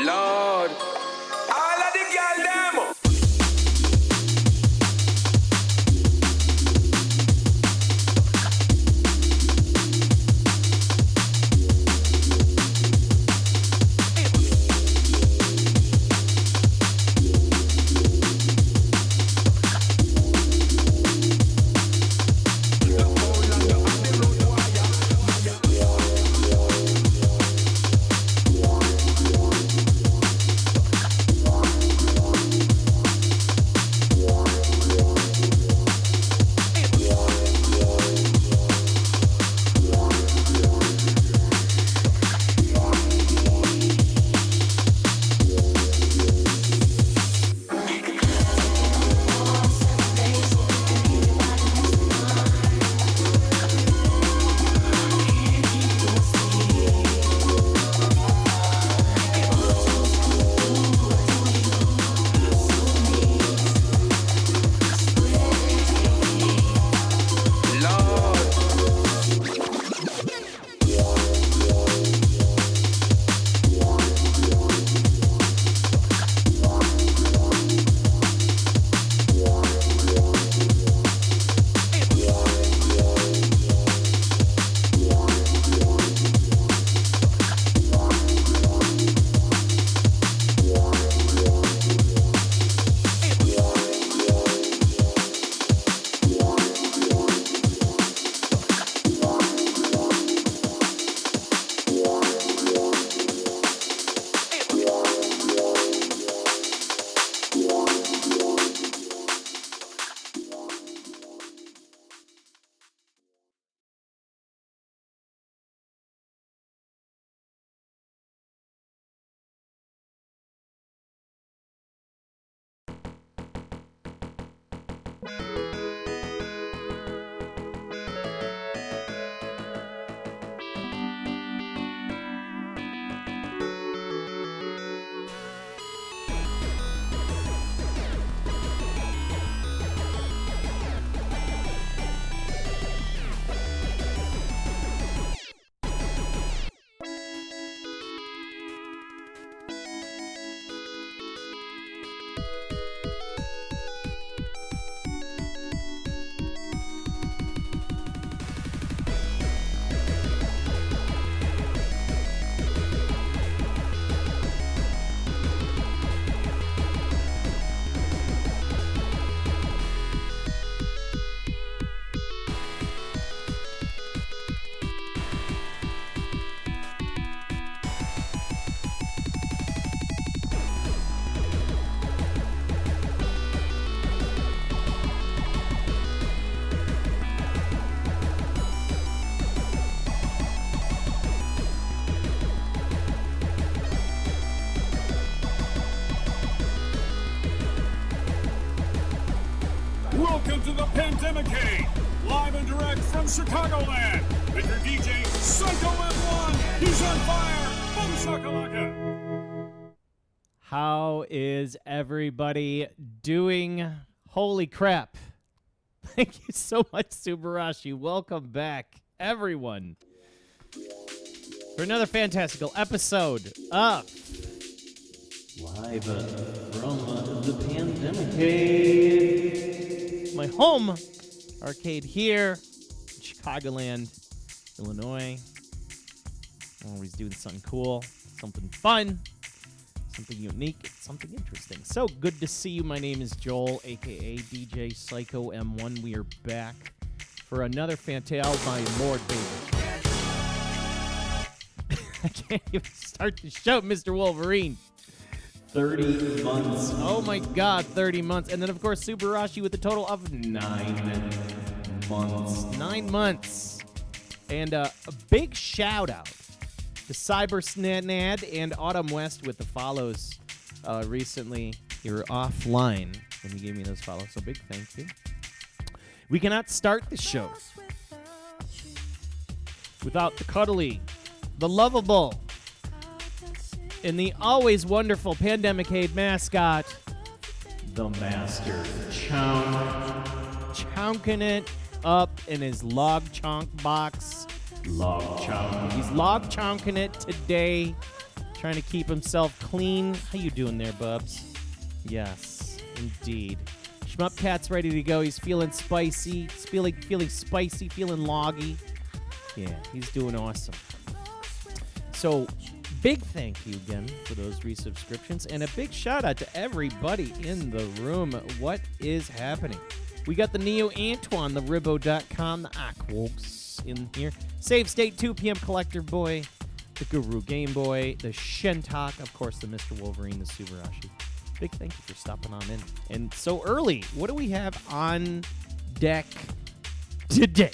Lord, all of the girl them. Welcome to the Pandemic, live and direct from Chicagoland, with your DJ Psycho M1. He's on fire. Boom shakalaka. How is everybody doing? Holy crap. Thank you so much, Subarashi. Welcome back, everyone, for another fantastical episode of Live from the Pandemic. My home arcade here in Chicagoland, Illinois. Always doing something cool, something fun, something unique, something interesting. So good to see you. My name is Joel, a.k.a. DJ Psycho M1. We are back for another Fantasy by Lord, baby. I can't even start the show, Mr. Wolverine. 30 months. Oh my God, 30 months. And then, of course, Subarashi with a total of 9 months. 9 months. And a big shout out to Cybersnad and Autumn West with the follows recently. You were offline when you gave me those follows, so big thank you. We cannot start the show without the cuddly, the lovable, and the always wonderful Pandemicade mascot, the Master chonking it up in his log chonk box. Log chonk. He's log chonking it today, trying to keep himself clean. How you doing there, Bubs? Yes, indeed. Schmupcat's ready to go. He's feeling spicy. He's feeling spicy, feeling loggy. Yeah, he's doing awesome. So, big thank you again for those resubscriptions, and a big shout out to everybody in the room. What is happening? We got the Neo Antoine, the Ribbo.com, the Aquogs in here. Save State 2 PM Collector Boy, the Guru Game Boy, the Shentok, of course, the Mr. Wolverine, the Subarashi. Big thank you for stopping on in. And so early, what do we have on deck today?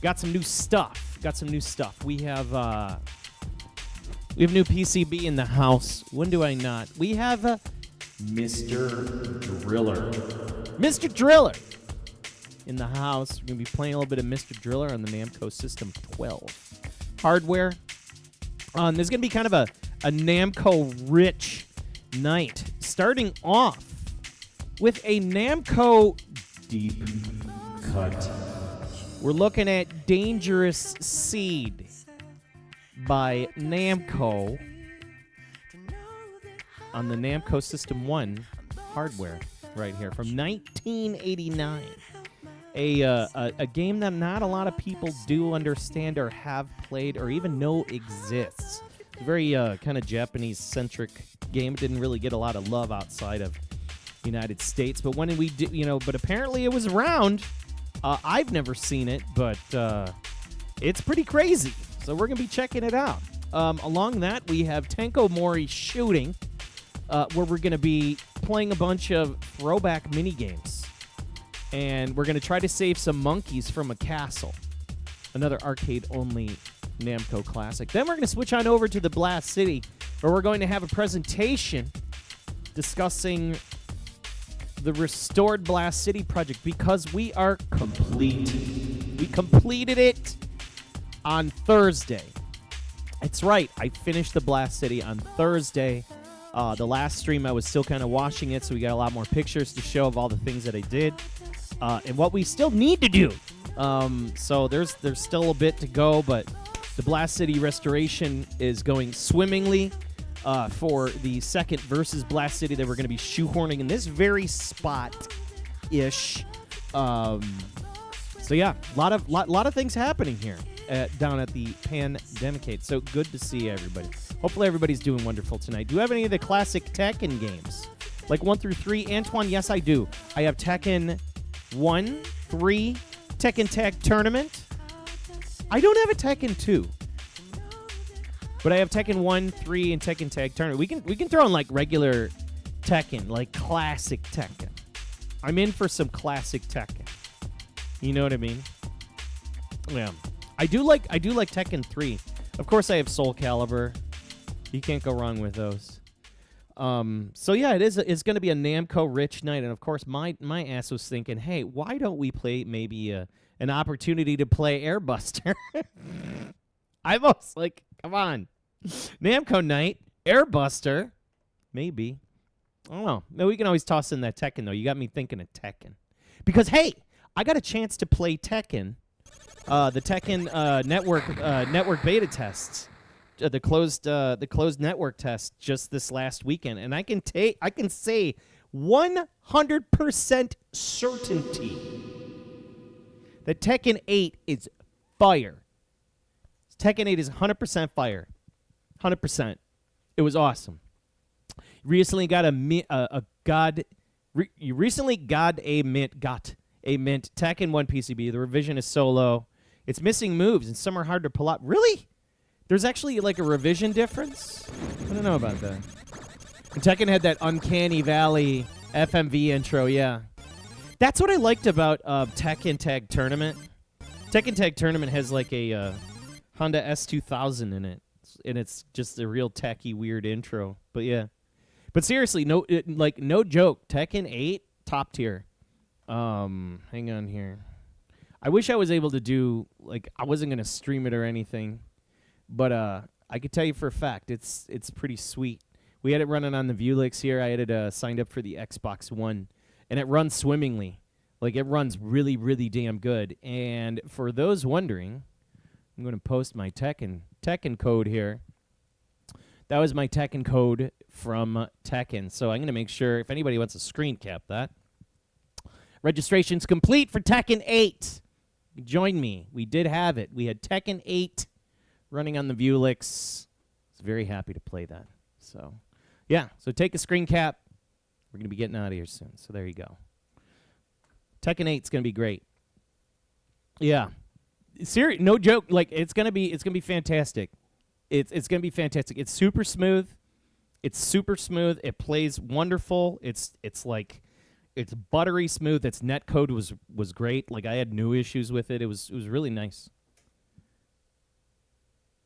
Got some new stuff. We have new PCB in the house. When do I not? We have Mr. Driller in the house. We're going to be playing a little bit of Mr. Driller on the Namco System 12 hardware. There's going to be kind of a Namco-rich night, starting off with a Namco deep cut. We're looking at Dangerous Seed by Namco on the Namco System 1 hardware right here from 1989. A game that not a lot of people do understand or have played or even know exists. It's a very kind of Japanese-centric game. It didn't really get a lot of love outside of the United States, but when we did, but apparently it was around. I've never seen it, but it's pretty crazy. So we're going to be checking it out. Along that, we have Tenkomori Shooting, where we're going to be playing a bunch of throwback minigames. And we're going to try to save some monkeys from a castle. Another arcade-only Namco classic. Then we're going to switch on over to the Blast City, where we're going to have a presentation discussing the restored Blast City project because we are complete. We completed it on Thursday. That's right. I finished the Blast City on Thursday. The last stream, I was still kind of washing it, so we got a lot more pictures to show of all the things that I did and what we still need to do. So there's still a bit to go, but the Blast City restoration is going swimmingly. For the second versus Blast City that we're going to be shoehorning in this very spot-ish. So yeah, a lot of things happening here down at the Pandemicade. So good to see everybody. Hopefully everybody's doing wonderful tonight. Do you have any of the classic Tekken games? Like 1 through 3? Antoine, yes, I do. I have Tekken 1, 3, Tekken Tag Tournament. I don't have a Tekken 2. But I have Tekken 1, 3, and Tekken Tag Tournament. We can throw in like regular Tekken, like classic Tekken. I'm in for some classic Tekken. You know what I mean? Yeah. I do like Tekken 3. Of course I have Soul Calibur. You can't go wrong with those. So yeah, it's going to be a Namco rich night, and of course my ass was thinking, "Hey, why don't we play maybe an opportunity to play Airbuster?" I was like, "Come on. Namco night, Airbuster, maybe." I don't know. Maybe we can always toss in that Tekken, though. You got me thinking of Tekken. Because, hey, I got a chance to play Tekken, the Tekken network beta tests, the closed network test just this last weekend. And I can say 100% certainty that Tekken 8 is fire. Tekken 8 is 100% fire. 100%. It was awesome. You recently got a mint Tekken 1 PCB. The revision is solo. It's missing moves, and some are hard to pull out. Really? There's actually like a revision difference? I don't know about that. And Tekken had that Uncanny Valley FMV intro, yeah. That's what I liked about Tekken Tag Tournament. Tekken Tag Tournament has like a Honda S2000 in it. And it's just a real tacky, weird intro. But yeah. But seriously, no joke. Tekken 8, top tier. Hang on here. I wish I was able to do, like, I wasn't going to stream it or anything. But I could tell you for a fact it's pretty sweet. We had it running on the Vuelix here. I had it signed up for the Xbox One, and it runs swimmingly. Like, it runs really, really damn good. And for those wondering, I'm going to post my Tekken code here. That was my Tekken code from Tekken. So I'm going to make sure, if anybody wants to screen cap that. Registration's complete for Tekken 8. Join me. We did have it. We had Tekken 8 running on the Vuelix. I was very happy to play that. So, yeah. So take a screen cap. We're going to be getting out of here soon. So there you go. Tekken 8's going to be great. Yeah. No joke. Like, it's going to be fantastic. It's going to be fantastic. It's super smooth. It plays wonderful. It's buttery smooth. Its netcode was great. Like, I had no issues with it. It was really nice.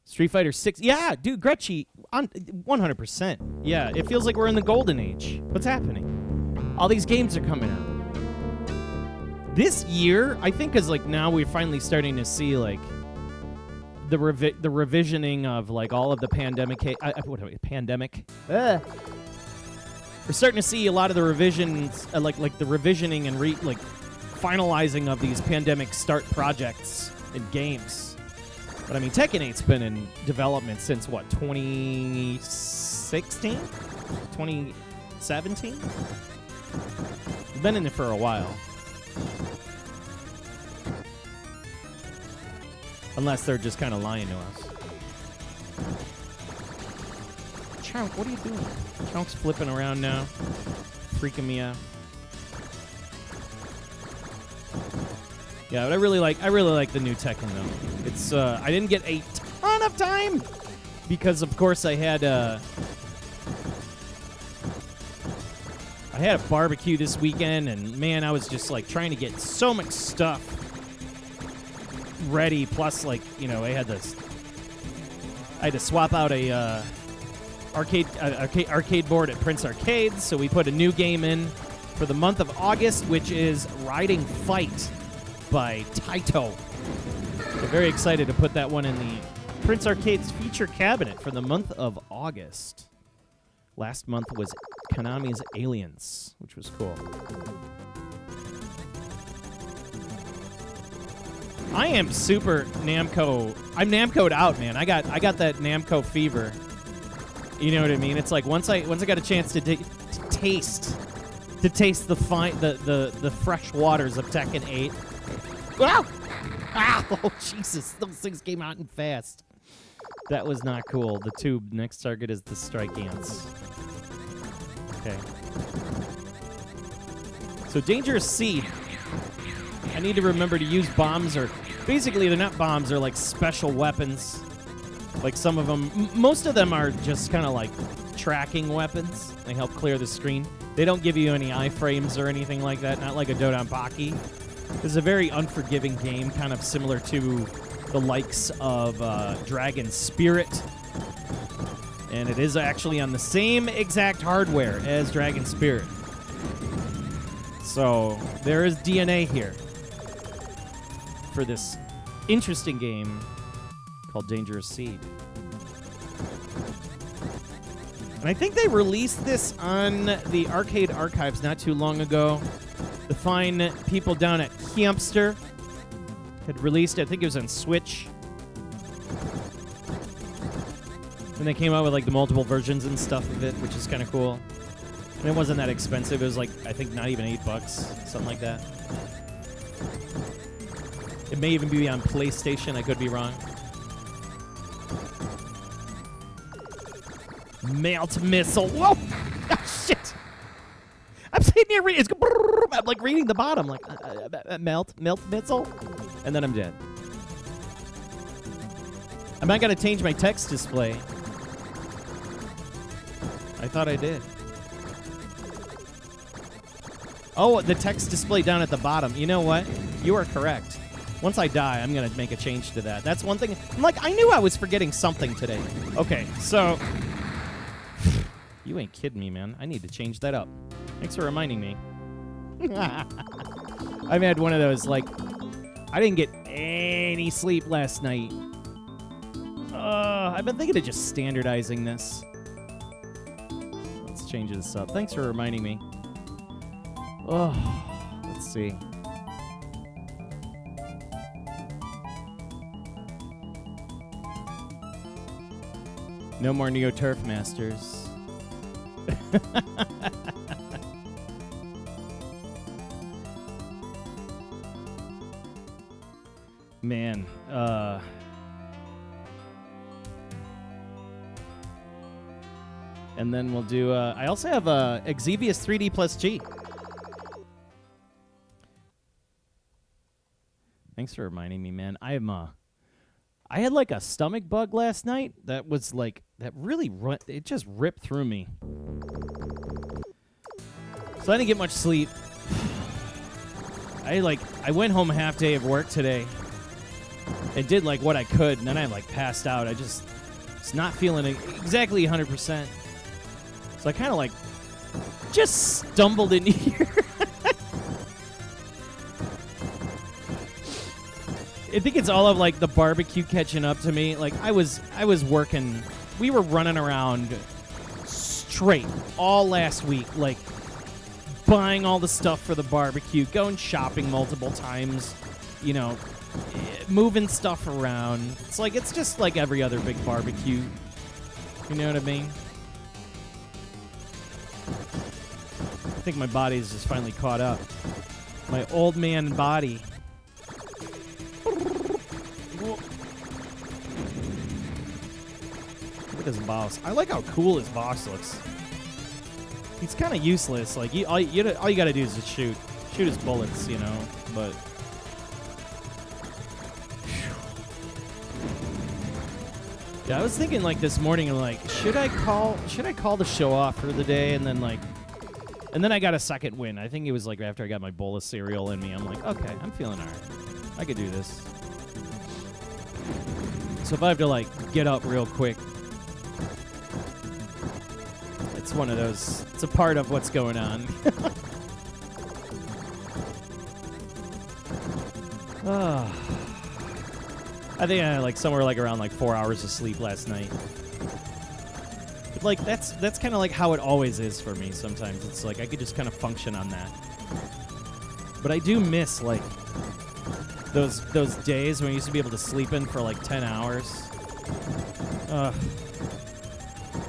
Street Fighter 6. Yeah, dude, Gretchy, 100%. Yeah, it feels like we're in the golden age. What's happening? All these games are coming out. This year, I think, is like now we're finally starting to see like the revisioning of like all of the pandemic. We're starting to see a lot of the revisions, like the revisioning and finalizing of these pandemic start projects and games. But I mean, Tekken 8's been in development since what, 2016, 2017? It's been in it for a while. Unless they're just kind of lying to us. Chunk, what are you doing? Chunk's flipping around now. Freaking me out. Yeah, but I really like the new Tekken though. It's I didn't get a ton of time because of course I had a barbecue this weekend, and man, I was just like trying to get so much stuff ready. Plus, like, you know, I had to swap out a arcade board at Prince Arcade, so we put a new game in for the month of August, which is Riding Fight by Taito. So very excited to put that one in the Prince Arcade's feature cabinet for the month of August. Last month was Konami's Aliens, which was cool. I am super Namco. I'm Namco'd out, man. I got that Namco fever. You know what I mean? It's like once I got a chance to taste the fresh waters of Tekken 8. Wow! Oh Jesus! Those things came out in fast. That was not cool. The tube. Next target is the Strike Ants. Okay. So Dangerous Seed. I need to remember to use bombs, or basically they're not bombs, they're like special weapons. Like some of them, most of them are just kind of like tracking weapons. They help clear the screen. They don't give you any iframes or anything like that, not like a Dodonpachi. It's a very unforgiving game, kind of similar to the likes of Dragon Spirit. And it is actually on the same exact hardware as Dragon Spirit. So there is DNA here for this interesting game called Dangerous Seed. And I think they released this on the Arcade Archives not too long ago. The fine people down at Kiempster had released it. I think it was on Switch. And they came out with like the multiple versions and stuff of it, which is kind of cool. And it wasn't that expensive. It was like, I think not even $8, something like that. It may even be on PlayStation. I could be wrong. Melt missile. Whoa! Oh, shit! I'm sitting here reading. I'm like reading the bottom, like melt missile, and then I'm dead. I'm not gonna change my text display. I thought I did. Oh, the text display down at the bottom. You know what? You are correct. Once I die, I'm going to make a change to that. That's one thing. I'm like, I knew I was forgetting something today. Okay, so... You ain't kidding me, man. I need to change that up. Thanks for reminding me. I've had one of those, like... I didn't get any sleep last night. I've been thinking of just standardizing this. Let's change this up. Thanks for reminding me. Oh, let's see. No more Neo Turf Masters. Man, and then we'll do, I also have Xevious 3D plus G. Thanks for reminding me, man. I had like a stomach bug last night that was like, that really, it just ripped through me. So I didn't get much sleep. I went home half day of work today and did like what I could, and then I like passed out. I just was not feeling exactly 100%. So I kind of like just stumbled in here. I think it's all of like the barbecue catching up to me. Like I was working. We were running around straight all last week, like buying all the stuff for the barbecue, going shopping multiple times, you know, moving stuff around. It's just like every other big barbecue. You know what I mean? I think my body's just finally caught up. My old man body. Look at his boss. I like how cool his boss looks. He's kind of useless. Like all you gotta do is just shoot his bullets, you know. But yeah, I was thinking like this morning, I'm like, should I call the show off for the day, and then I got a second win. I think it was like after I got my bowl of cereal in me. I'm like, okay, I'm feeling all right. I could do this. So if I have to like get up real quick, it's one of those. It's a part of what's going on. I think I had like somewhere like around like 4 hours of sleep last night. But like that's kind of like how it always is for me. Sometimes it's like I could just kind of function on that. But I do miss like those days when I used to be able to sleep in for like 10 hours.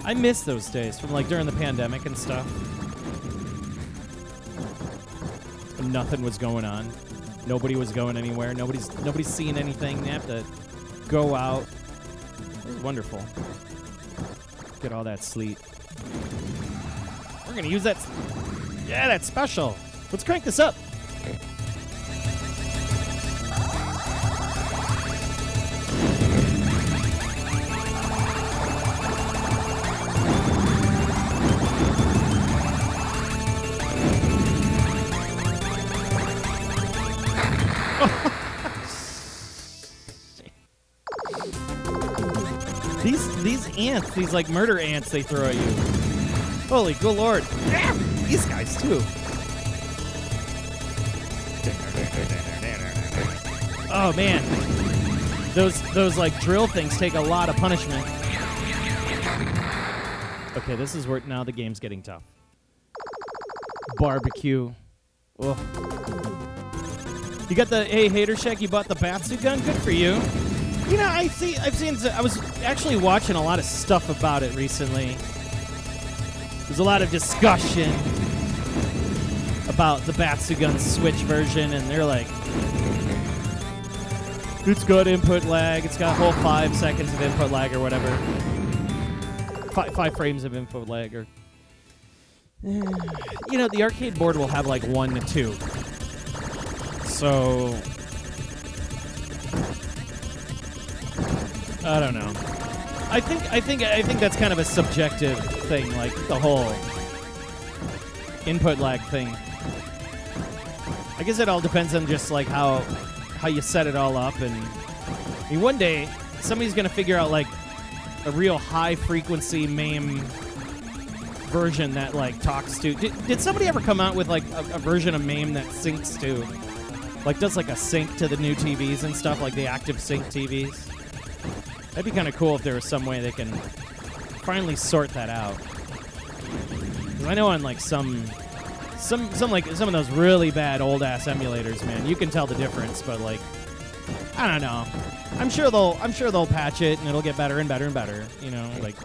I miss those days from like during the pandemic and stuff. And nothing was going on. Nobody was going anywhere. Nobody's seeing anything. They have to go out. It was wonderful. Get all that sleep. We're gonna use that. Yeah, that's special. Let's crank this up. These ants, these like murder ants they throw at you. Holy good lord. Yeah, these guys too. Oh man. Those like drill things take a lot of punishment. Okay, this is where now the game's getting tough. Barbecue. Ugh. You got the Hater Shack, you bought the Batsu gun? Good for you. You know, I was actually watching a lot of stuff about it recently. There's a lot of discussion about the Batsugun Switch version, and they're like, it's got input lag, it's got a whole 5 seconds of input lag or whatever. 5 frames of input lag, or... You know, the arcade board will have like 1 to 2. So... I don't know. I think that's kind of a subjective thing, like the whole input lag thing. I guess it all depends on just like how you set it all up, and I mean, one day somebody's gonna figure out like a real high frequency MAME version that like talks to. Did somebody ever come out with like a version of MAME that syncs to, like does like a sync to the new TVs and stuff, like the active sync TVs? That'd be kind of cool if there was some way they can finally sort that out. 'Cause I know on like some of those really bad old ass emulators, man, you can tell the difference, but like I don't know. I'm sure they'll patch it and it'll get better and better and better. You know, like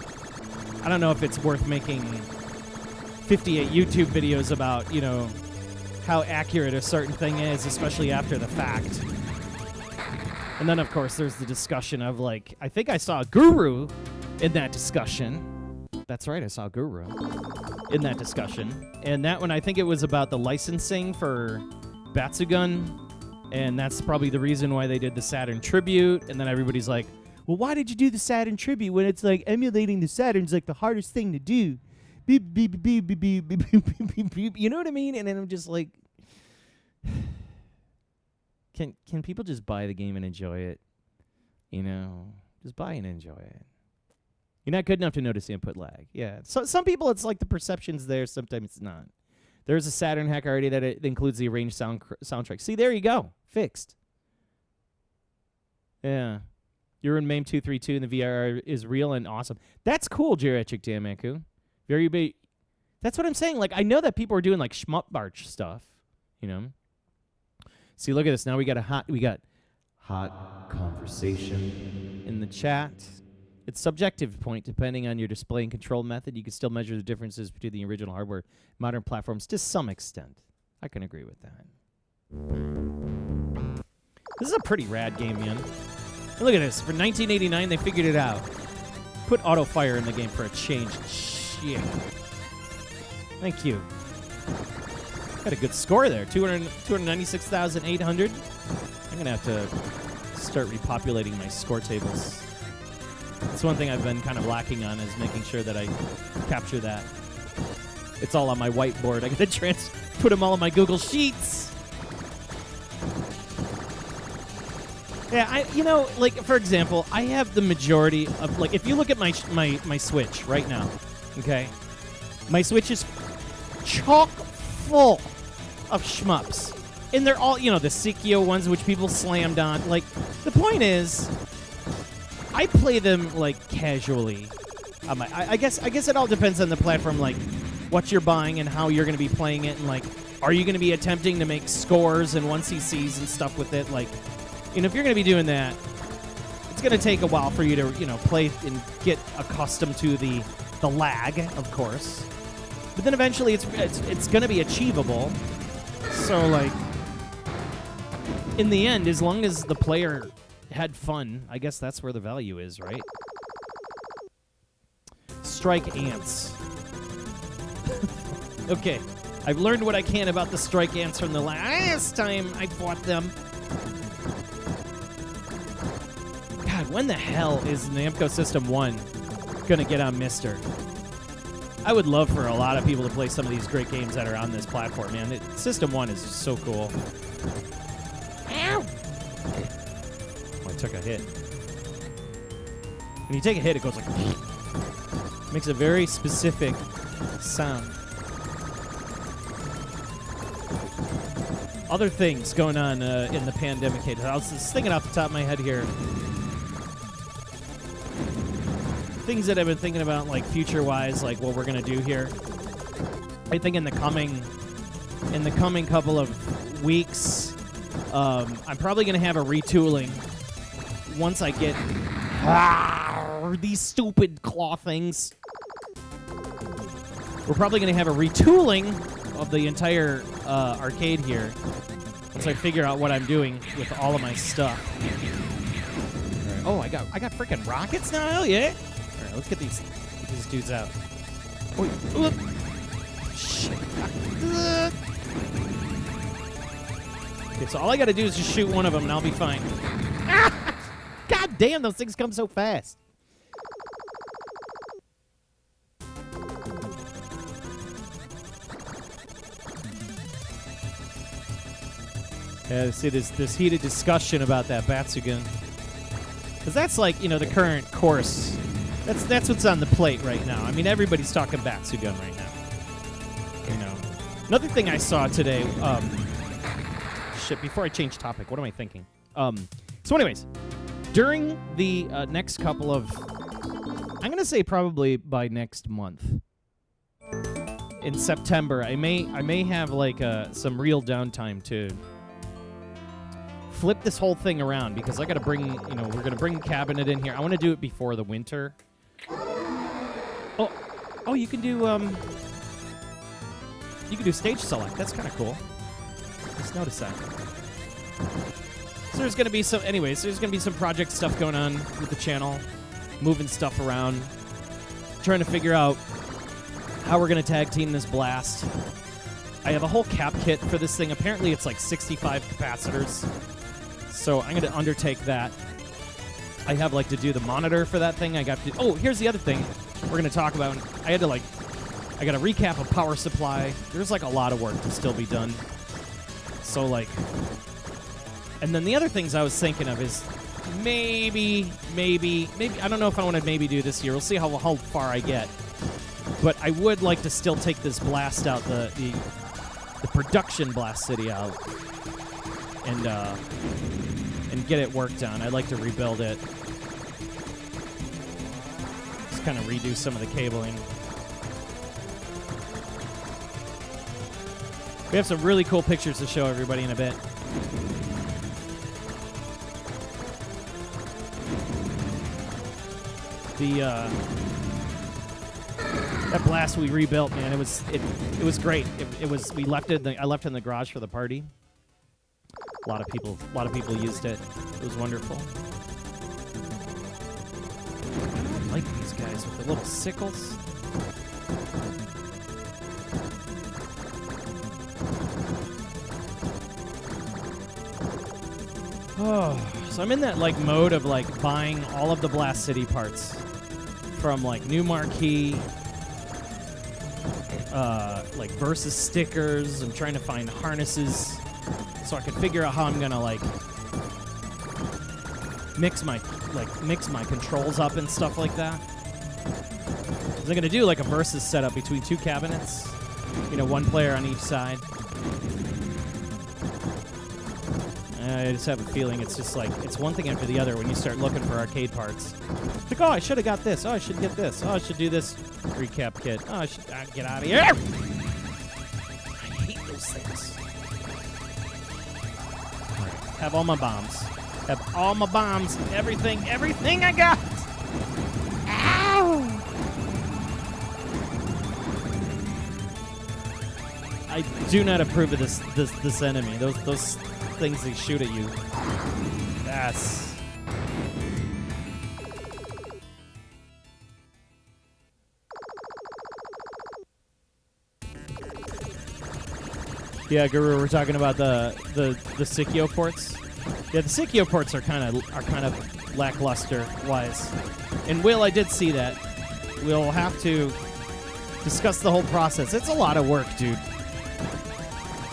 I don't know if it's worth making 58 YouTube videos about, you know, how accurate a certain thing is, especially after the fact. And then, of course, there's the discussion of, like, I think I saw Guru in that discussion. That's right, I saw Guru in that discussion. And that one, I think it was about the licensing for Batsugun. And that's probably the reason why they did the Saturn tribute. And then everybody's like, well, why did you do the Saturn tribute when it's like emulating the Saturn's like the hardest thing to do? Beep, beep, beep, beep, beep, beep, beep, beep, beep. You know what I mean? And then I'm just like, can people just buy the game and enjoy it? You know, just buy and enjoy it. You're not good enough to notice the input lag. Yeah. So some people, it's like the perception's there. Sometimes it's not. There's a Saturn hack already that it includes the arranged soundtrack. See, there you go. Fixed. Yeah. You're in MAME 232 and the VRR is real and awesome. That's cool, Geriatric Damaku. That's what I'm saying. Like, I know that people are doing like shmup barch stuff, you know. See, look at this. Now we got hot conversation in the chat. It's subjective point depending on your display and control method. You can still measure the differences between the original hardware and modern platforms to some extent. I can agree with that. This is a pretty rad game, man. And look at this. For 1989, they figured it out. Put auto fire in the game for a change. Shit. Thank you. Got a good score there. 296,800. I'm going to have to start repopulating my score tables. That's one thing I've been kind of lacking on, is making sure that I capture that. It's all on my whiteboard. I got to put them all on my Google Sheets. Yeah, like, for example, I have the majority of, like, if you look at my Switch right now, okay? My Switch is chock full of shmups. And they're all, the Sikyo ones, which people slammed on. Like, the point is, I play them, like, casually. I guess it all depends on the platform, like, what you're buying and how you're going to be playing it. And, like, are you going to be attempting to make scores and 1cc's and stuff with it? Like, if you're going to be doing that, it's going to take a while for you to, play and get accustomed to the lag, of course. But then eventually it's going to be achievable. So, like, in the end, as long as the player had fun, I guess that's where the value is, right? Strike ants. Okay, I've learned what I can about the strike ants from the last time I fought them. God, when the hell is Namco System 1 gonna get on Mister? I would love for a lot of people to play some of these great games that are on this platform, man. System 1 is just so cool. Ow! Oh, I took a hit. When you take a hit, it goes like... makes a very specific sound. Other things going on in the pandemic. I was just thinking off the top of my head here. Things that I've been thinking about, like, future-wise, like what we're going to do here. I think in the coming couple of weeks, I'm probably going to have a retooling once I get these stupid claw things. We're probably going to have a retooling of the entire arcade here once I figure out what I'm doing with all of my stuff. Right. Oh, I got freaking rockets now? Hell yeah! All right, let's get these dudes out. Oh, shit. Okay, so all I got to do is just shoot one of them, and I'll be fine. Ah! God damn, those things come so fast. Yeah, see this heated discussion about that Batsugun. Because that's like, the current course. That's what's on the plate right now. I mean, everybody's talking Batsugun right now. Another thing I saw today, shit, before I change topic, what am I thinking? So anyways, During the next couple of, I'm going to say probably by next month, in September, I may have like some real downtime to flip this whole thing around, because I got to bring, we're going to bring a cabinet in here. I want to do it before the winter. Oh, you can do stage select. That's kind of cool. Just noticed that. So there's going to be there's going to be some project stuff going on with the channel, moving stuff around, trying to figure out how we're going to tag team this blast. I have a whole cap kit for this thing. Apparently it's like 65 capacitors. So I'm going to undertake that. I have to do the monitor for that thing. Here's the other thing we're going to talk about. I got to recap a power supply. There's a lot of work to still be done. So and then the other things I was thinking of is maybe, I don't know if I want to maybe do this year. We'll see how far I get. But I would like to still take this blast out, the production Blast City out, and get it worked on. I'd like to rebuild it. Just kind of redo some of the cabling. We have some really cool pictures to show everybody in a bit. That blast we rebuilt, man, it was great. We left it. I left it in the garage for the party. A lot of people used it. It was wonderful. I don't like these guys with the little sickles. Oh, so I'm in that mode of buying all of the Blast City parts from New Marquee, Versus stickers. I'm trying to find harnesses so I can figure out how I'm gonna mix my controls up and stuff like that. So I'm gonna do a Versus setup between two cabinets, one player on each side. I just have a feeling it's just it's one thing after the other when you start looking for arcade parts. It's I should have got this. Oh, I should get this. Oh, I should do this recap kit. Oh, I should get out of here. I hate those things. All right. Have all my bombs. Have all my bombs. Everything I got. Ow! I do not approve of this enemy. Those things they shoot at you. Yes. Yeah, Guru, we're talking about the Sikyo ports. Yeah, the Sikyo ports are kind of lackluster wise. And Will, I did see that. We'll have to discuss the whole process. It's a lot of work, dude.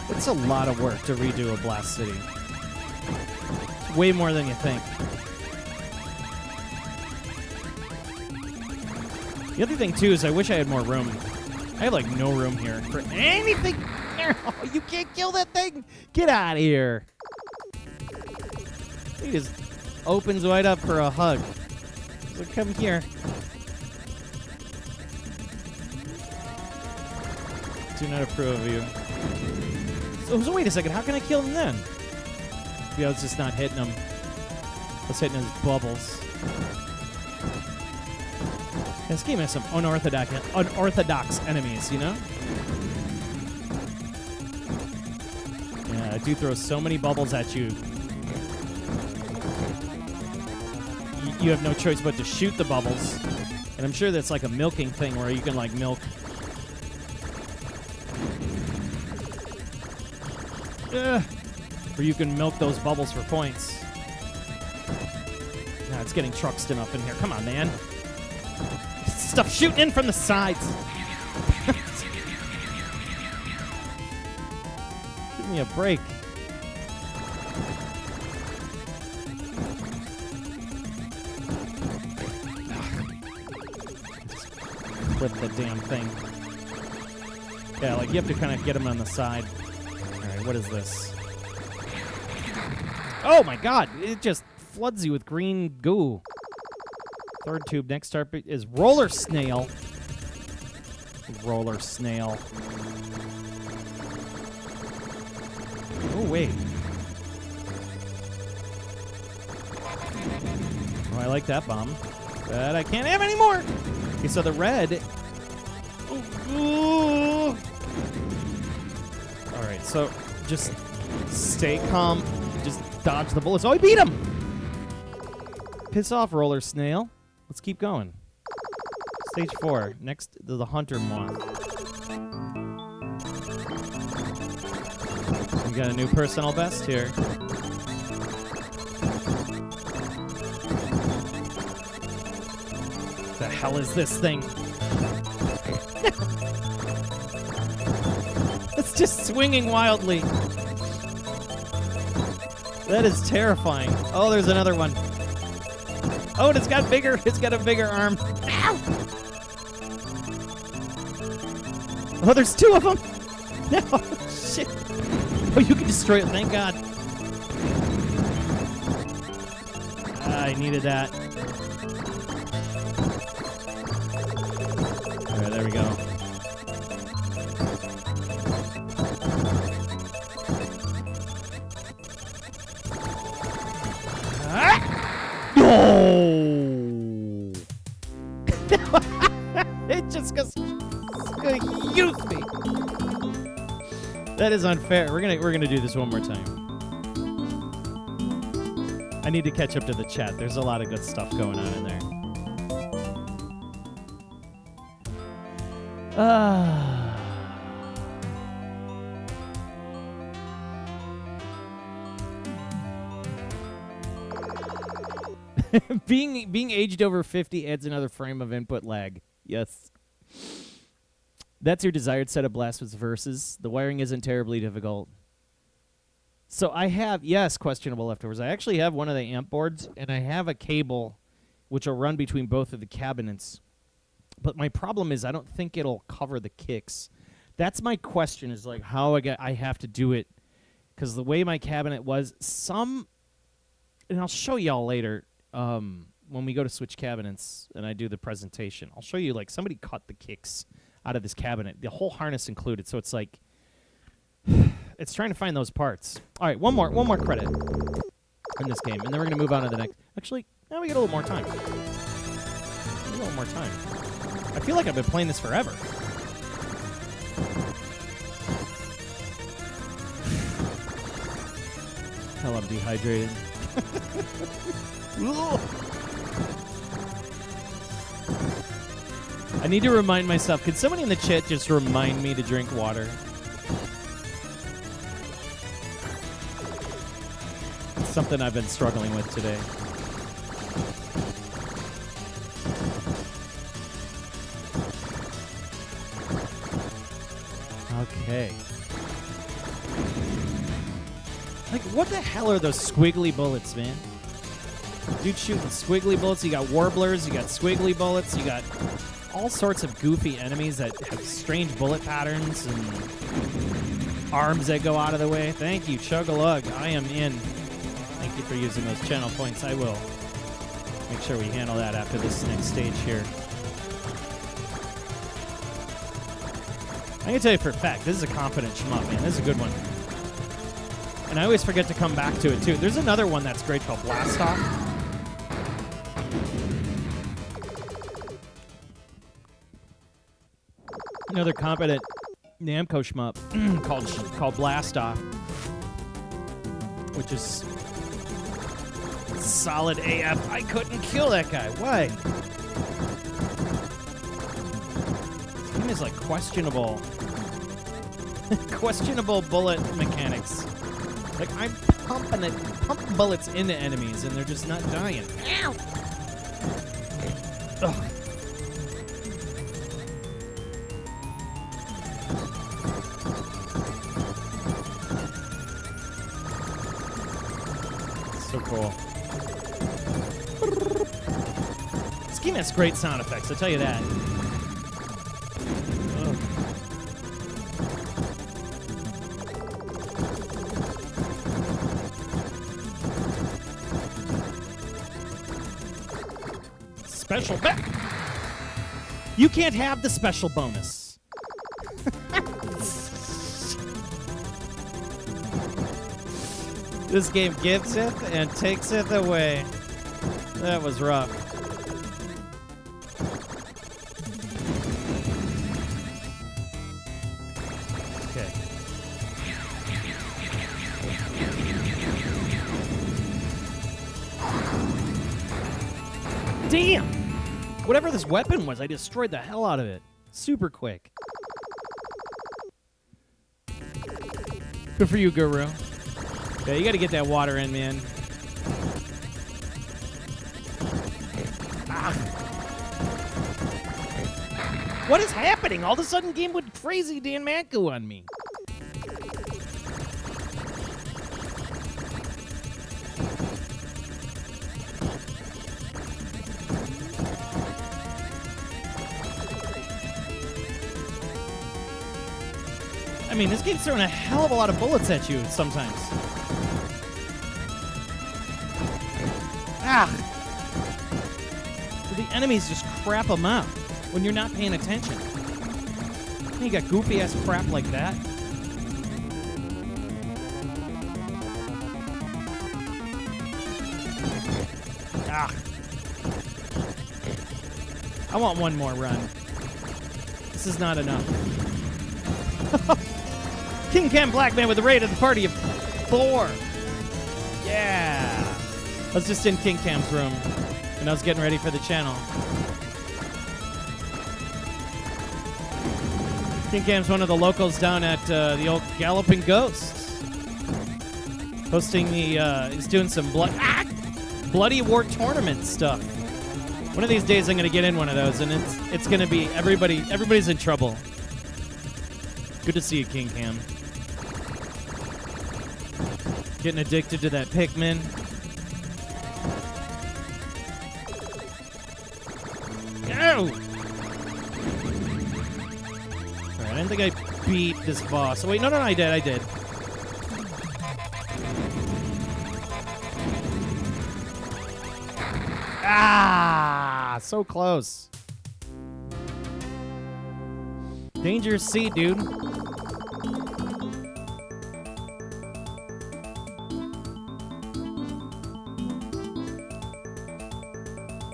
It's a lot of work to redo a Blast City. It's way more than you think. The other thing, too, is I wish I had more room. I have, no room here for anything. Oh, you can't kill that thing. Get out of here. He just opens wide up for a hug. So come here. Do not approve of you. So wait a second, how can I kill him then? Yeah, I was just not hitting him. I was hitting his bubbles. This game has some unorthodox enemies, Yeah, I do throw so many bubbles at you. You have no choice but to shoot the bubbles. And I'm sure that's a milking thing where you can milk. Where you can milk those bubbles for points. Nah, it's getting Truxton up in here. Come on, man. Stuff shooting in from the sides. Give me a break. Flip the damn thing. Yeah, you have to kind of get them on the side. All right, what is this? Oh my God! It just floods you with green goo. Third tube. Next target is roller snail. Roller snail. Oh, wait. Oh, I like that bomb. But I can't have any more. Okay, so the red... Ooh. All right, so just stay calm. Just dodge the bullets. Oh, he beat him! Piss off, roller snail. Let's keep going. Stage 4. Next, the hunter moth. We got a new personal best here. The hell is this thing? It's just swinging wildly. That is terrifying. Oh, there's another one. Oh, and it's got bigger. It's got a bigger arm. Ow! Oh, there's 2 of them. No, shit. Oh, you can destroy it. Thank God. I needed that. All right, there we go. Oh! It just goes. It's gonna use me. That is unfair. We're gonna do this one more time. I need to catch up to the chat. There's a lot of good stuff going on in there. Being aged over 50 adds another frame of input lag. Yes. That's your desired set of Blasphemous verses. The wiring isn't terribly difficult. So I have, yes, questionable leftovers. I actually have one of the amp boards, and I have a cable which will run between both of the cabinets. But my problem is I don't think it'll cover the kicks. That's my question, is like how I have to do it. Because the way my cabinet was, and I'll show y'all later, when we go to switch cabinets and I do the presentation, I'll show you, like, somebody cut the kicks out of this cabinet, the whole harness included. So it's like, it's trying to find those parts. All right, one more credit in this game, and then we're going to move on to the next. Actually, now we get a little more time. A little more time. I feel like I've been playing this forever. Hell, I'm dehydrated. I need to remind myself. Could somebody in the chat just remind me to drink water? It's something I've been struggling with today. Okay. Like, what the hell are those squiggly bullets, man? Dude shooting squiggly bullets. You got warblers, you got squiggly bullets, you got all sorts of goofy enemies that have strange bullet patterns and arms that go out of the way. Thank you, Chug-a-Lug. I am in. Thank you for using those channel points. I will make sure we handle that after this next stage here. I can tell you for a fact, this is a confident shmup, man. This is a good one. And I always forget to come back to it, too. There's another one that's great called Blast Off. Another competent Namco shmup called Blast Off, which is solid AF. I couldn't kill that guy. Why? This game is like questionable bullet mechanics. Like, I'm pump bullets into enemies, and they're just not dying. Ow! Ugh. So cool. This game has great sound effects, I'll tell you that. Special You can't have the special bonus. This game gives it and takes it away. That was rough. Okay. Damn! Whatever this weapon was, I destroyed the hell out of it. Super quick. Good for you, Guru. Yeah, you gotta get that water in, man. Ah. What is happening? All of a sudden, game went crazy Dan Manco on me. I mean, this game's throwing a hell of a lot of bullets at you sometimes. Ah! The enemies just crap them out when you're not paying attention. You got goofy-ass crap like that. Ah! I want one more run. This is not enough. King Cam Black Man with the raid of the party of 4. Yeah. I was just in King Cam's room, and I was getting ready for the channel. King Cam's one of the locals down at the old Galloping Ghosts. Hosting the, he's doing some Bloody War tournament stuff. One of these days I'm going to get in one of those, and it's going to be everybody's in trouble. Good to see you, King Cam. Getting addicted to that Pikmin. Go! Alright, I didn't think I beat this boss. Oh, wait, no, I did. Ah! So close. Dangerous seed, dude.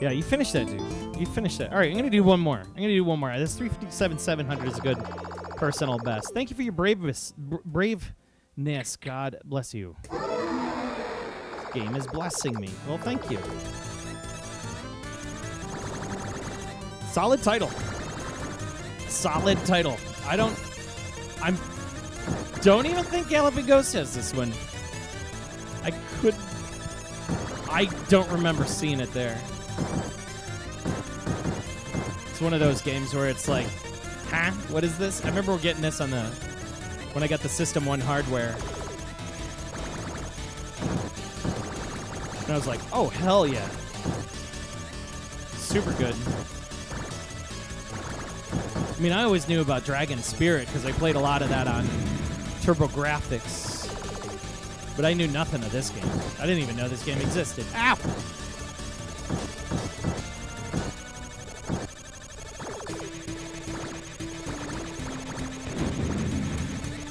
Yeah, you finished that, dude. You finished that. All right, I'm going to do one more. This 357,700 is a good personal best. Thank you for your braveness. God bless you. This game is blessing me. Well, thank you. Solid title. I don't even think Galloping Ghost has this one. I don't remember seeing it there. It's one of those games where it's like, huh? What is this? I remember getting this on when I got the System 1 hardware. And I was like, oh, hell yeah. Super good. I mean, I always knew about Dragon Spirit because I played a lot of that on TurboGrafx. But I knew nothing of this game. I didn't even know this game existed. Ow!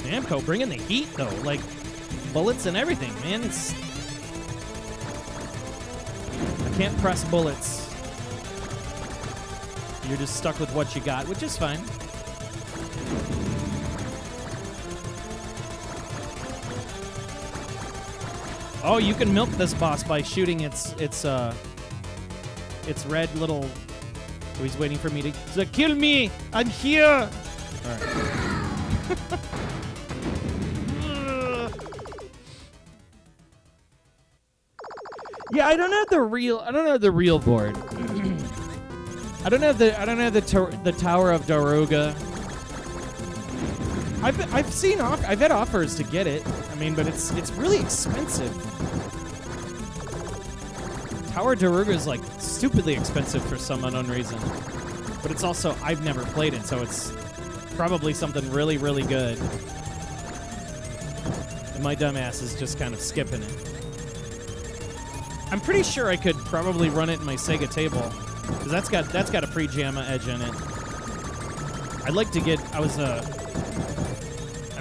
Namco bringing the heat, though. Like, bullets and everything, man. I can't press bullets. You're just stuck with what you got, which is fine. Oh, you can milk this boss by shooting its red little... Oh, he's waiting for me to kill me! I'm here! All right. Yeah, I don't have the real board. I don't have the Tower of Daruga. I've had offers to get it. I mean, but it's really expensive. Tower of Daruga is like stupidly expensive for some unknown reason. But it's also, I've never played it, so it's probably something really, really good. And my dumbass is just kind of skipping it. I'm pretty sure I could probably run it in my Sega table. Because that's got a pre-JAMA edge in it. I'd like to get, I'm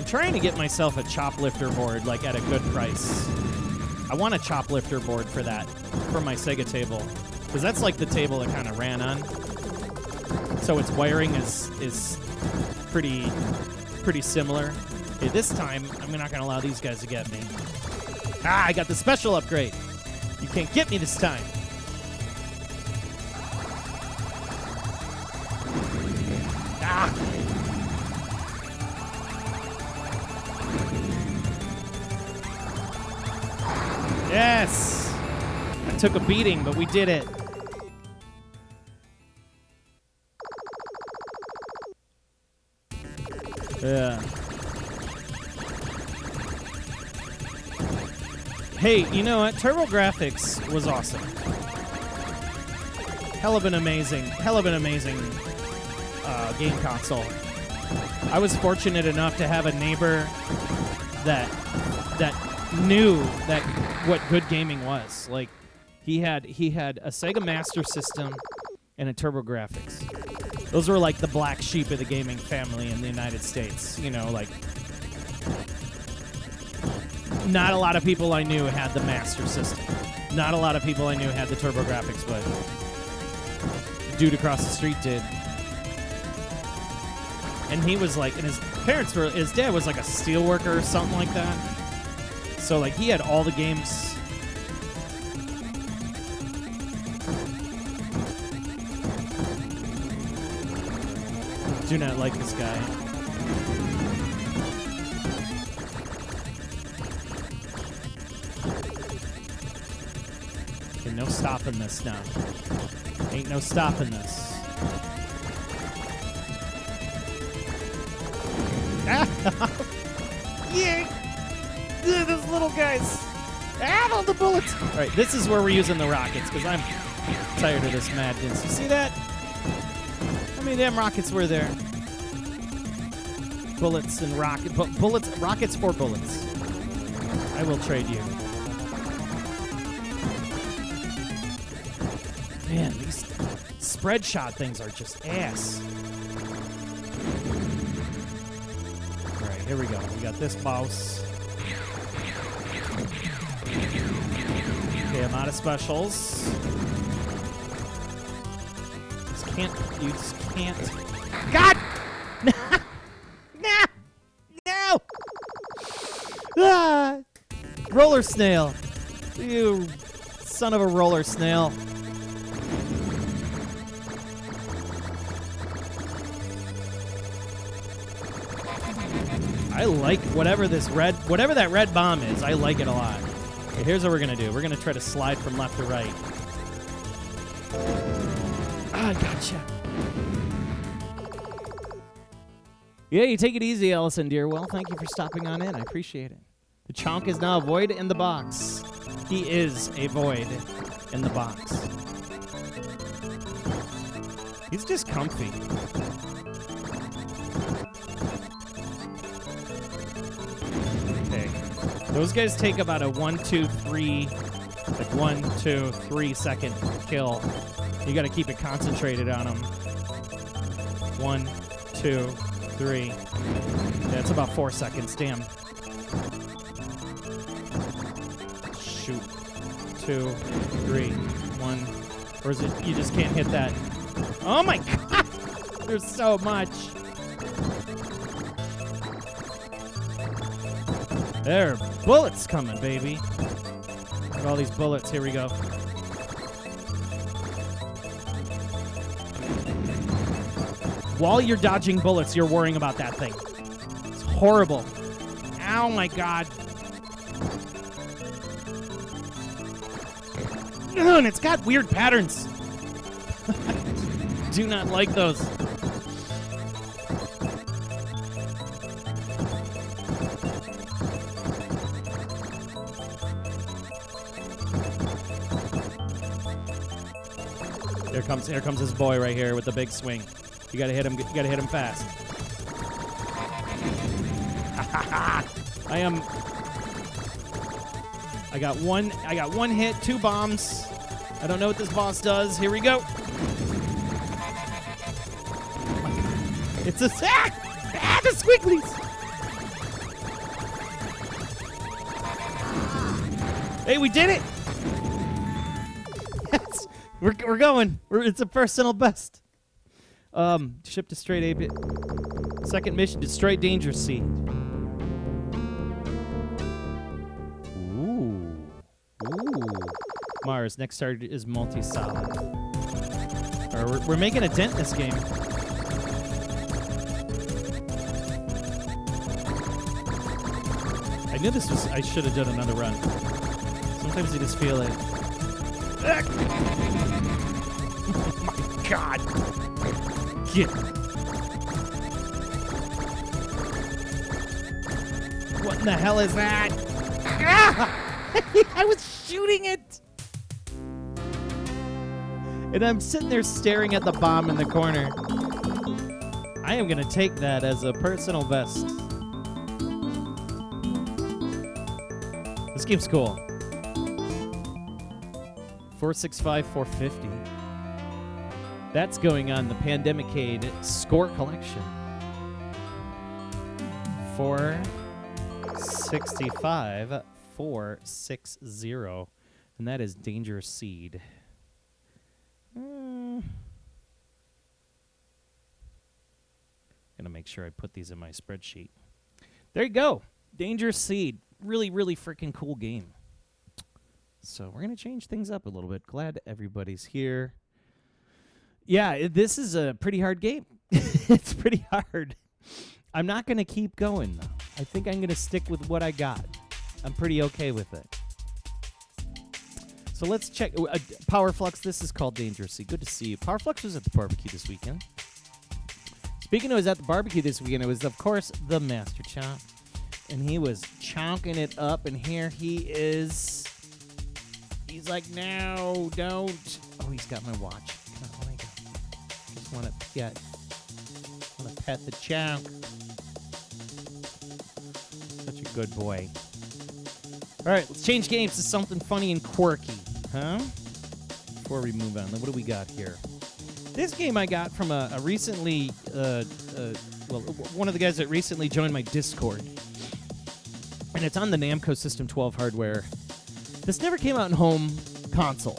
trying to get myself a choplifter board, like, at a good price. I want a choplifter board for that, for my Sega table. Because that's like the table that kind of ran on. So its wiring is pretty similar. Okay, this time, I'm not going to allow these guys to get me. Ah, I got the special upgrade. You can't get me this time. Ah! Yes! I took a beating, but we did it. Yeah. Hey, you know what? TurboGrafx was awesome. Hell of an amazing game console. I was fortunate enough to have a neighbor that knew that what good gaming was. Like, he had a Sega Master System and a TurboGrafx. Those were like the black sheep of the gaming family in the United States. You know, like, not a lot of people I knew had the Master System. Not a lot of people I knew had the TurboGrafx, but dude across the street did. And he was like, and his dad was like a steelworker or something like that. So like he had all the games. Do not like this guy. Okay, no stopping this now. Ain't no stopping this. Yeah, those little guys. All the bullets. All right, this is where we're using the rockets because I'm tired of this madness. You see that? How many damn rockets were there? Bullets and bullets, rockets or bullets. I will trade you. Man, these spread shot things are just ass. All right, here we go. We got this mouse. Okay, I'm out of specials. You just can't. God! No! Ah! Roller snail. You son of a roller snail. I like whatever that red bomb is. I like it a lot. Okay, here's what we're gonna do. We're gonna try to slide from left to right. Ah, gotcha. Yeah, you take it easy, Ellison, dear. Well, thank you for stopping on in. I appreciate it. The chonk is now a void in the box. He is a void in the box. He's just comfy. Okay. Those guys take about a 1, 2, 3, like 1, 2, 3 second kill. You got to keep it concentrated on them. 1, 2, 3. Yeah, it's about 4 seconds. Damn. Shoot. 2, 3, 1. Or is it you just can't hit that? Oh my God! There's so much. There are bullets coming, baby. Look at all these bullets. Here we go. While you're dodging bullets, you're worrying about that thing. It's horrible. Oh my God. And it's got weird patterns. Do not like those. Here comes his boy right here with the big swing. You gotta hit him. You gotta hit him fast. I got one hit, 2 bombs. I don't know what this boss does. Here we go. It's a sack! Ah, the squigglies! Hey, we did it! Yes, we're going. It's a personal best. Ship destroyed 8-bit. Second mission, destroy Danger Seed. Ooh. Mars, next target is multi-solid. We're making a dent in this game. I knew this was... I should have done another run. Sometimes you just feel it. Oh my God. Get. What in the hell is that? Ah! I was shooting it. And I'm sitting there staring at the bomb in the corner. I am going to take that as a personal best. This game's cool. 465, 450. That's going on the Pandemicade score collection. 465, 460. And that is Danger Seed. Gonna make sure I put these in my spreadsheet. There you go. Danger Seed. Really, really freaking cool game. So we're going to change things up a little bit. Glad everybody's here. Yeah, this is a pretty hard game. It's pretty hard. I'm not going to keep going, though. I think I'm going to stick with what I got. I'm pretty okay with it. So let's check. Powerflux, this is called Danger Seed. Good to see you. Powerflux was at the barbecue this weekend. Speaking of was at the barbecue this weekend, it was, of course, the Master Chomp. And he was chonking it up, and here he is. He's like, no, don't. Oh, he's got my watch. Come on, let me go. Just want to pet the chonk. Such a good boy. All right, let's change games to something funny and quirky, huh? Before we move on, what do we got here? This game I got from a recently, one of the guys that recently joined my Discord. And it's on the Namco System 12 hardware. This never came out in home console,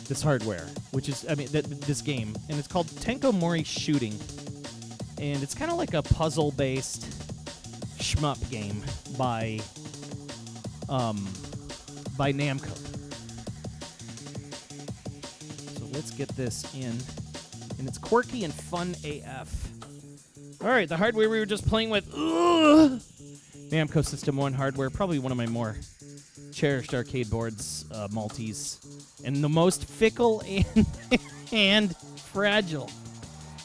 this hardware, which is, this game. And it's called Tenkomori Shooting. And it's kind of like a puzzle-based shmup game by Namco. So let's get this in. And it's quirky and fun AF. All right, the hardware we were just playing with. Ugh! Namco System 1 hardware, probably one of my more cherished arcade boards, multis, and the most fickle and fragile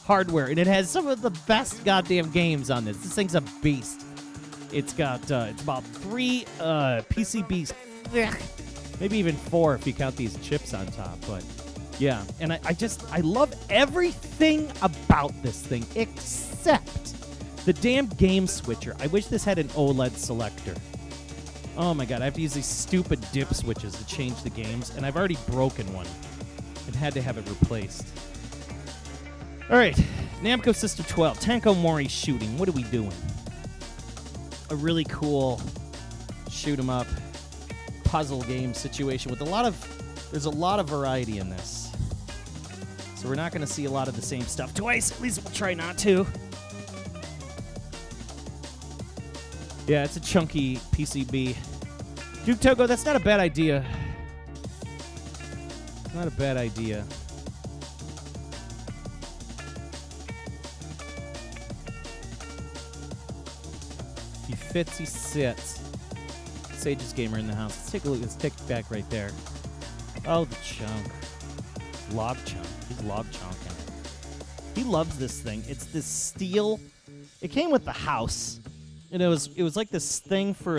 hardware. And it has some of the best goddamn games on this. This thing's a beast. It's got, it's about 3 PCBs, maybe even 4 if you count these chips on top, but yeah. And I love everything about this thing except the damn game switcher. I wish this had an OLED selector. Oh my god, I have to use these stupid dip switches to change the games, and I've already broken one and had to have it replaced. All right, Namco System 12, Tenkomori Shooting. What are we doing? A really cool shoot-'em-up puzzle game situation with there's a lot of variety in this. So we're not going to see a lot of the same stuff twice. At least we'll try not to. Yeah, it's a chunky PCB. Duke Togo, that's not a bad idea. Not a bad idea. He fits, he sits. Sage's Gamer in the house. Let's take a look. Let's take it back right there. Oh, the chunk. Log chunk. He's log chunking. He loves this thing. It's this steel. It came with the house. And it was like this thing for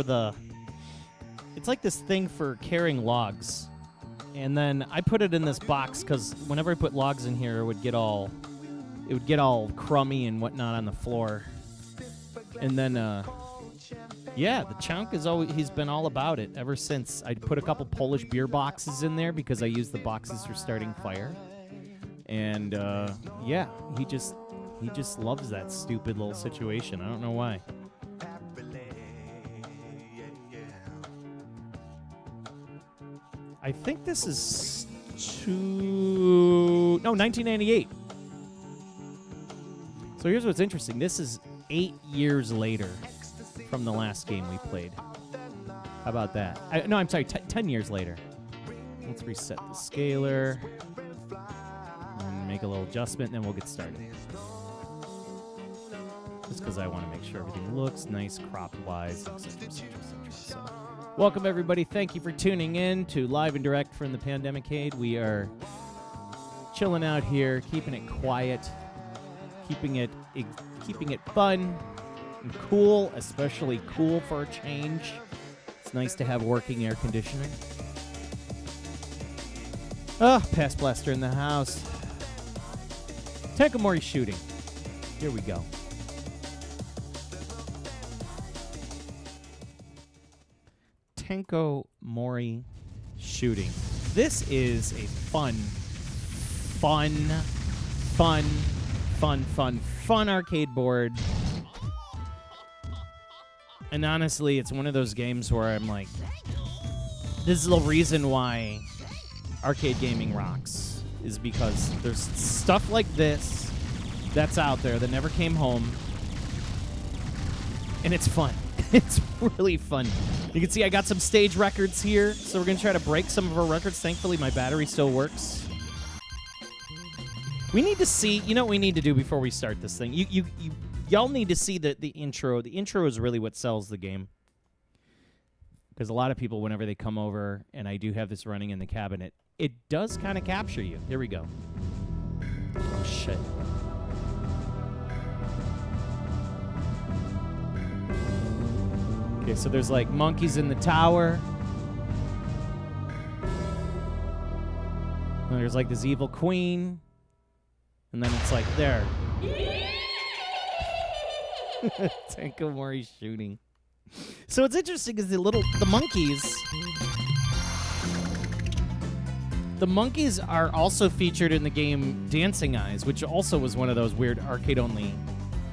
it's like this thing for carrying logs. And then I put it in this box because whenever I put logs in here, it would get all crummy and whatnot on the floor. And then, yeah, the chunk he's been all about it ever since. I put a couple Polish beer boxes in there because I use the boxes for starting fire. And, yeah, He just loves that stupid little situation. I don't know why. I think this is 1998. So here's what's interesting. This is 8 years later from the last game we played. How about that? I'm sorry, 10 years later. Let's reset the scaler. And make a little adjustment, and then we'll get started. Just because I want to make sure everything looks nice crop-wise, etc. So, welcome, everybody. Thank you for tuning in to Live and Direct from the Pandemicade. We are chilling out here, keeping it quiet, keeping it fun and cool, especially cool for a change. It's nice to have working air conditioning. Past blaster in the house. Tenkomori shooting. Here we go. Tenkomori shooting. This is a fun arcade board. And honestly, it's one of those games where I'm like, this is the reason why arcade gaming rocks, is because there's stuff like this that's out there that never came home. And it's fun. It's really fun. You can see I got some stage records here, so we're going to try to break some of our records. Thankfully, my battery still works. We need to see, you know what we need to do before we start this thing? Y'all need to see the intro. The intro is really what sells the game. Because a lot of people, whenever they come over, and I do have this running in the cabinet, it does kind of capture you. Here we go. Oh, shit. Okay, so there's like monkeys in the tower. And there's like this evil queen. And then it's like there. Tenkomori shooting. So what's interesting is the monkeys are also featured in the game Dancing Eyes, which also was one of those weird arcade-only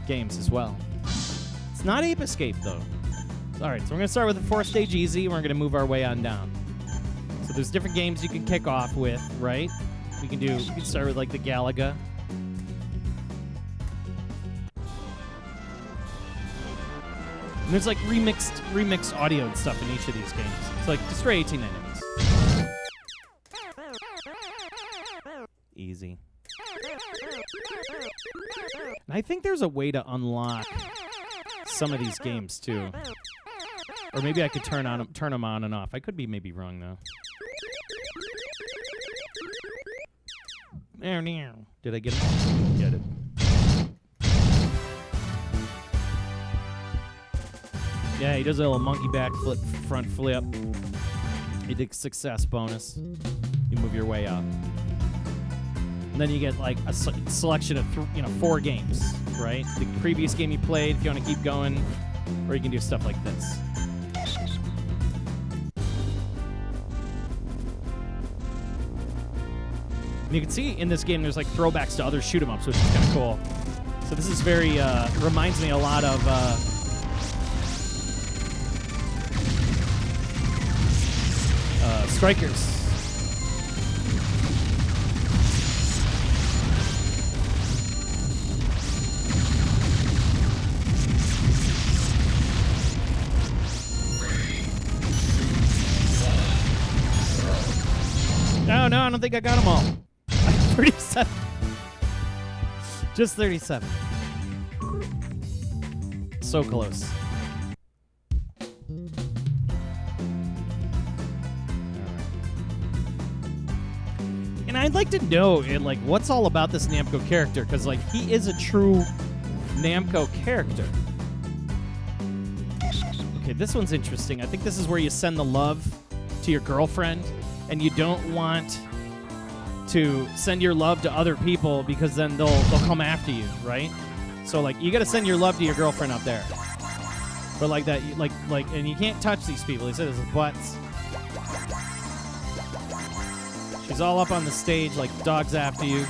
games as well. It's not Ape Escape, though. All right, so we're going to start with the 4-stage easy, and we're going to move our way on down. So there's different games you can kick off with, right? We can start with, like, the Galaga. And there's, like, remixed audio and stuff in each of these games. It's like, destroy 18 enemies. Easy. And I think there's a way to unlock some of these games, too. Or maybe I could turn them on and off. I could be maybe wrong, though. Did I get it? Get it. Yeah, he does a little monkey backflip, front flip. You did success bonus. You move your way up. And then you get like a selection of 4 games, right? The previous game you played, if you want to keep going, or you can do stuff like this. And you can see in this game there's like throwbacks to other shoot 'em ups, which is kind of cool. So this is very reminds me a lot of Strikers. No, I don't think I got them all. 37. Just 37. So close. And I'd like to know, like, what's all about this Namco character, because, like, he is a true Namco character. Okay, this one's interesting. I think this is where you send the love to your girlfriend, and you don't want to send your love to other people because then they'll come after you, right? So, like, you got to send your love to your girlfriend up there. But like that, like, and you can't touch these people. He says butts. She's all up on the stage like dogs after you.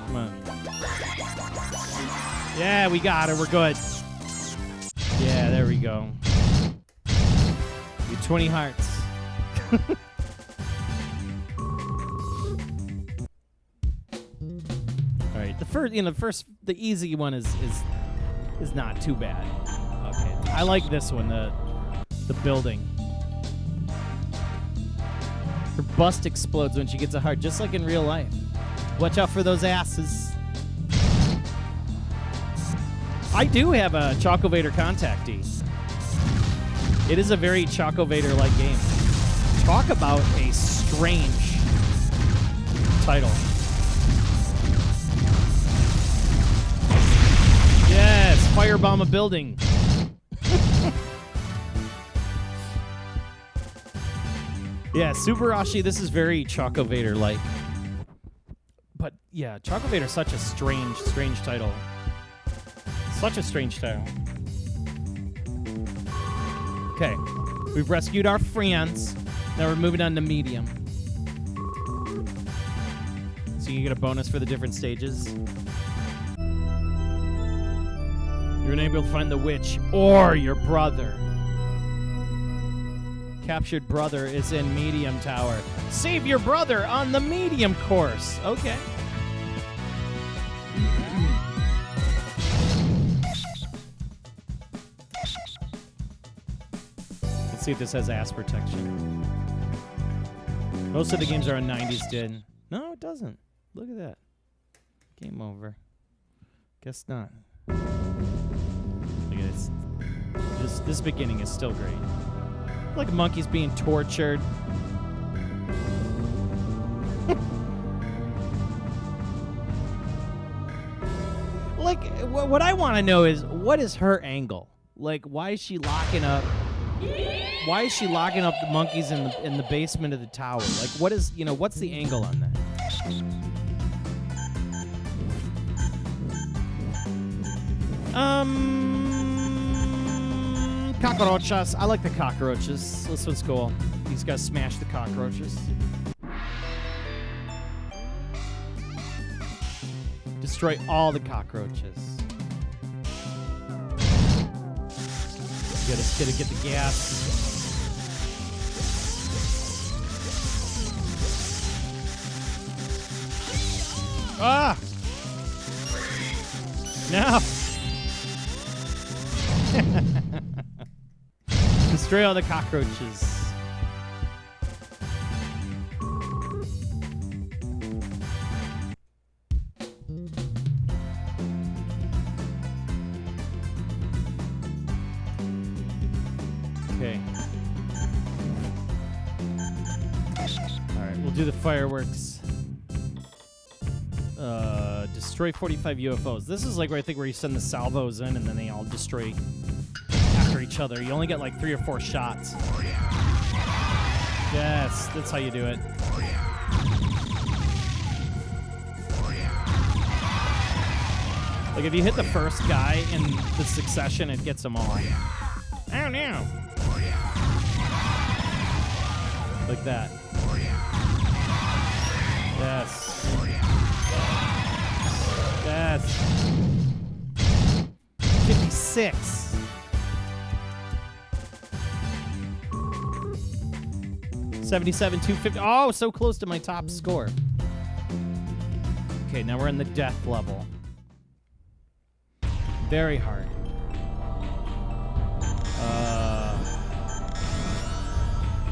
Come on. Yeah, we got her. We're good. Yeah, there we go. You 20 hearts. All right, the easy one is not too bad. Okay, I like this one, the building. Her bust explodes when she gets a heart, just like in real life. Watch out for those asses. I do have a Chocovator contactee. It is a very Chocovator-like game. Talk about a strange title. Yes, firebomb a building. Yeah, Subarashi, this is very Chocovator-like. But yeah, Chocovator is such a strange title. Such a strange title. Okay, we've rescued our friends. Now we're moving on to medium. So you get a bonus for the different stages. You're unable to find the witch or your brother. Captured brother is in medium tower. Save your brother on the medium course. Okay. Let's see if this has ass protection. Most of the games are on 90s did. No, it doesn't. Look at that. Game over. Guess not. Look at this. This beginning is still great. Like monkeys being tortured. Like, what I want to know is, what is her angle? Like, why is she locking up? Why is she locking up the monkeys in the basement of the tower? Like, what is, what's the angle on that? Cockroaches. I like the cockroaches. This one's cool. These guys smash the cockroaches. Destroy all the cockroaches. Gotta get the gas. Ah! No! Destroy all the cockroaches. Okay. Alright, we'll do the fireworks. Destroy 45 UFOs. This is like where I think where you send the salvos in and then they all destroy after each other. You only get like 3 or 4 shots. Yes, that's how you do it. Like if you hit the first guy in the succession, it gets them all. Oh no! Like that. Yes. Yes. 56. 77, 250. Oh, so close to my top score. Okay, now we're in the death level. Very hard.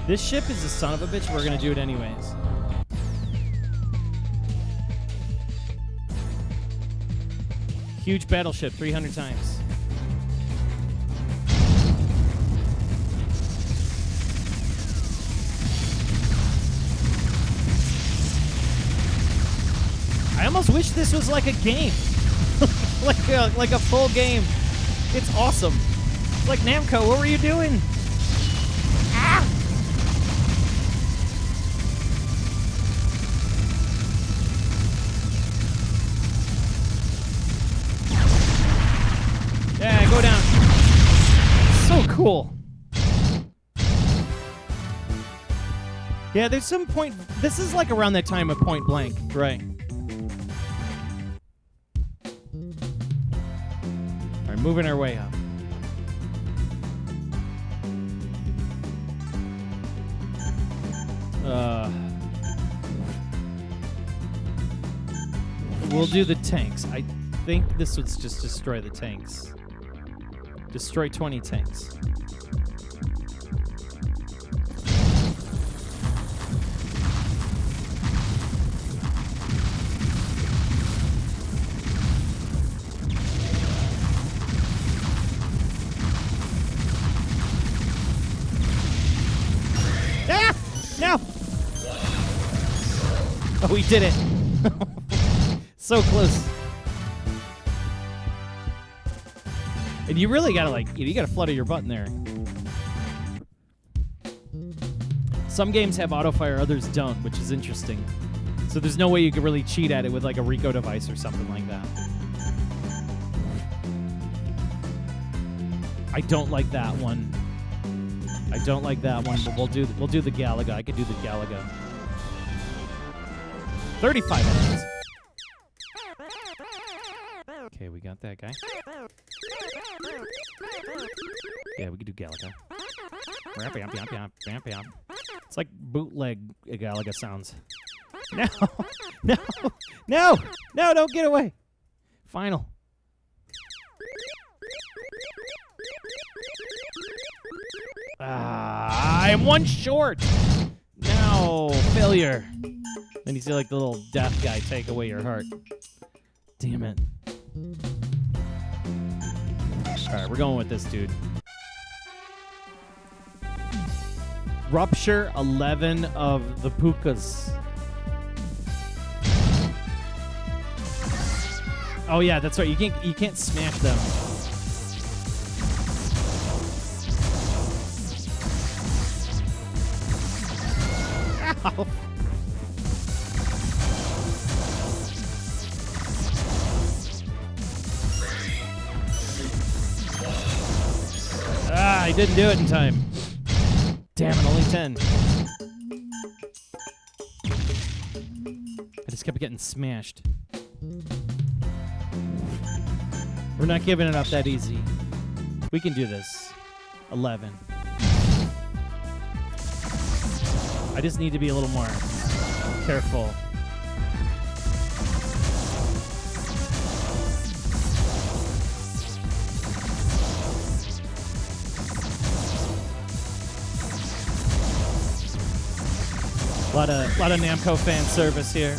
This ship is a son of a bitch. We're gonna do it anyways. Huge battleship, 300 times. I almost wish this was like a game. like a full game. It's awesome. It's like, Namco, what were you doing? Ah! Yeah, go down. So cool. Yeah, there's some point. This is like around that time of Point Blank, right? moving our way up. We'll do the tanks. I think this would just destroy the tanks. Destroy 20 tanks. Ah! No! Oh, we did it. So close. And you really gotta you gotta flutter your button there. Some games have auto fire, others don't, which is interesting. So there's no way you could really cheat at it with like a Rico device or something like that. I don't like that one. I don't like that one, but we'll do the Galaga. I could do the Galaga. 35 minutes. Okay, we got that guy. Yeah, we could do Galaga. It's like bootleg Galaga sounds. No! No! No! No, don't get away! Final. I am one short! No! Failure. Then you see like the little death guy take away your heart. Damn it. Alright, we're going with this dude. Rupture 11 of the Pukas. Oh yeah, that's right. You can't smash them. Ow. Ah, I didn't do it in time. Damn it, only 10. I just kept getting smashed. We're not giving it up that easy. We can do this. 11. I just need to be a little more careful. A lot of Namco fan service here.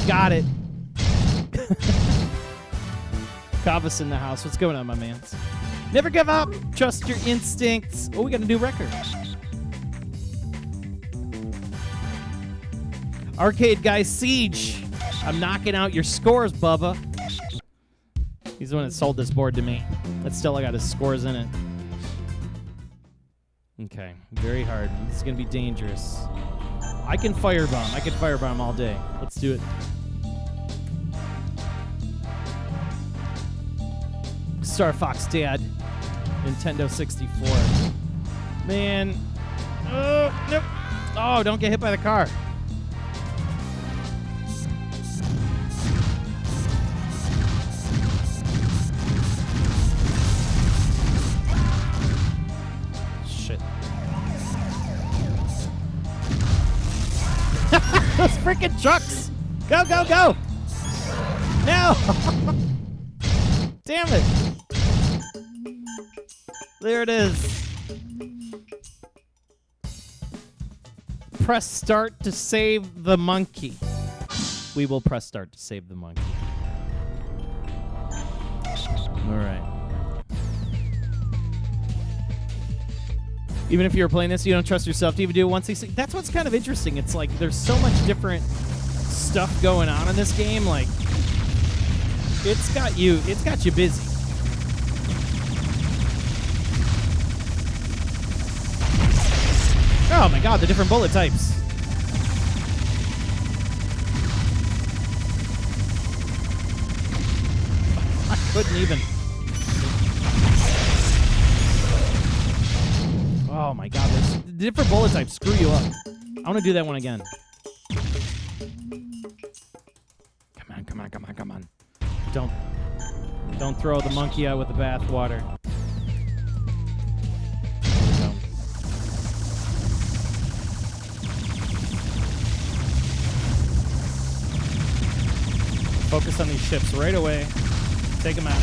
You got it. Kavas in the house. What's going on, my man? Never give up. Trust your instincts. Oh, we got a new record. Arcade Guy Siege. I'm knocking out your scores, Bubba. He's the one that sold this board to me. That's still, I got his scores in it. Okay, very hard. This is going to be dangerous. I can firebomb. I can firebomb all day. Let's do it. Star Fox Dad. Nintendo 64. Man. Oh, nope. Oh, don't get hit by the car. Those freaking trucks! Go, go, go! No! Damn it! There it is. Press start to save the monkey. We will press start to save the monkey. All right. Even if you're playing this, you don't trust yourself to even do it once. That's what's kind of interesting. It's like there's so much different stuff going on in this game. Like it's got you busy. Oh my God, the different bullet types. I couldn't even. Oh my God, the different bullet types screw you up. I want to do that one again. Come on, come on, come on, come on. Don't. Don't throw the monkey out with the bathwater. Focus on these ships right away. Take them out.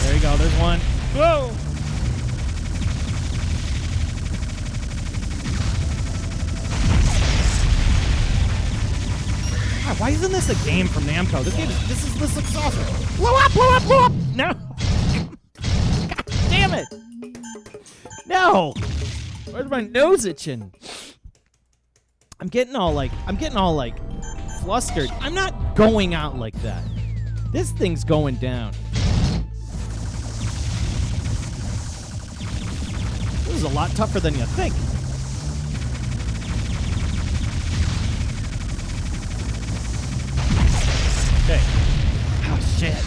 There you go. There's one. Whoa! God, why isn't this a game from Namco? This looks awesome. Blow up! Blow up! Blow up! No! God damn it! No! Where's my nose itching? I'm getting all like flustered. I'm not going out like that. This thing's going down. This is a lot tougher than you think. Okay. Oh, shit.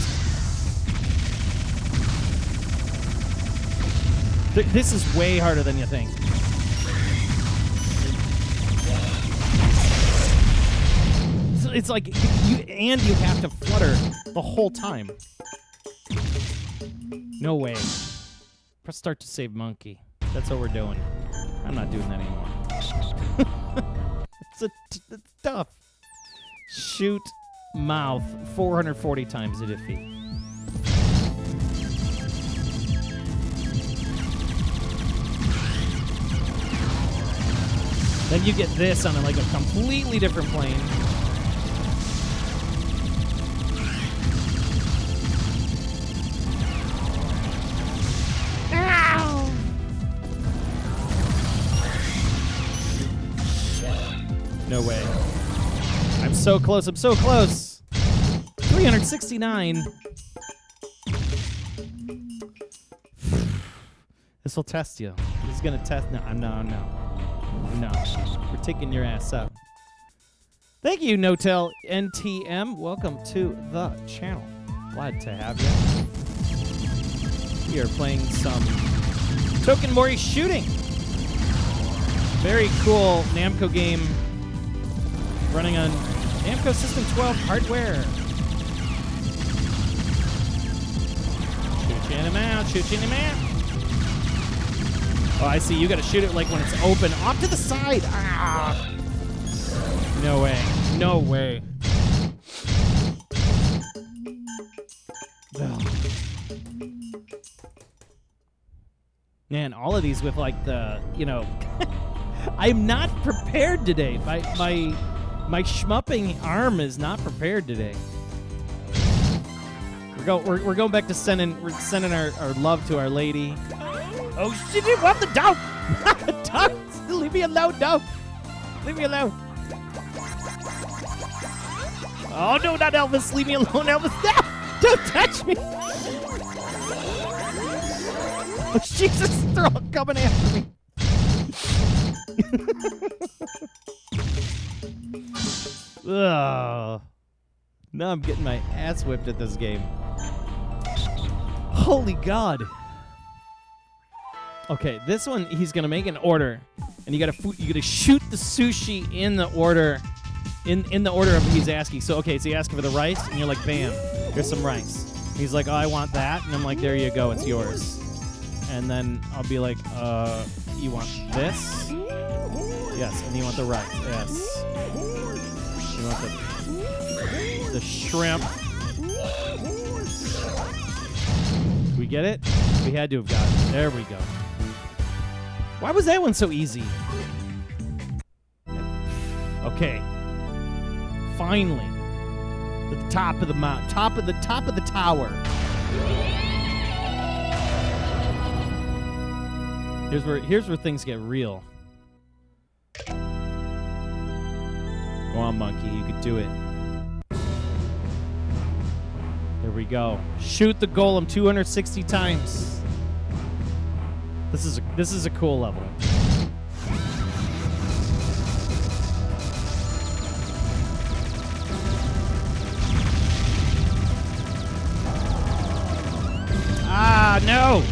This is way harder than you think. It's like you have to flutter the whole time. No way. Press start to save monkey. That's what we're doing. I'm not doing that anymore. It's tough. Shoot mouth 440 times a defeat. Then you get this on like a completely different plane. Ow! No way. I'm so close. I'm so close. 369. This will test you. This is gonna test. No. We're taking your ass out. Thank you, Notel NTM. Welcome to the channel. Glad to have you. We are playing some Tenkomori shooting. Very cool Namco game running on Namco System 12 hardware. Shooting him out, shooting him out. Oh, I see. You got to shoot it like when it's open. Off to the side. Ah! No way. No way. Ugh. Man, all of these with like the, I'm not prepared today. My schmupping arm is not prepared today. We're going back to sending our love to Our Lady. Oh shit! What the dog? Dog! Leave me alone, dog! Leave me alone! Oh no, not Elvis! Leave me alone, Elvis! No! Don't touch me! Oh Jesus! They're all coming after me! Ugh. Now I'm getting my ass whipped at this game. Holy God! Okay, this one he's gonna make an order, and you gotta shoot the sushi in the order, in the order of he's asking. So okay, so you ask for the rice, and you're like, bam, here's some rice. And he's like, oh, I want that, and I'm like, there you go, it's yours. And then I'll be like, you want this? Yes, and you want the rice? Yes. You want the shrimp? We get it? We had to have got it. There we go. Why was that one so easy? Okay. Finally. At the top of the mountain. Top of the tower. Here's where things get real. Go on, monkey. You could do it. There we go. Shoot the golem 260 times. This is a cool level. Ah, no.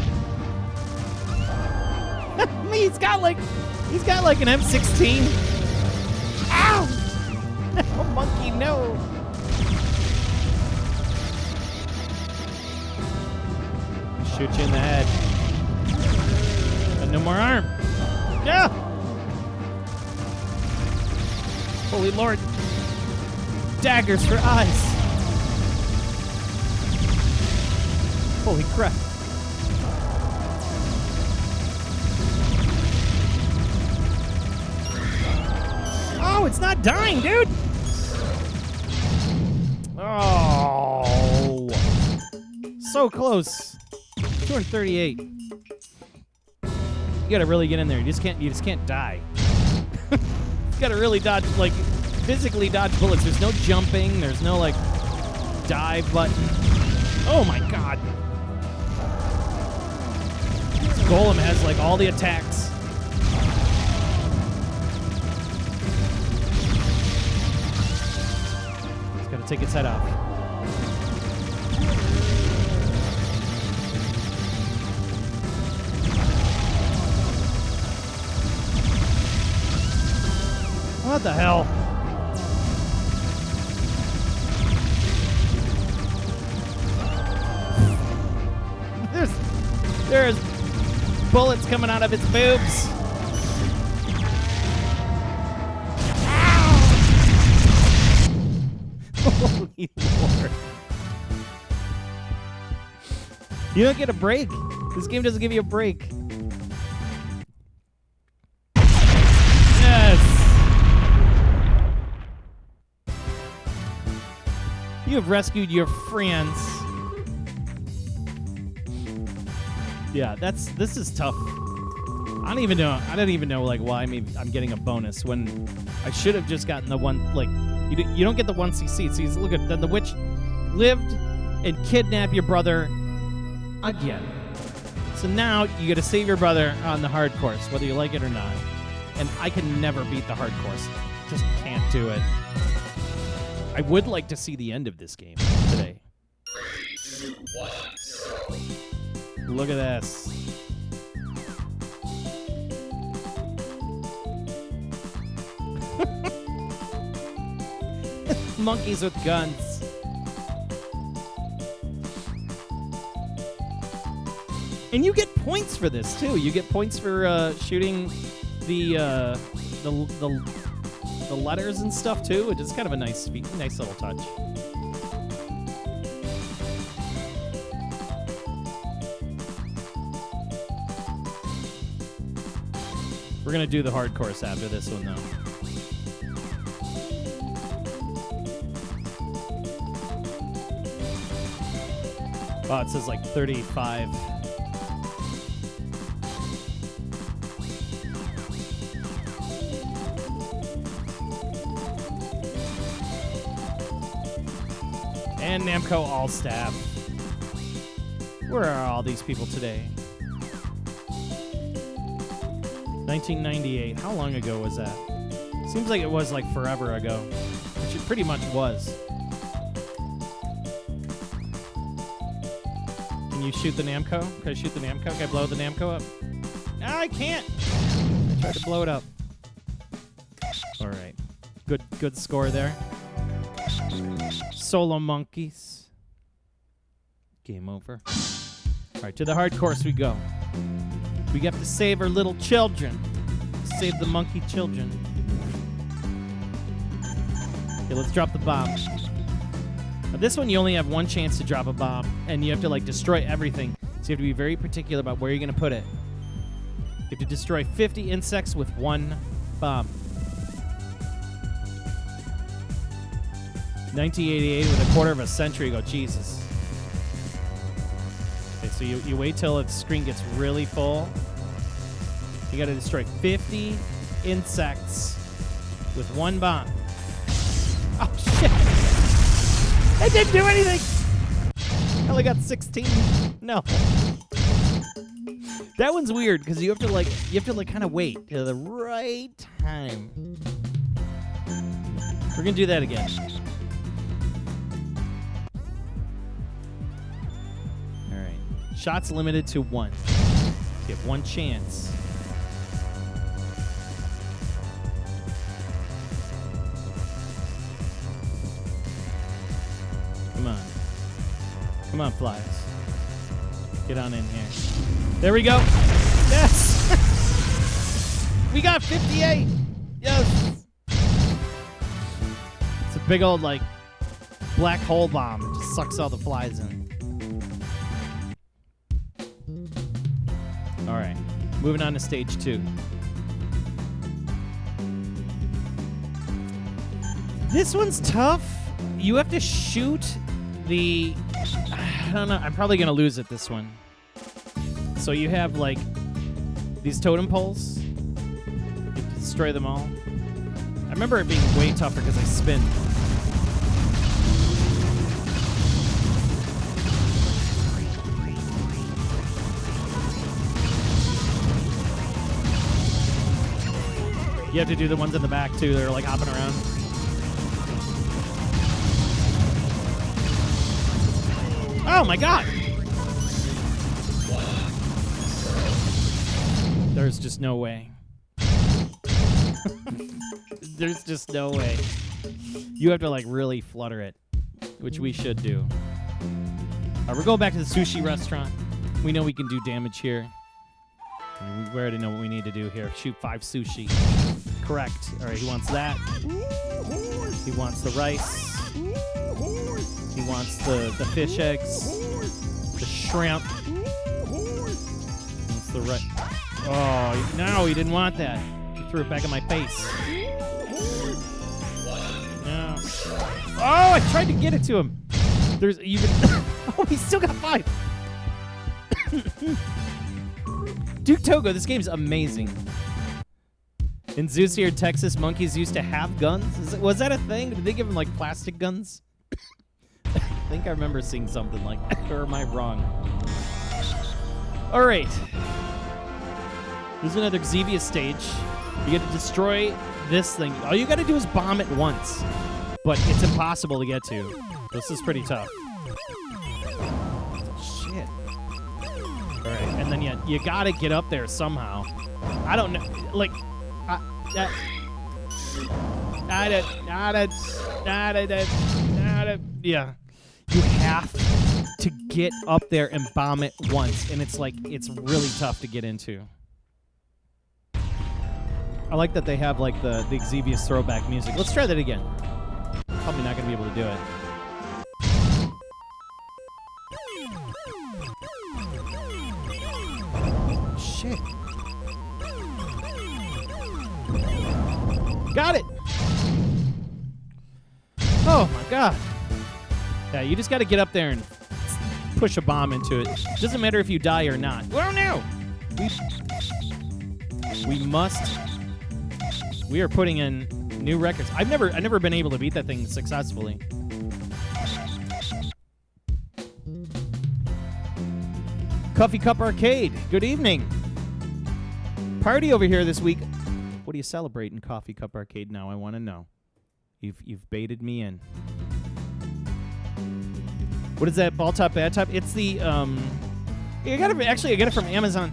He's got like an M16. Ow! No, monkey, no. Shoot you in the head. Got no more arm. Yeah! Holy Lord. Daggers for eyes. Holy crap. Oh, it's not dying, dude. Oh. So close. 238. You gotta really get in there. You just can't die. You gotta really dodge, like, physically dodge bullets. There's no jumping. There's no, like, dive button. Oh my god. This golem has, like, all the attacks. It's gotta take its head off. What the hell? There's bullets coming out of its boobs. Holy Lord. You don't get a break. This game doesn't give you a break. Yes. You have rescued your friends. Yeah, this is tough. I don't even know like why I'm getting a bonus when I should have just gotten the one, like, you don't get the 1 CC. See, look at then the witch lived and kidnapped your brother again. So now you got to save your brother on the hard course, whether you like it or not. And I can never beat the hard course. Just can't do it. I would like to see the end of this game today. 3, 2, 1, 0. Look at this. Monkeys with guns. And you get points for this too. You get points for shooting the letters and stuff too. It is kind of a nice little touch. We're gonna do the hard course after this one though. Oh, it says like 35. And Namco All Staff. Where are all these people today? 1998. How long ago was that? Seems like it was like forever ago, which it pretty much was. Can you shoot the Namco? Can I shoot the Namco? Can I blow the Namco up? No, I can't. I tried to blow it up. All right. Good score there. Solo monkeys. Game over. All right, to the hard course we go. We have to save our little children. Save the monkey children. Okay, let's drop the bomb. Now, this one, you only have one chance to drop a bomb, and you have to, like, destroy everything. So you have to be very particular about where you're going to put it. You have to destroy 50 insects with one bomb. 1988 with a quarter of a century ago. Jesus. Okay, so you wait till the screen gets really full. You got to destroy 50 insects with one bomb. Oh, shit. I didn't do anything. I only got 16. No. That one's weird because you have to kind of wait till the right time. We're going to do that again. All right. Shots limited to 1. You have one chance. Come on. Come on, flies. Get on in here. There we go. Yes. We got 58. Yes. It's a big old, like, black hole bomb. It just sucks all the flies in. All right. Moving on to stage 2. This one's tough. You have to shoot the... I don't know. I'm probably going to lose at this one. So you have, like, these totem poles. You have to destroy them all. I remember it being way tougher because I spin. You have to do the ones in the back, too. They're, like, hopping around. Oh, my God! There's just no way. There's just no way. You have to, like, really flutter it, which we should do. All right, we're going back to the sushi restaurant. We know we can do damage here. We already know what we need to do here. Shoot 5 sushi. Correct. All right, he wants that. He wants the rice. He wants the fish eggs. The shrimp. He wants the rice. Oh, no, he didn't want that. He threw it back in my face. No. Oh, I tried to get it to him. There's you can. Oh, he's still got 5. Duke Togo, this game's amazing. In Zeus here in Texas, monkeys used to have guns. Was that a thing? Did they give them like plastic guns? I think I remember seeing something like that. Or am I wrong? All right. There's another Xevious stage. You get to destroy this thing. All you got to do is bomb it once. But it's impossible to get to. This is pretty tough. Shit. All right, and then you got to get up there somehow. I don't know. Like, yeah. You have to get up there and bomb it once, and it's like, it's really tough to get into. I like that they have like the Xevious throwback music. Let's try that again. Probably not going to be able to do it. Shit. Got it. Oh my God. Yeah, you just got to get up there and push a bomb into it. Doesn't matter if you die or not. Oh no. We are putting in new records. I've never been able to beat that thing successfully. Coffee Cup Arcade. Good evening. Party over here this week. What do you celebrate in Coffee Cup Arcade now? I want to know. You've baited me in. What is that? Ball top, bad top? It's the I got it from Amazon.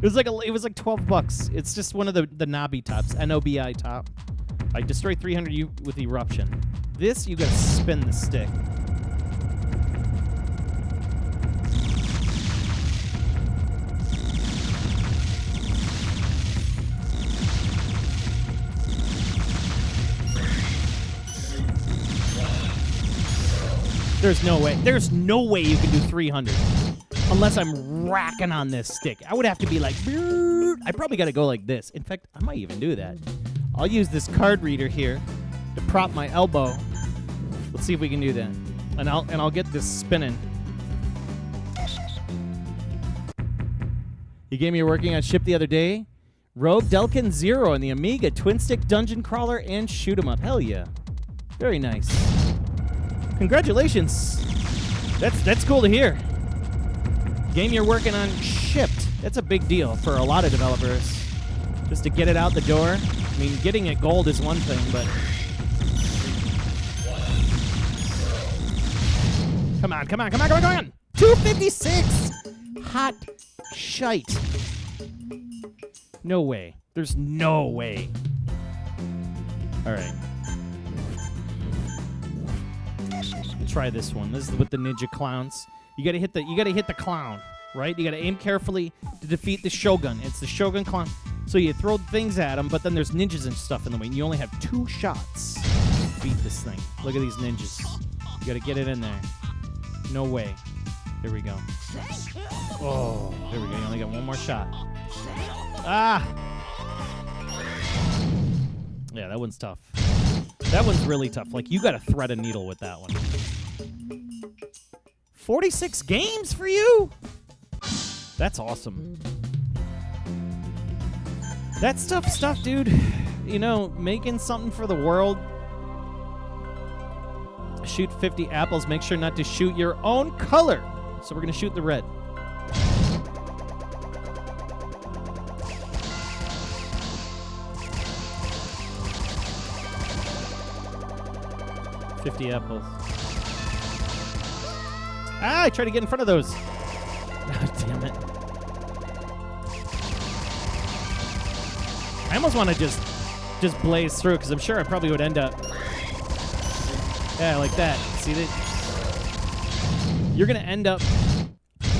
It was like $12. It's just one of the knobby tops, NOBI top. I destroy 300 with Eruption. This you gotta spin the stick. There's no way. There's no way you can do 300 unless I'm racking on this stick. I would have to be like, I probably got to go like this. In fact, I might even do that. I'll use this card reader here to prop my elbow. Let's see if we can do that. And I'll get this spinning. You gave me a working on ship the other day. Rogue Delkin Zero on the Amiga, twin stick dungeon crawler and shoot 'em up. Hell yeah. Very nice. Congratulations. That's cool to hear. Game you're working on shipped. That's a big deal for a lot of developers. Just to get it out the door. I mean, getting it gold is one thing, but... Come on. 256! Hot shite. No way. There's no way. All right. Try this one. This is with the Ninja Clowns. You gotta hit the clown, right? You gotta aim carefully to defeat the Shogun. It's the Shogun clown. So you throw things at him, but then there's ninjas and stuff in the way, and you only have 2 shots to beat this thing. Look at these ninjas. You gotta get it in there. No way. Here we go. Oh, there we go. You only got 1 more shot. Ah! Yeah, that one's tough. That one's really tough. Like, you gotta thread a needle with that one. 46 games for you? That's awesome. That's tough stuff, dude. You know, making something for the world. Shoot 50 apples. Make sure not to shoot your own color. So we're going to shoot the red. $50 apples. Ah, I tried to get in front of those. God damn it. I almost want to just blaze through, because I'm sure I probably would end up. Yeah, like that. See that? You're going to end up.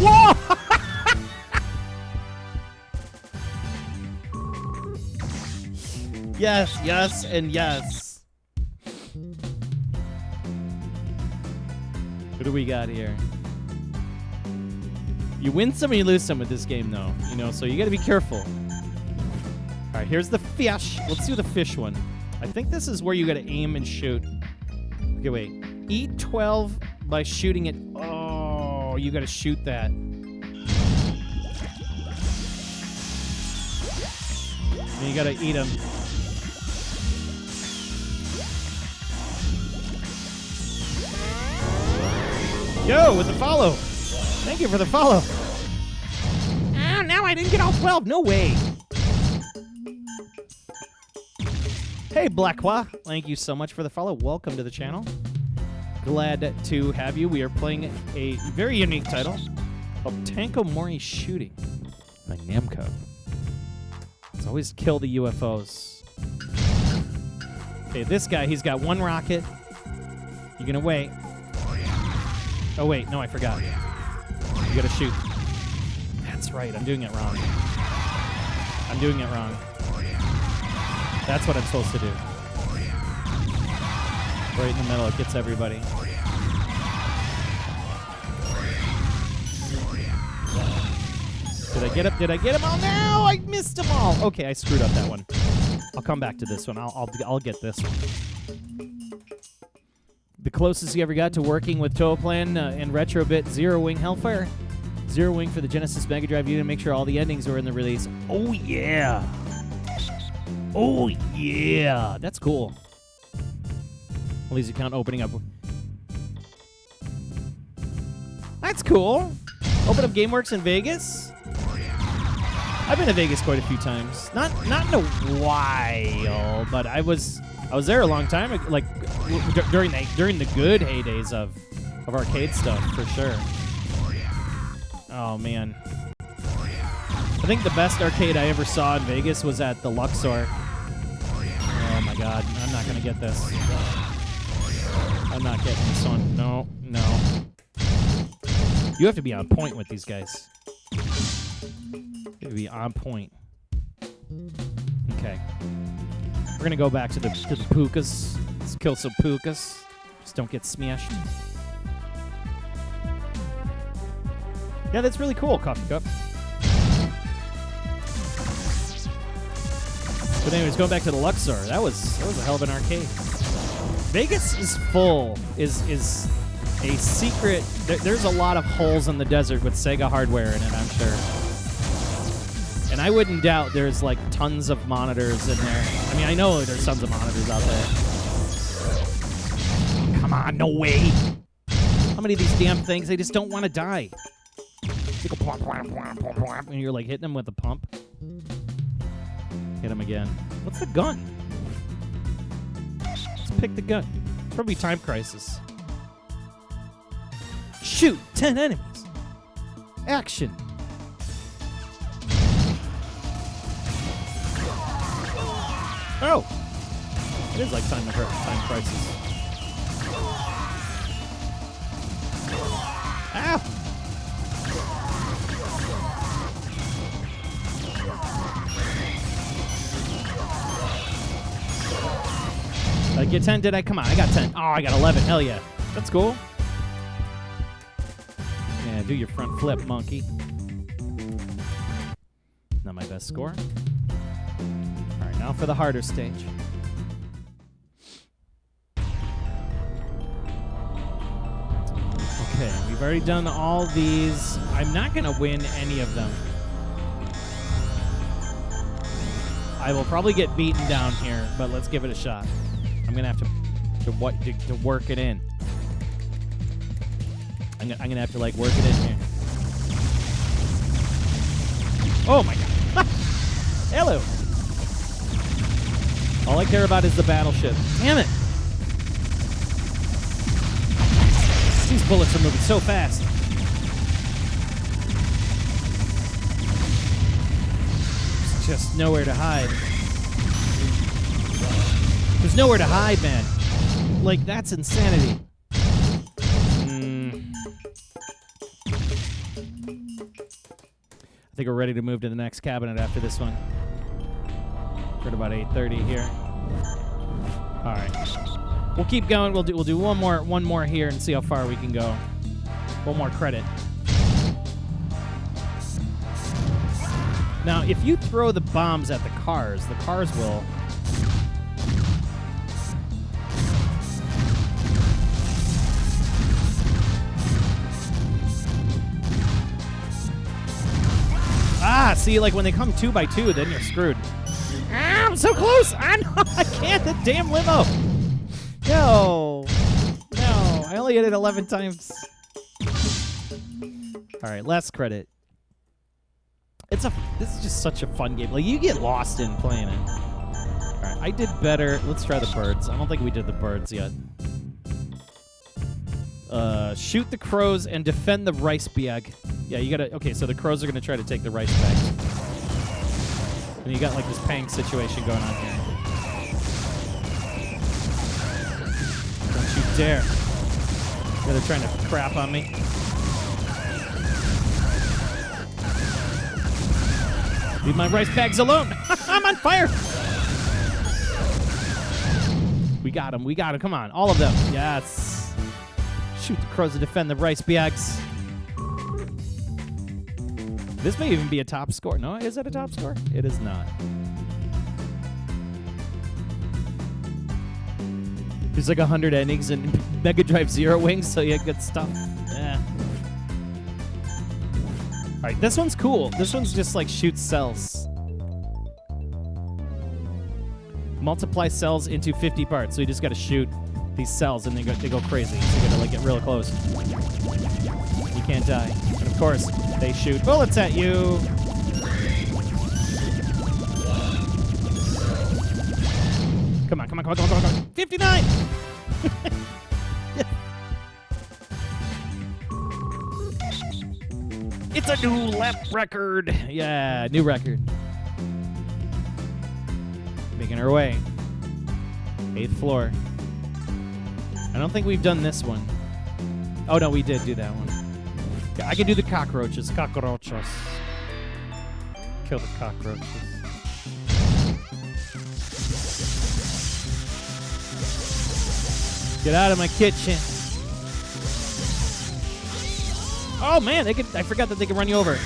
Whoa! Yes, yes, and yes. What do we got here? You win some and you lose some with this game, though. You know, so you got to be careful. All right, here's the fish. Let's do the fish one. I think this is where you got to aim and shoot. Okay, wait. Eat 12 by shooting it. Oh, you got to shoot that. And you got to eat them. Yo, with the follow. Thank you for the follow. Ah, now I didn't get all 12. No way. Hey, Blackwa. Thank you so much for the follow. Welcome to the channel. Glad to have you. We are playing a very unique title called Tenkomori Shooting by Namco. Let's always kill the UFOs. Okay, this guy, he's got 1 rocket. You gonna wait? Oh, wait. No, I forgot. You gotta shoot. That's right. I'm doing it wrong. I'm doing it wrong. That's what I'm supposed to do. Right in the middle. It gets everybody. Did I get him? Did I get him? Oh, no! I missed them all. Okay, I screwed up that one. I'll come back to this one. I'll get this one. The closest you ever got to working with Toaplan and Retrobit, Zero Wing Hellfire. Zero Wing for the Genesis Mega Drive. You didn't make sure all the endings were in the release. Oh, yeah. Oh, yeah. That's cool. Lee's account opening up. That's cool. Open up GameWorks in Vegas. I've been to Vegas quite a few times. Not in a while, but I was there a long time, like during the good heydays of arcade stuff, for sure. Oh, man. I think the best arcade I ever saw in Vegas was at the Luxor. Oh, my God. I'm not going to get this. I'm not getting this one. No, no. You have to be on point with these guys. You have to be on point. Okay. We're going to go back to the pukas. Let's kill some pukas. Just don't get smashed. Yeah, that's really cool, Coffee Cup. But anyways, going back to the Luxor, that was a hell of an arcade. Vegas is full, is a secret. There's a lot of holes in the desert with Sega hardware in it, I'm sure. And I wouldn't doubt there's like tons of monitors in there. I mean, I know there's tons of monitors out there. Come on, no way. How many of these damn things, they just don't want to die. They go plomp, plomp, plomp, plomp, plomp, and you're like hitting them with a pump. Hit him again. What's the gun? Let's pick the gun. It's probably Time Crisis. Shoot 10 enemies. Action. Oh! It is like Time Crisis. Ah! get 10, did I? Come on, I got 10. Oh, I got 11. Hell yeah. That's cool. Yeah, do your front flip, monkey. Not my best score. All right, now for the harder stage. Okay, we've already done all these. I'm not going to win any of them. I will probably get beaten down here, but let's give it a shot. I'm going to have to work it in. I'm going to have to, like, work it in here. Oh, my God. Hello. All I care about is the battleship. Damn it. These bullets are moving so fast. There's just nowhere to hide. There's nowhere to hide, man. Like, that's insanity. I think we're ready to move to the next cabinet after this one. We're at about 8:30 here. All right. We'll keep going. We'll do one more here and see how far we can go. One more credit. Now, if you throw the bombs at the cars will... Ah, see, like when they come 2 by 2, then you're screwed. Ah, I'm so close. I can't. The damn limo. No, I only hit it 11 times. All right, last credit. This is just such a fun game. Like, you get lost in playing it. All right, I did better. Let's try the birds. I don't think we did the birds yet. Shoot the crows and defend the rice bag. Yeah, you gotta. Okay, so the crows are gonna try to take the rice bag. And you got like this Pang situation going on here. Don't you dare! Yeah, they're trying to crap on me. Leave my rice bags alone! I'm on fire! We got him. Come on, all of them. Yes. Shoot the crows to defend the rice bags. This may even be a top score. No, is it a top score? It is not. There's like 100 endings in Mega Drive Zero Wings, so you had good stuff. Yeah. All right, this one's cool. This one's just like shoots cells. Multiply cells into 50 parts. So you just got to shoot these cells and they go crazy. So you got to like get real close. You can't die. And of course, they shoot bullets at you. Come on. 59! It's a new lap record. Yeah, new record. Making our way. 8th floor. I don't think we've done this one. Oh, no, we did do that one. I can do the cockroaches. Cockroaches. Kill the cockroaches. Get out of my kitchen. Oh, man, I forgot that they can run you over.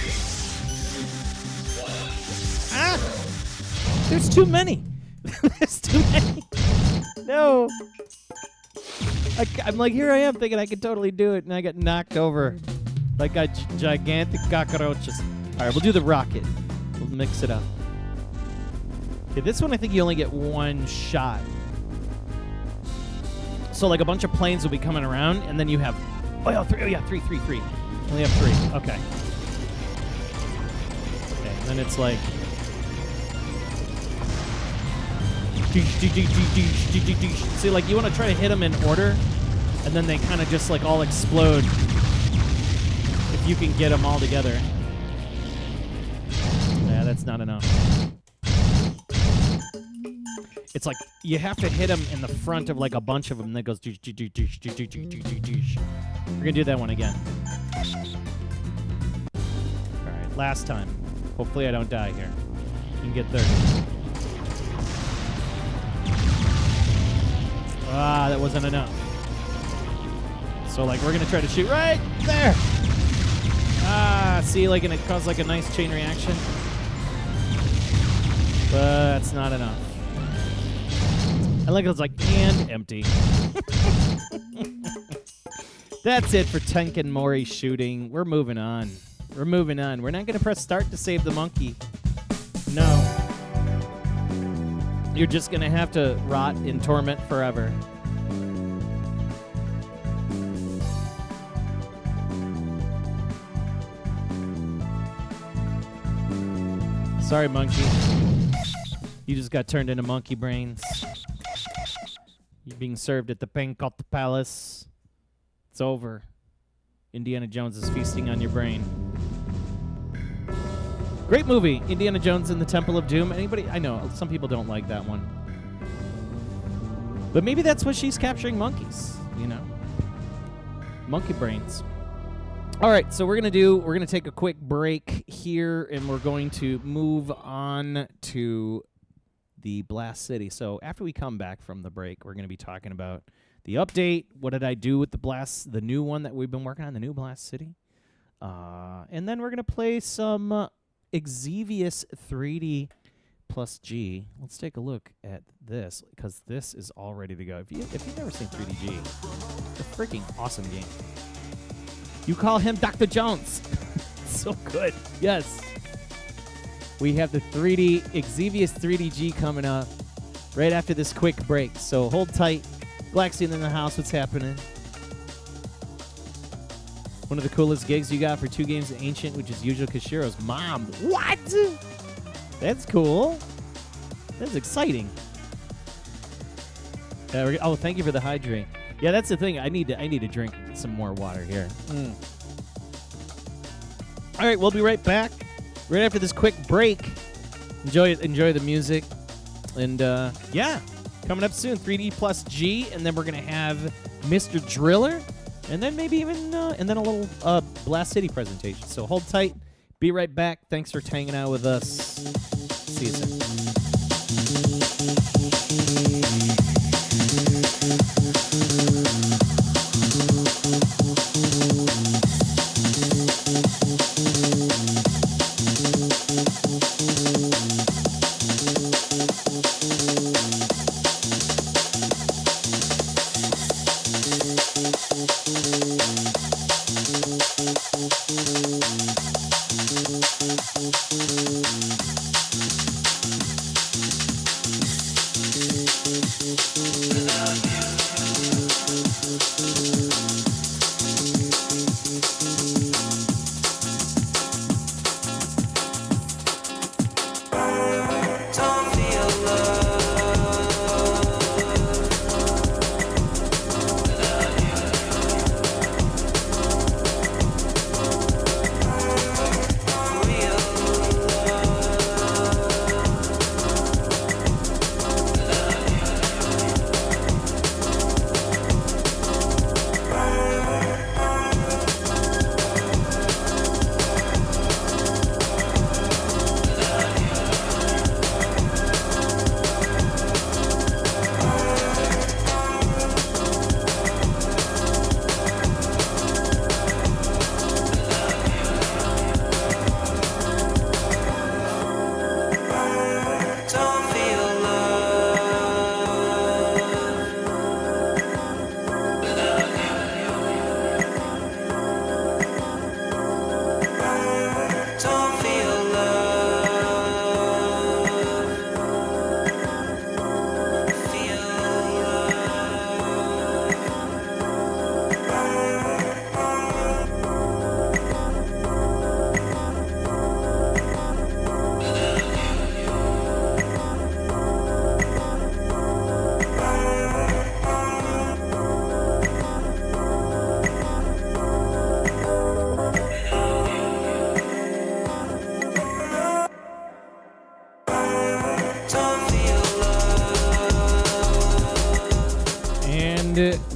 Ah! There's too many. There's too many. No. I'm like, here I am thinking I could totally do it, and I got knocked over. Like a gigantic cockroaches. All right, we'll do the rocket. We'll mix it up. Okay, this one I think you only get one shot. So like a bunch of planes will be coming around, and then you have... three. You only have 3. Okay. Okay, and then it's like... See, like, you want to try to hit them in order, and then they kind of just, like, all explode if you can get them all together. Yeah, that's not enough. It's like, you have to hit them in the front of, like, a bunch of them, and then it goes... We're going to do that one again. All right, last time. Hopefully I don't die here. You can get 30. that wasn't enough. So, like, we're going to try to shoot right there. See, like, and it caused, like, a nice chain reaction. But that's not enough. I like it was like, and empty. That's it for Tenkomori shooting. We're moving on. We're not going to press start to save the monkey. No. You're just going to have to rot in torment forever. Sorry, monkey. You just got turned into monkey brains. You're being served at the Bangkok Palace. It's over. Indiana Jones is feasting on your brain. Great movie, Indiana Jones and the Temple of Doom. Anybody? I know some people don't like that one, but maybe that's what she's capturing monkeys. You know, monkey brains. All right, so we're gonna take a quick break here, and we're going to move on to the Blast City. So after we come back from the break, we're gonna be talking about the update. What did I do with the Blast, the new one that we've been working on, the new Blast City, and then we're gonna play some Exevious 3D plus G. Let's take a look at this, because this is all ready to go. If you've never seen 3DG, it's a freaking awesome game. You call him Dr. Jones. So good. Yes. We have the Exevious 3DG coming up right after this quick break. So hold tight. Black Scene in the house. What's happening? One of the coolest gigs you got for 2 games of Ancient, which is Yujo Kashiro's mom. What? That's cool. That's exciting. Oh, thank you for the hydrate. Yeah, that's the thing. I need to drink some more water here. All right, we'll be right back. Right after this quick break. Enjoy the music. And yeah, coming up soon, 3D plus G, and then we're gonna have Mr. Driller. And then maybe even, and then a little Blast City presentation. So hold tight. Be right back. Thanks for hanging out with us. See you soon.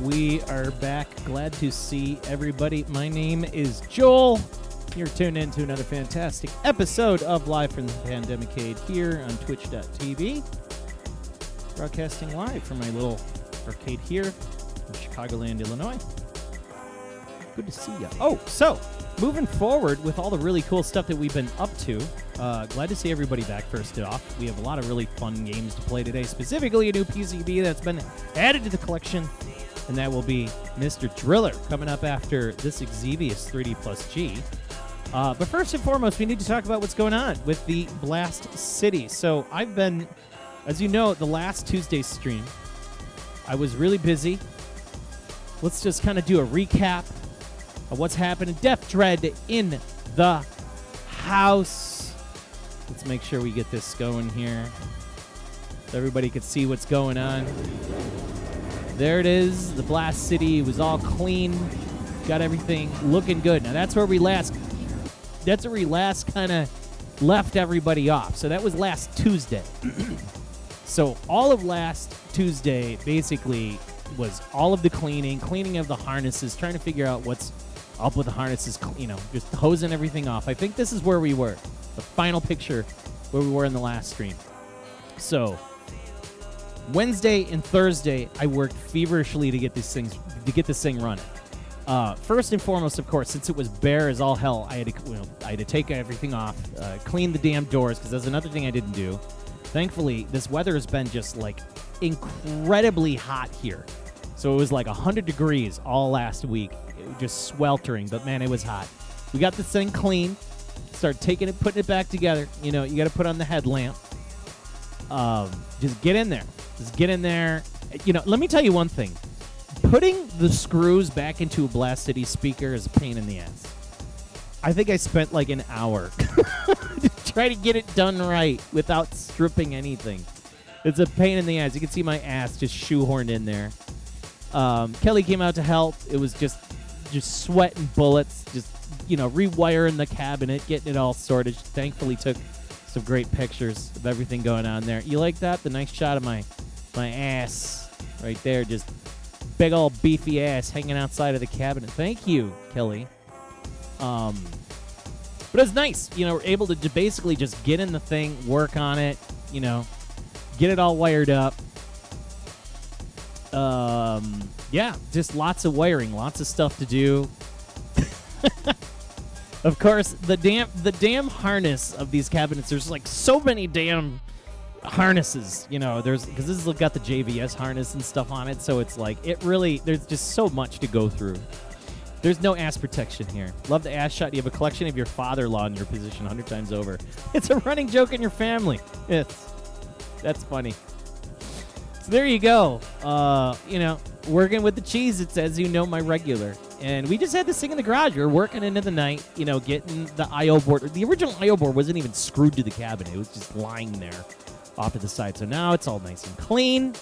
We are back. Glad to see everybody. My name is Joel. You're tuned in to another fantastic episode of Live from the Pandemicade here on twitch.tv. Broadcasting live from my little Arcade here in Chicagoland, Illinois. Good to see you. Oh, so moving forward with all the really cool stuff that we've been up to, glad to see everybody back first off. We have a lot of really fun games to play today, specifically a new PCB that's been added to the collection, and that will be Mr. Driller coming up after this Xevious 3D Plus G. But first and foremost, we need to talk about what's going on with the Blast City. So I've been, as you know, the last Tuesday stream, I was really busy. Let's just kind of do a recap of what's happening. Death Dread in the house. Let's make sure we get this going here so everybody can see what's going on. There it is. The Blast City was all clean. Got everything looking good. Now that's where we last kind of left everybody off. So that was last Tuesday. So all of last Tuesday basically was all of the cleaning of the harnesses, trying to figure out what's up with the harnesses, just hosing everything off. I think this is where we were. The final picture where we were in the last stream. So Wednesday and Thursday, I worked feverishly to get this thing running. First and foremost, of course, since it was bare as all hell, I had to take everything off, clean the damn doors, because that's another thing I didn't do. Thankfully, this weather has been just like incredibly hot here. So it was like 100 degrees all last week. It was just sweltering, but man, it was hot. We got this thing clean. Start taking it, putting it back together. You got to put on the headlamp. Just get in there. Let me tell you one thing. Putting the screws back into a Blast City speaker is a pain in the ass. I think I spent like an hour to try to get it done right without stripping anything. It's a pain in the ass. You can see my ass just shoehorned in there. Kelly came out to help. It was just sweating bullets, just rewiring the cabinet, getting it all sorted. Thankfully took some great pictures of everything going on there. You like that? The nice shot of my ass right there, just big old beefy ass hanging outside of the cabinet. Thank you, Kelly. But it's nice, we're able to basically just get in the thing, work on it, get it all wired up. Just lots of wiring, lots of stuff to do. Of course, the damn harness of these cabinets, there's like so many damn harnesses, because this has got the JVS harness and stuff on it, so it's like there's just so much to go through. There's no ass protection here. Love the ass shot. You have a collection of your father-in-law in your position 100 times over. It's a running joke in your family. That's funny. So there you go. Working with the Cheez-Its, as you know, my regular. And we just had this thing in the garage. We were working into the night, getting the I.O. board. The original I.O. board wasn't even screwed to the cabinet. It was just lying there off to the side. So now it's all nice and clean.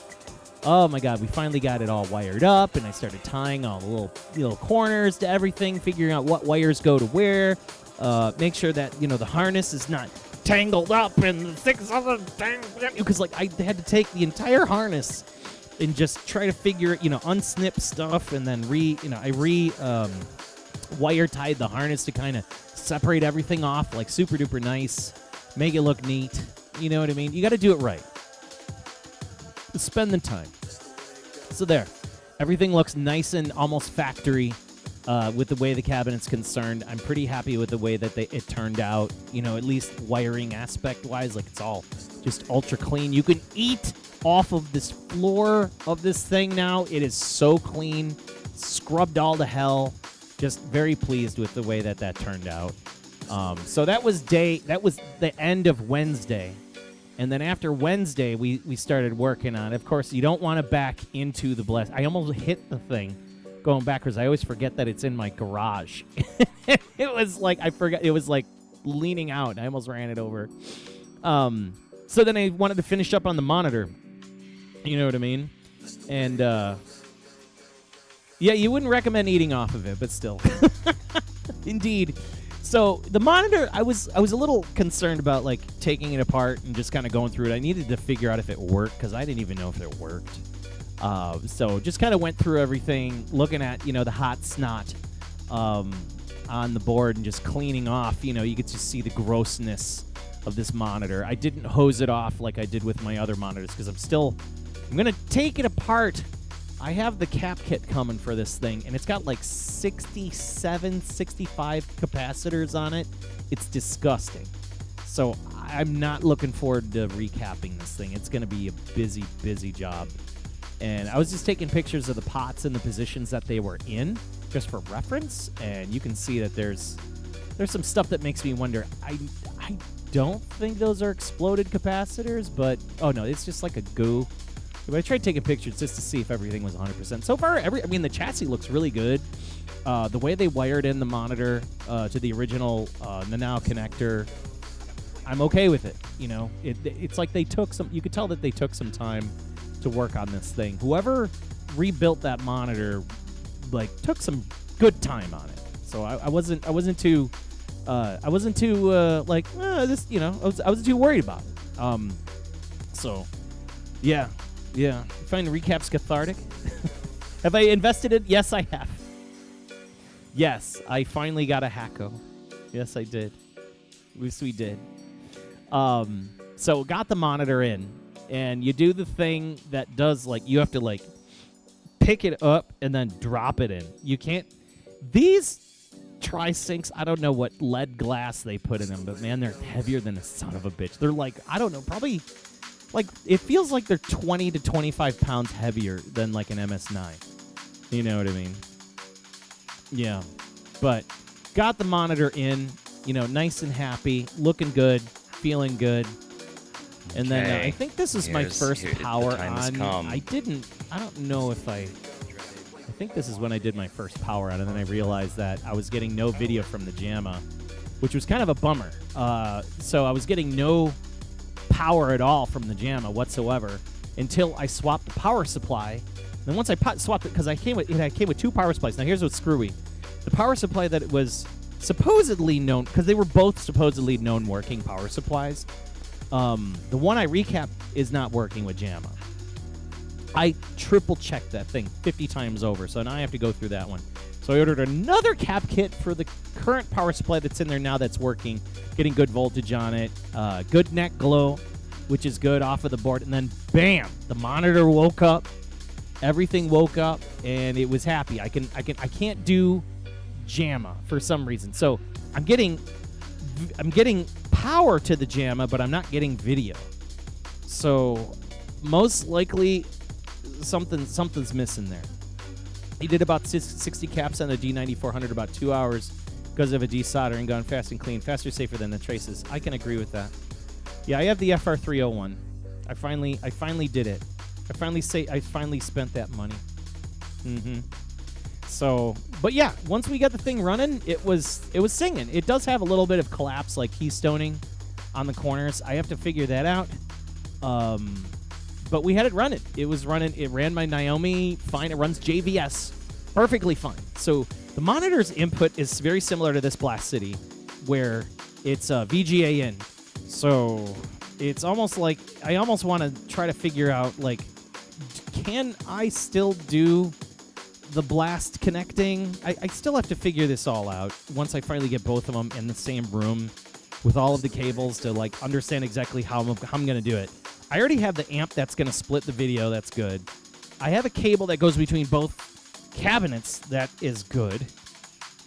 Oh my God, we finally got it all wired up, and I started tying all the little corners to everything, figuring out what wires go to where, make sure that, the harness is not tangled up in the 6 other things, because I had to take the entire harness and just try to figure, unsnip stuff, and then wire tied the harness to kind of separate everything off, like super duper nice, make it look neat. You know what I mean? You got to do it right. Spend the time. So there. Everything looks nice and almost factory with the way the cabinet's concerned. I'm pretty happy with the way that it turned out, at least wiring aspect-wise. Like, it's all just ultra clean. You can eat off of this floor of this thing now. It is so clean. Scrubbed all to hell. Just very pleased with the way that turned out. So that was the end of Wednesday. And then after Wednesday, we started working on it. Of course, you don't want to back into the Blast. I almost hit the thing going backwards. I always forget that it's in my garage. It was like, I forgot. It was like leaning out, and I almost ran it over. So then I wanted to finish up on the monitor. You know what I mean? And, you wouldn't recommend eating off of it, but still. Indeed. So the monitor, I was a little concerned about like taking it apart and just kind of going through it. I needed to figure out if it worked, because I didn't even know if it worked. So just kind of went through everything, looking at the hot snot on the board and just cleaning off. You could just see the grossness of this monitor. I didn't hose it off like I did with my other monitors, because I'm gonna take it apart I have the cap kit coming for this thing, and it's got like 67, 65 capacitors on it. It's disgusting. So I'm not looking forward to recapping this thing. It's going to be a busy, busy job. And I was just taking pictures of the pots and the positions that they were in, just for reference, and you can see that there's some stuff that makes me wonder. I don't think those are exploded capacitors, but oh no, it's just like a goo. But I tried taking pictures just to see if everything was 100%. So far, the chassis looks really good. The way they wired in the monitor to the original Nanao connector, I'm okay with it. You know, it's like they took some. You could tell that they took some time to work on this thing. Whoever rebuilt that monitor, like, took some good time on it. So I wasn't too like this. You know, I wasn't too worried about it. So yeah. You find recaps cathartic? Have I invested it? Yes, I have. Yes, I finally got a Hacko. Yes, I did. We did. So got the monitor in, and you do the thing that does, like, you have to, like, pick it up and then drop it in. You can't. These tri-sinks, I don't know what lead glass they put in them, but man, they're heavier than a son of a bitch. They're like, I don't know, probably. Like, it feels like they're 20 to 25 pounds heavier than, like, an MS9. You know what I mean? Yeah. But got the monitor in, you know, nice and happy, looking good, feeling good. And then I think this is my first power on. I don't know if I think this is when I did my first power on, and then I realized that I was getting no video from the JAMA, which was kind of a bummer. So I was getting no power at all from the JAMA whatsoever until I swapped the power supply. Then once I swapped it, because I came with two power supplies. Now here's what's screwy: the power supply that it was supposedly known, because they were both supposedly known working power supplies. The one I recapped is not working with JAMA. I triple checked that thing 50 times over, so now I have to go through that one. So I ordered another cap kit for the current power supply that's in there now that's working, getting good voltage on it, good neck glow, which is good off of the board, and then bam, the monitor woke up, everything woke up, and it was happy. I can't do JAMA for some reason, so I'm getting power to the JAMA, but I'm not getting video. So most likely something's missing there. He did about 60 caps on the D9400, about 2 hours because of a desoldering gun, fast and clean, faster, safer than the traces. I can agree with that. Yeah, I have the FR301. I finally did it. I finally spent that money. So, but yeah, once we got the thing running, it was singing. It does have a little bit of collapse, like keystoning on the corners. I have to figure that out. But we had it running. It was running. It ran my Naomi fine. It runs JVS perfectly fine. So the monitor's input is very similar to this Blast City, where it's VGA in. So it's almost like I almost want to try to figure out, like, can I still do the Blast connecting? I still have to figure this all out once I finally get both of them in the same room with all of the cables to, like, understand exactly how I'm going to do it. I already have the amp that's going to split the video. That's good. I have a cable that goes between both cabinets. That is good.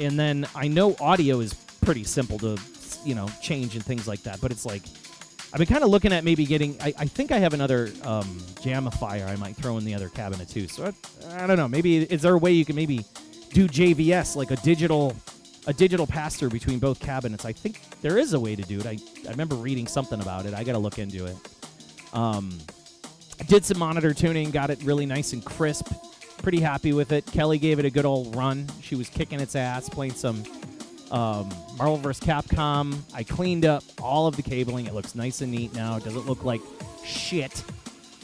And then I know audio is pretty simple to, you know, change and things like that. But it's like, I've been kind of looking at maybe getting, I think I have another jamifier I might throw in the other cabinet too. So I don't know. Maybe, is there a way you can maybe do JVS, like a digital pass-through between both cabinets? I think there is a way to do it. I remember reading something about it. I got to look into it. Did some monitor tuning, got it really nice and crisp. Pretty happy with it. Kelly gave it a good old run. She was kicking its ass, playing some Marvel vs. Capcom. I cleaned up all of the cabling. It looks nice and neat now. It doesn't look like shit.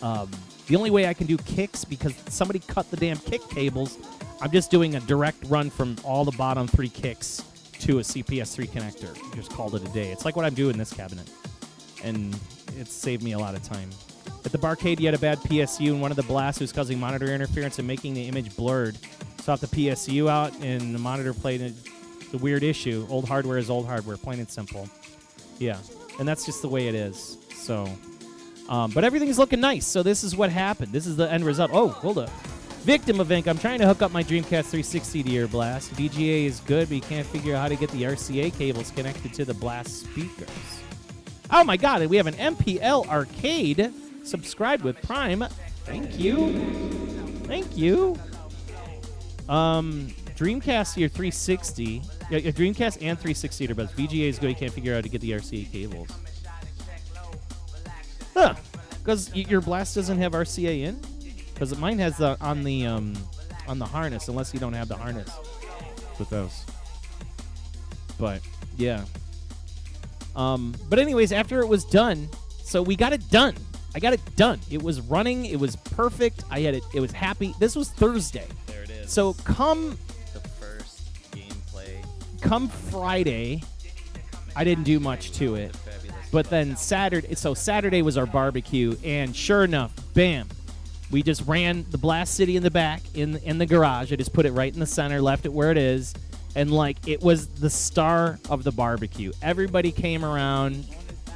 The only way I can do kicks, because somebody cut the damn kick cables, I'm just doing a direct run from all the bottom 3 kicks to a CPS3 connector. Just called it a day. It's like what I'm doing in this cabinet. And it's saved me a lot of time. At the barcade, you had a bad PSU, and one of the blasts was causing monitor interference and making the image blurred. Swapped the PSU out, and the monitor played the weird issue. Old hardware is old hardware, plain and simple. Yeah, and that's just the way it is. So, but everything's looking nice. So this is what happened. This is the end result. Oh, hold up. Victim of Ink. I'm trying to hook up my Dreamcast 360 to your Blast. VGA is good, but you can't figure out how to get the RCA cables connected to the Blast speakers. Oh my God, and we have an MPL Arcade subscribed with Prime. Thank you. Thank you. Dreamcast your 360. Yeah, Dreamcast and 360 are both. VGA is good, you can't figure out how to get the RCA cables. Huh. Because your Blast doesn't have RCA in? Because mine has the on the harness, unless you don't have the harness with those. But yeah. But anyways, after it was done, so we got it done. I got it done. It was running. It was perfect. I had it. It was happy. This was Thursday. There it is. So come the first gameplay. Come Friday, I didn't do much to it. But then Saturday was our barbecue, and sure enough, bam. We just ran the Blast City in the back, in the garage. I just put it right in the center, left it where it is, and like it was the star of the barbecue. Everybody came around,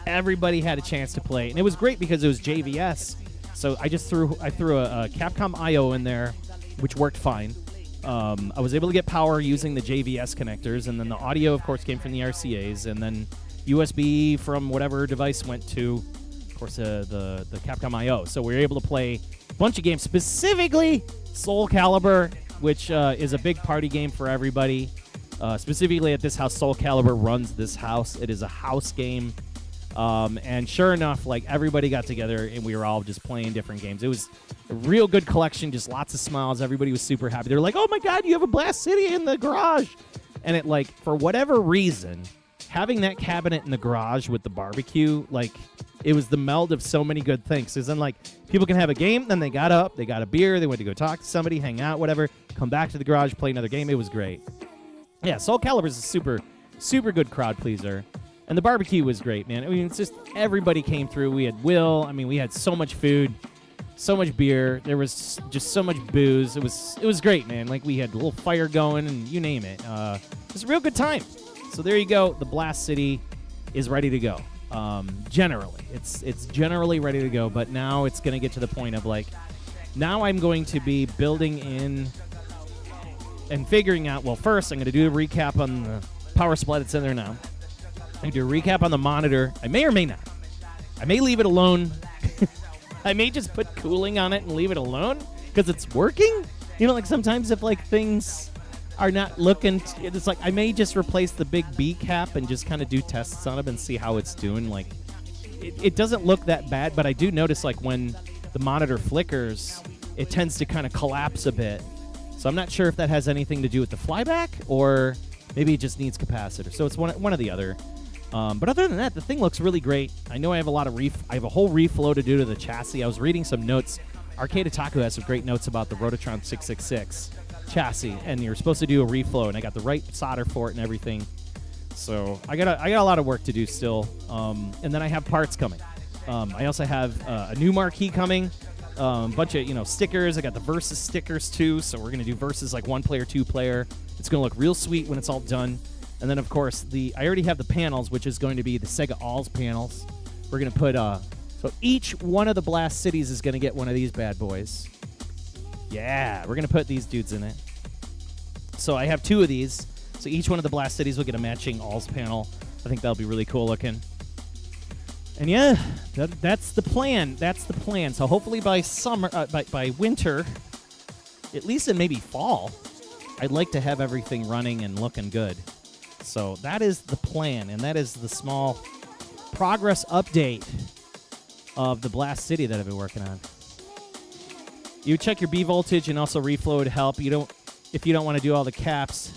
everybody had a chance to play, and it was great because it was JVS. So I threw a Capcom I/O in there, which worked fine. I was able to get power using the JVS connectors, and then the audio, of course, came from the RCAs, and then USB from whatever device went to, of course, the Capcom I/O. So we were able to play a bunch of games, specifically Soul Calibur, which is a big party game for everybody. Specifically at this house, Soul Calibur runs this house. It is a house game. And sure enough, like everybody got together and we were all just playing different games. It was a real good collection, just lots of smiles. Everybody was super happy. They were like, "Oh my God, you have a Blast City in the garage!" And it, like, for whatever reason, having that cabinet in the garage with the barbecue, like, it was the meld of so many good things. Because then, like, people can have a game, then they got up, they got a beer, they went to go talk to somebody, hang out, whatever, come back to the garage, play another game. It was great. Yeah, Soul Calibur is a super, super good crowd pleaser. And the barbecue was great, man. I mean, it's just everybody came through. We had Will. I mean, we had so much food, so much beer. There was just so much booze. It was great, man. Like, we had a little fire going and you name it. It was a real good time. So there you go. The Blast City is ready to go. Generally, it's generally ready to go. But now it's going to get to the point of, like, now I'm going to be building in and figuring out. Well, first I'm going to do a recap on the power supply that's in there now. I do a recap on the monitor. I may or may not. I may leave it alone. I may just put cooling on it and leave it alone because it's working. You know, like sometimes if like things are not looking, it's like I may just replace the big B cap and just kind of do tests on it and see how it's doing. Like it doesn't look that bad, but I do notice like when the monitor flickers, it tends to kind of collapse a bit. So I'm not sure if that has anything to do with the flyback or maybe it just needs capacitor. So it's one or the other. But other than that, the thing looks really great. I know I have a lot of I have a whole reflow to do to the chassis. I was reading some notes. Arcade Otaku has some great notes about the Rototron 666 chassis, and you're supposed to do a reflow, and I got the right solder for it and everything. So I got a lot of work to do still. And then I have parts coming. I also have a new marquee coming. A bunch of stickers. I got the Versus stickers too. So we're gonna do Versus like 1-player, 2-player. It's gonna look real sweet when it's all done. And then, of course, I already have the panels, which is going to be the Sega Alls panels. We're going to put, so each one of the Blast Cities is going to get one of these bad boys. Yeah, we're going to put these dudes in it. So I have 2 of these. So each one of the Blast Cities will get a matching Alls panel. I think that'll be really cool looking. And yeah, that's the plan. That's the plan. So hopefully by summer, by winter, at least in maybe fall, I'd like to have everything running and looking good. So that is the plan, and that is the small progress update of the Blast City that I've been working on. You check your B voltage and also reflow to help. If you don't want to do all the caps,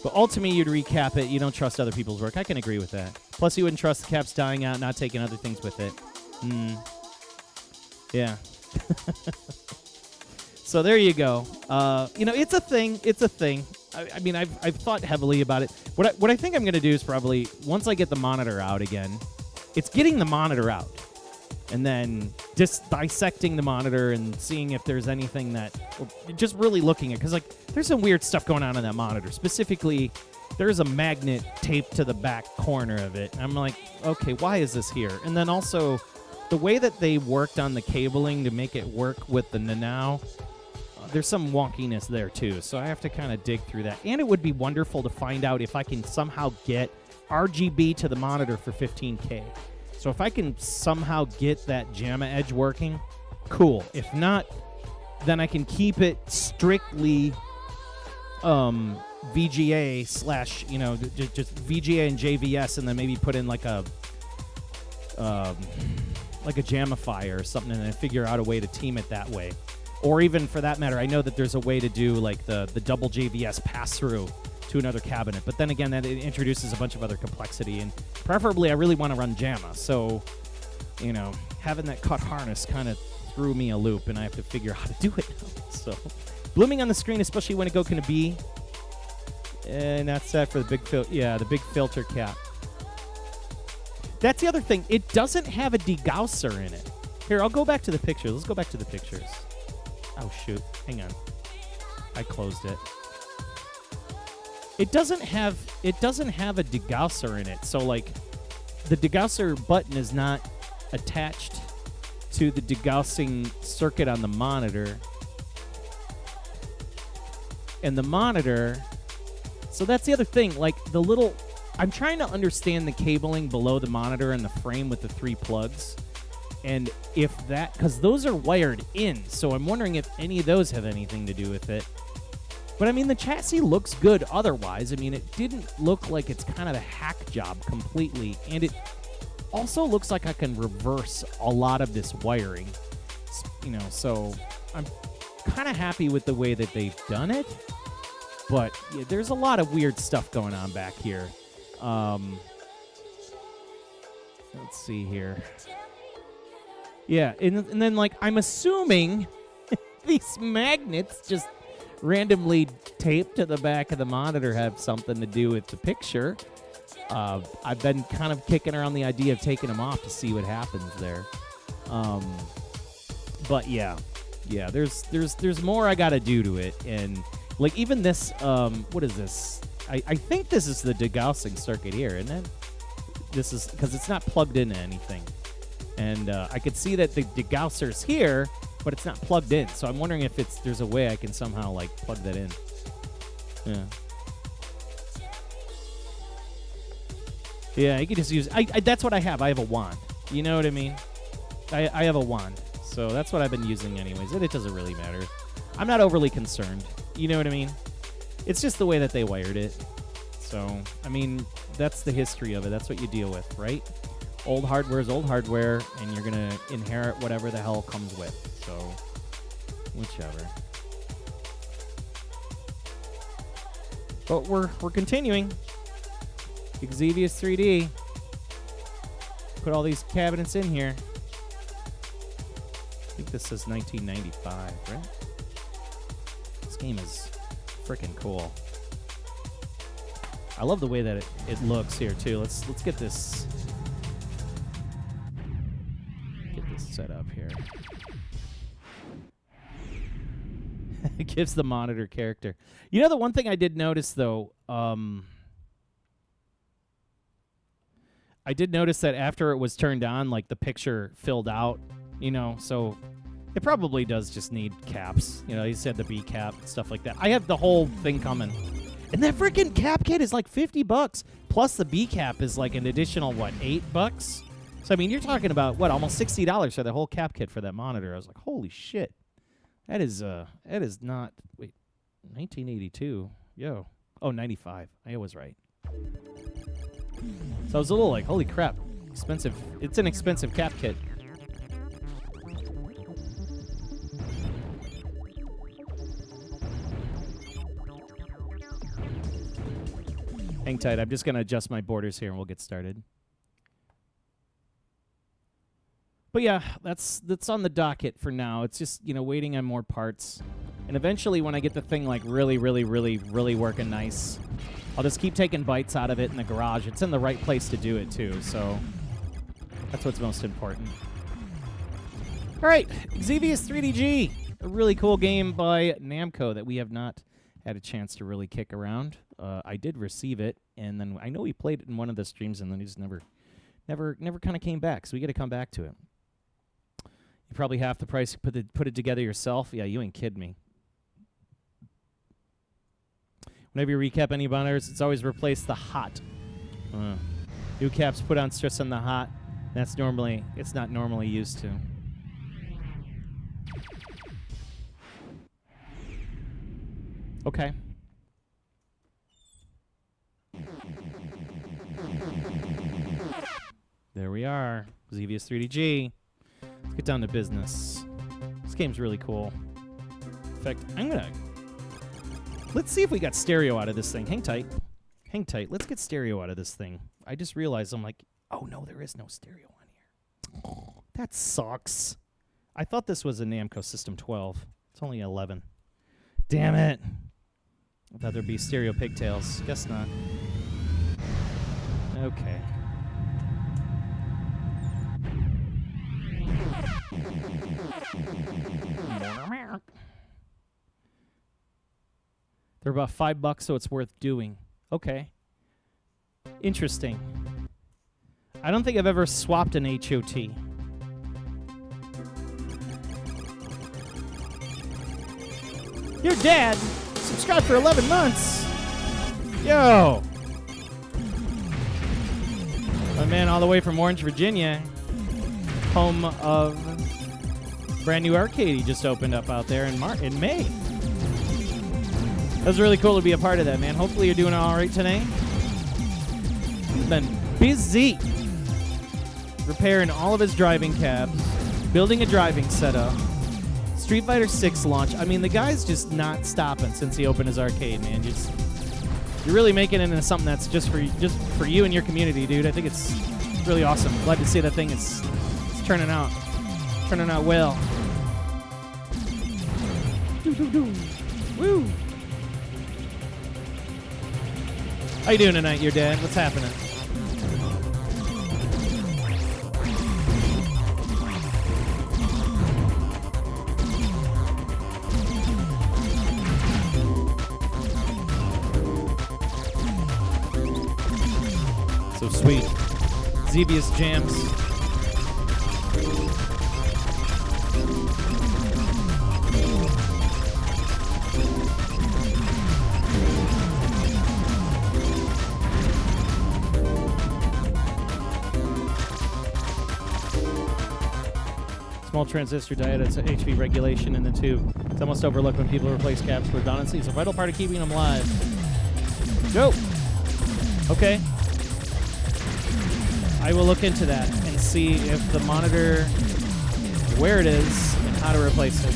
but ultimately you'd recap it. You don't trust other people's work. I can agree with that. Plus, you wouldn't trust the caps dying out, not taking other things with it. Yeah. So there you go. It's a thing. It's a thing. I mean, I've thought heavily about it. What I think I'm going to do is probably, once I get the monitor out again, it's getting the monitor out. And then just dissecting the monitor and seeing if there's anything that, just really looking at, because like there's some weird stuff going on in that monitor. Specifically, there's a magnet taped to the back corner of it. And I'm like, okay, why is this here? And then also, the way that they worked on the cabling to make it work with the Nanao, there's some wonkiness there too, so I have to kind of dig through that. And it would be wonderful to find out if I can somehow get RGB to the monitor for 15K. So if I can somehow get that JAMA Edge working, cool. If not, then I can keep it strictly VGA slash, just VGA and JVS, and then maybe put in like a jamifier or something, and then figure out a way to team it that way. Or even, for that matter, I know that there's a way to do like the double JVS pass-through to another cabinet. But then again, that it introduces a bunch of other complexity, and preferably I really want to run JAMA. So, having that cut harness kind of threw me a loop, and I have to figure out how to do it now. So, blooming on the screen, especially when it go can be. And that's that for the big the big filter cap. That's the other thing. It doesn't have a degausser in it. Here, I'll go back to the pictures. Let's go back to the pictures. Oh, shoot. Hang on. I closed it. It doesn't have a degausser in it. So, like, the degausser button is not attached to the degaussing circuit on the monitor. And the monitor... So that's the other thing. Like, the little... I'm trying to understand the cabling below the monitor and the frame with the 3 plugs. And if that... Because those are wired in, so I'm wondering if any of those have anything to do with it. But, I mean, the chassis looks good otherwise. I mean, it didn't look like it's kind of a hack job completely. And it also looks like I can reverse a lot of this wiring. So I'm kind of happy with the way that they've done it. But yeah, there's a lot of weird stuff going on back here. Let's see here. Yeah, and then, like, I'm assuming these magnets just randomly taped to the back of the monitor have something to do with the picture. I've been kind of kicking around the idea of taking them off to see what happens there. But yeah, there's more I got to do to it. And, like, even this, what is this? I think this is the degaussing circuit here, isn't it? This is, because it's not plugged into anything. And I could see that the degausser's here, but it's not plugged in. So I'm wondering if there's a way I can somehow, like, plug that in. Yeah. Yeah, you can just use... that's what I have. I have a wand. You know what I mean? I have a wand. So that's what I've been using anyways. And it doesn't really matter. I'm not overly concerned. You know what I mean? It's just the way that they wired it. So, I mean, that's the history of it. That's what you deal with, right? Old hardware is old hardware, and you're going to inherit whatever the hell comes with. So, whichever. But we're continuing. Xevious 3D. Put all these cabinets in here. I think this says 1995, right? This game is freaking cool. I love the way that it looks here too. Let's get this set up here. It gives the monitor character. You know, the one thing I did notice though, I did notice that after it was turned on, like, the picture filled out, so it probably does just need caps. You said the B cap, stuff like that. I have the whole thing coming. And that freaking cap kit is like $50, plus the B cap is like an additional, $8? So, I mean, you're talking about, almost $60 for the whole cap kit for that monitor. I was like, holy shit. That is not, 1982. Yo. Oh, 95. I was right. So I was a little like, holy crap, expensive. It's an expensive cap kit. Hang tight. I'm just going to adjust my borders here and we'll get started. But yeah, that's on the docket for now. It's just, waiting on more parts. And eventually when I get the thing like really, really, really, really working nice, I'll just keep taking bites out of it in the garage. It's in the right place to do it too, so that's what's most important. All right, Xevious 3DG, a really cool game by Namco that we have not had a chance to really kick around. I did receive it, and then I know we played it in one of the streams, and then he just never kind of came back. So we got to come back to it. You probably half the price. Put it together yourself. Yeah, you ain't kidding me. Whenever you recap any monitors, it's always replace the hot. New caps put on stress on the hot. It's not normally used to. Okay. There we are. Xevious 3DG. Let's get down to business. This game's really cool. In fact, let's see if we got stereo out of this thing. Hang tight. Hang tight. Let's get stereo out of this thing. I just realized I'm like, oh no, there is no stereo on here. Oh, that sucks. I thought this was a Namco System 12. It's only 11. Damn it. I thought there'd be stereo pigtails. Guess not. Okay. They're about $5, so it's worth doing. Okay. Interesting. I don't think I've ever swapped an HOT. Your dad subscribed for 11 months. Yo. My man all the way from Orange, Virginia. Home of brand new arcade he just opened up out there in May. That was really cool to be a part of that, man. Hopefully you're doing all right today. He's been busy repairing all of his driving cabs, building a driving setup, Street Fighter 6 launch. I mean, the guy's just not stopping since he opened his arcade, man. You're really making it into something that's just for you and your community, dude. I think it's really awesome. Glad to see that thing is turning out well. Woo! How you doing tonight, your dad? What's happening? So sweet. Xevious jams. Small transistor diode, it's HV regulation in the tube. It's almost overlooked when people replace caps for redundancy. It's a vital part of keeping them live. Go! Okay. I will look into that and see if the monitor, where it is, and how to replace it.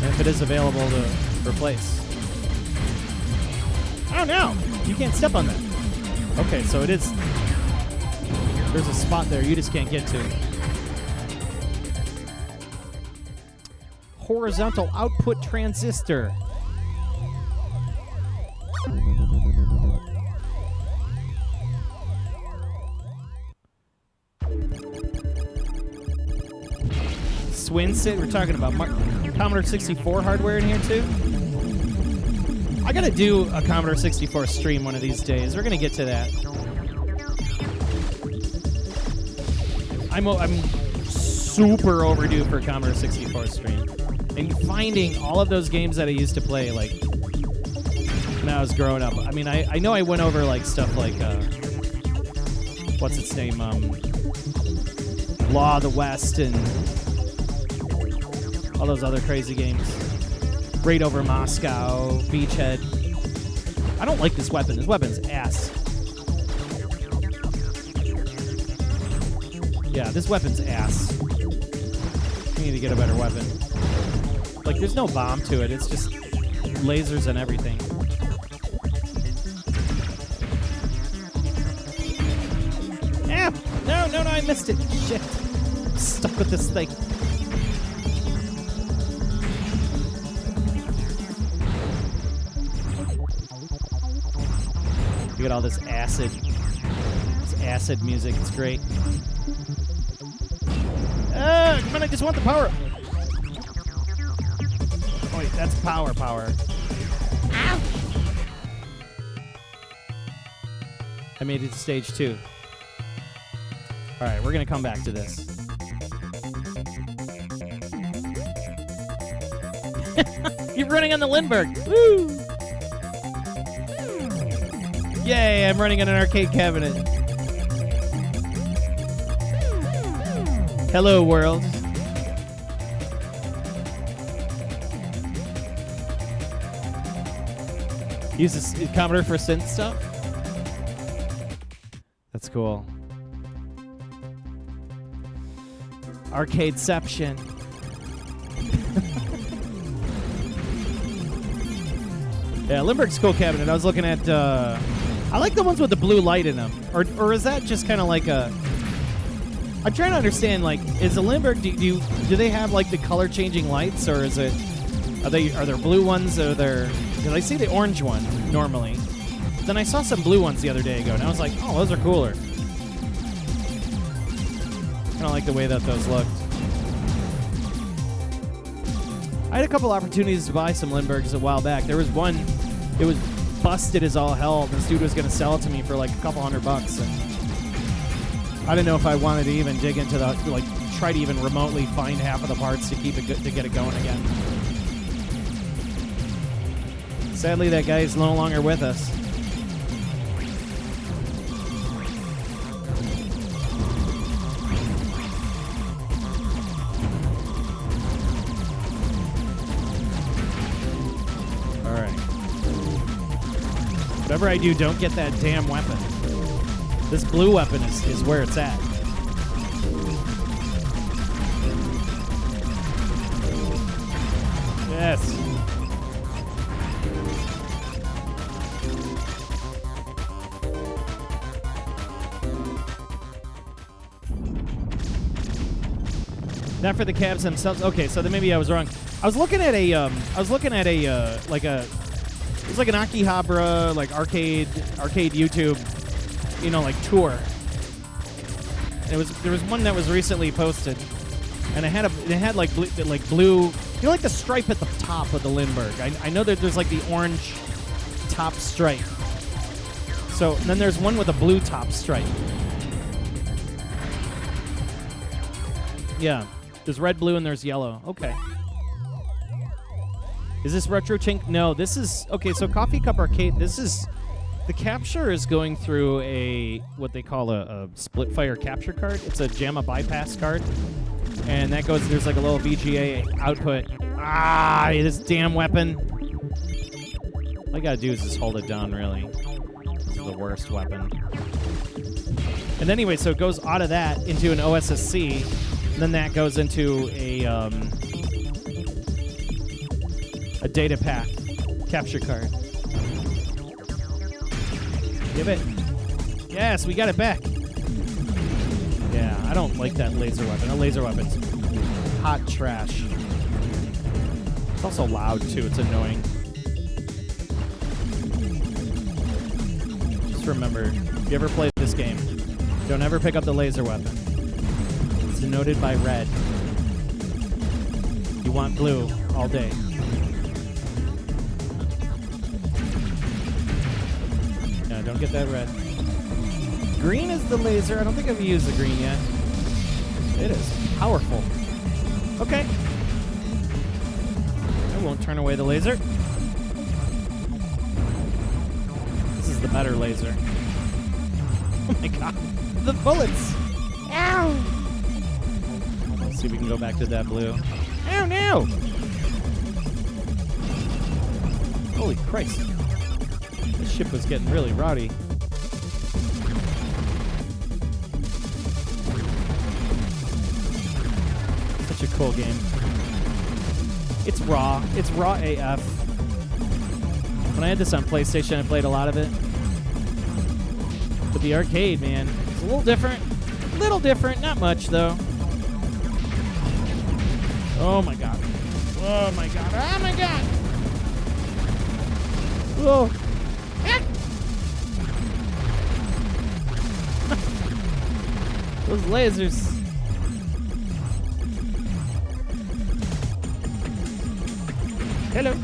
And if it is available to replace. Oh no! You can't step on that. Okay, so it is. There's a spot there you just can't get to. Horizontal output transistor. Swinsit, we're talking about Commodore 64 hardware in here too. I gotta do a Commodore 64 stream one of these days. We're gonna get to that. I'm super overdue for a Commodore 64 stream. And finding all of those games that I used to play, like, when I was growing up. I mean, I know I went over, like, stuff like, what's its name? Law of the West and all those other crazy games. Raid over Moscow, Beachhead. I don't like this weapon. This weapon's ass. Yeah, this weapon's ass. We need to get a better weapon. Like, there's no bomb to it. It's just lasers and everything. Ah! No, I missed it. Shit. I'm stuck with this thing. You get all this acid. This acid music. It's great. Come on, I just want the power. Oh, wait, that's power. Ow! I made it to stage 2. All right, we're going to come back to this. You're running on the Lindbergh. Woo! Yay, I'm running an arcade cabinet. Hello, world. Use this Commodore for synth stuff? That's cool. Arcadeception. Yeah, Limburg's cool cabinet. I was looking at, I like the ones with the blue light in them. Or is that just kind of like a, I'm trying to understand, like, is the Limburg, do they have like the color changing lights, or is it, are there blue ones, or because I see the orange one normally. But then I saw some blue ones the other day ago, and I was like, oh, those are cooler. Kind of like the way that those looked. I had a couple opportunities to buy some Limburgs a while back. There was one, it was busted as all hell. This dude was going to sell it to me for like a couple $100, and I didn't know if I wanted to even dig into the, like, try to even remotely find half of the parts to keep it to get it going again. Sadly, that guy is no longer with us. All right. Whatever I do, don't get that damn weapon. This blue weapon is where it's at. Yes. Not for the cabs themselves. Okay, so then maybe I was wrong. I was looking at a like a, it was like an Akihabara, like arcade YouTube, like tour. And there was one that was recently posted, and it had like blue, like the stripe at the top of the Lindbergh. I know that there's like the orange top stripe. So and then there's one with a blue top stripe. Yeah. There's red, blue, and there's yellow. Okay. Is this Retro Chink? No, this is... Okay, so Coffee Cup Arcade, this is... The capture is going through what they call a split fire capture card. It's a JAMA bypass card. And that goes... There's like a little VGA output. Ah, this damn weapon. All I gotta do is just hold it down, really. This is the worst weapon. And anyway, so it goes out of that into an OSSC... Then that goes into a data path capture card. Give it. Yes, we got it back. Yeah, I don't like that laser weapon. That laser weapon's hot trash. It's also loud, too. It's annoying. Just remember, if you ever play this game, don't ever pick up the laser weapon. Denoted by red. You want blue all day. No, don't get that red. Green is the laser. I don't think I've used the green yet. It is powerful. Okay. I won't turn away the laser. This is the better laser. Oh my god. The bullets. Ow! See if we can go back to that blue. Ow, no! Holy Christ. This ship was getting really rowdy. Such a cool game. It's raw. It's raw AF. When I had this on PlayStation, I played a lot of it. But the arcade, man, it's a little different. Little different. Not much, though. Oh my god. Oh my god. Oh my god. Whoa. Ah. Those lasers. Hello.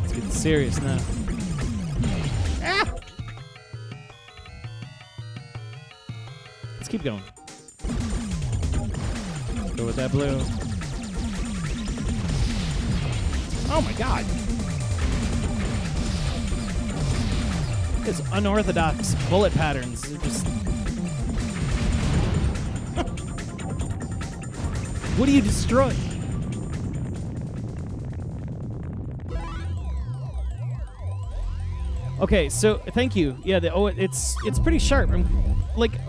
It's getting serious now. Keep going. Go with that blue. Oh my god. It's unorthodox bullet patterns. They're just... What do you destroy? Okay, so thank you. Yeah, it's pretty sharp.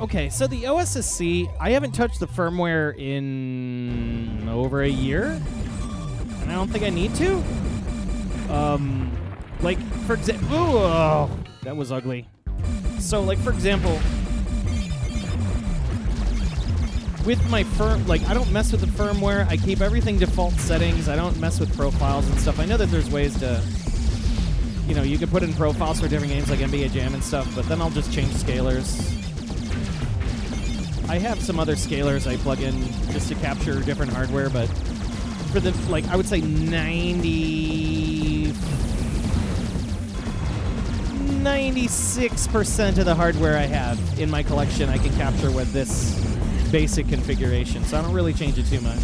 Okay, so the OSSC, I haven't touched the firmware in over a year, and I don't think I need to. Like for example, oh, that was ugly. So like for example, with my I don't mess with the firmware. I keep everything default settings. I don't mess with profiles and stuff. I know that there's ways to, you know, you could put in profiles for different games like NBA Jam and stuff, but then I'll just change scalars. I have some other scalars I plug in just to capture different hardware, but for the, like, I would say 96% of the hardware I have in my collection I can capture with this basic configuration, so I don't really change it too much.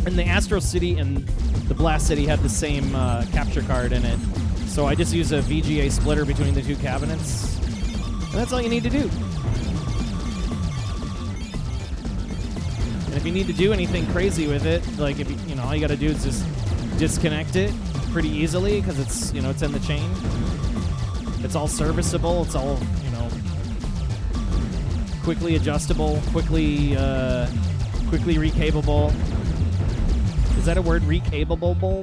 And the Astro City and the Blast City have the same capture card in it, so I just use a VGA splitter between the two cabinets, and that's all you need to do. And if you need to do anything crazy with it, like if you know, all you got to do is just disconnect it pretty easily because it's, you know, it's in the chain. It's all serviceable. It's all, you know, quickly adjustable, quickly recableable. Is that a word? Recableable?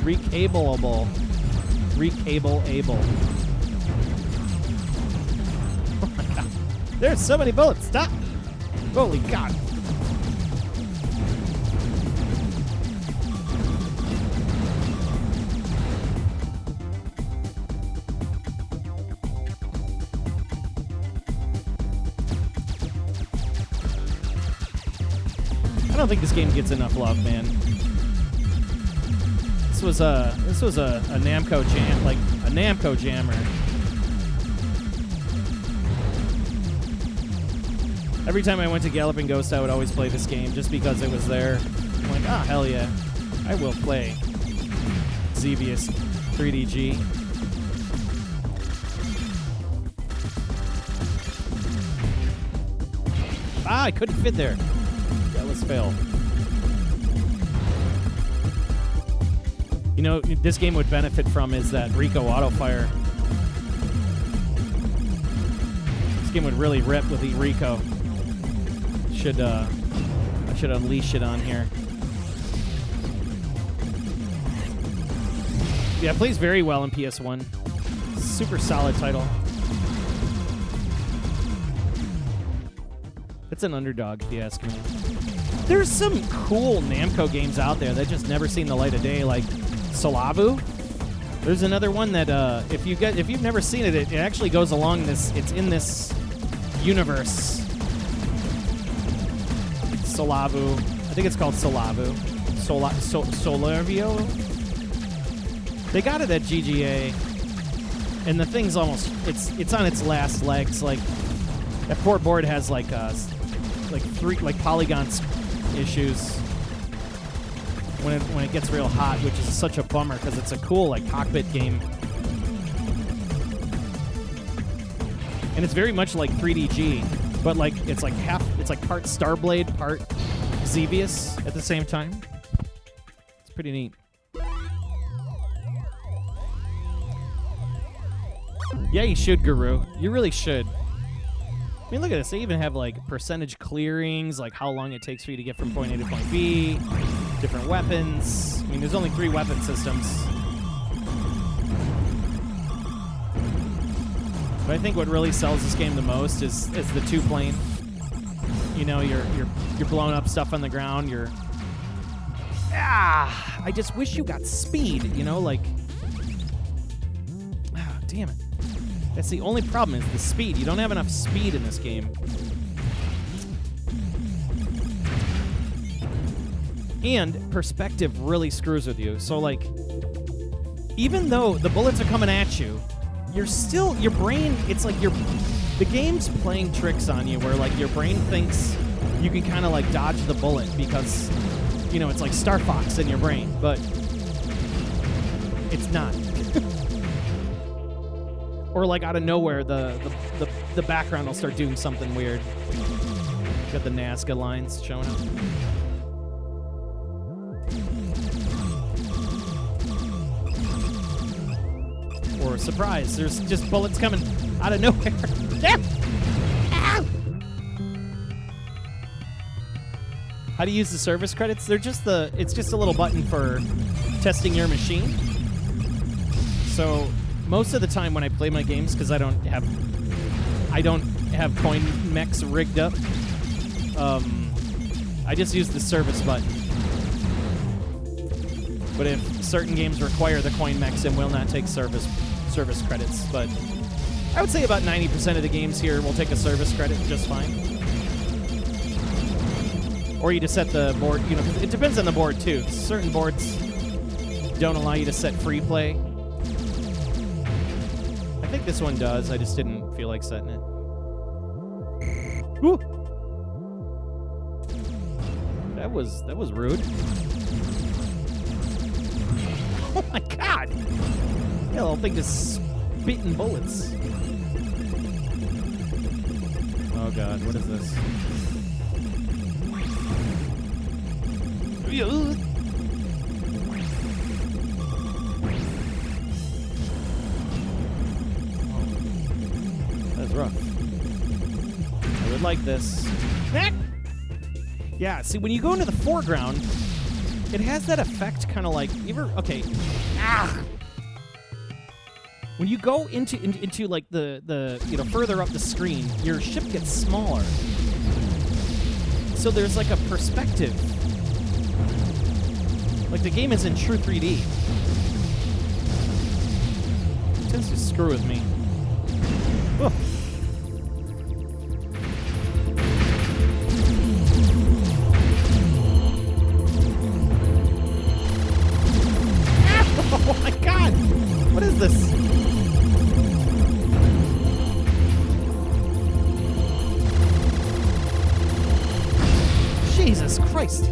Recableable. Recable-able. Oh my god. There's so many bullets. Stop. Holy god. I don't think this game gets enough love, man. This was a Namco jam, like a Namco jammer. Every time I went to Galloping Ghost, I would always play this game just because it was there. I'm like, ah, hell yeah, I will play Xevious 3DG. Ah, I couldn't fit there. Fail. You know, this game would benefit from is that Rico autofire. This game would really rip with the Rico. I should unleash it on here. Yeah, it plays very well in PS1. Super solid title. It's an underdog, if you ask me. There's some cool Namco games out there that just never seen the light of day, like Solavu. There's another one that if you've never seen it, it actually goes along this. It's in this universe. Solavu. I think it's called Solavu. Solarvio. They got it at GGA, and the thing's almost it's on its last legs. Like that poor board has like three polygon issues when it gets real hot, which is such a bummer because it's a cool like cockpit game, and it's very much like 3DG, but like it's like part Starblade, part Xevious at the same time. It's pretty neat. Yeah, you should, Guru. You really should. I mean, look at this. They even have, like, percentage clearings, like how long it takes for you to get from point A to point B, different weapons. I mean, there's only 3 weapon systems. But I think what really sells this game the most is the 2-plane. You know, you're blowing up stuff on the ground. I just wish you got speed, you know, like... Oh, damn it. That's the only problem is the speed. You don't have enough speed in this game. And perspective really screws with you. So, like, even though the bullets are coming at you, your brain, it's like the game's playing tricks on you where, like, your brain thinks you can kind of like dodge the bullet because, you know, it's like Star Fox in your brain, but it's not. Or like out of nowhere, the background will start doing something weird. Got the Nazca lines showing up. Or surprise, there's just bullets coming out of nowhere. Damn! Ow! How to use the service credits? They're just it's just a little button for testing your machine. So most of the time when I play my games, because I don't have coin mechs rigged up, I just use the service button. But if certain games require the coin mechs, and will not take service credits. But I would say about 90% of the games here will take a service credit just fine. Or you just set the board, you know, 'cause it depends on the board too. Certain boards don't allow you to set free play. I think this one does. I just didn't feel like setting it. Woo! That was rude. Oh my god! Yeah, the little thing just spitting bullets. Oh god, what is this? That's rough. I would like this. Yeah, see, when you go into the foreground, it has that effect kind of like... Okay. Ah! When you go into like the you know, further up the screen, your ship gets smaller. So there's like a perspective. Like the game is in true 3D. It tends to screw with me. Oh. Oh my god! What is this? Jesus Christ!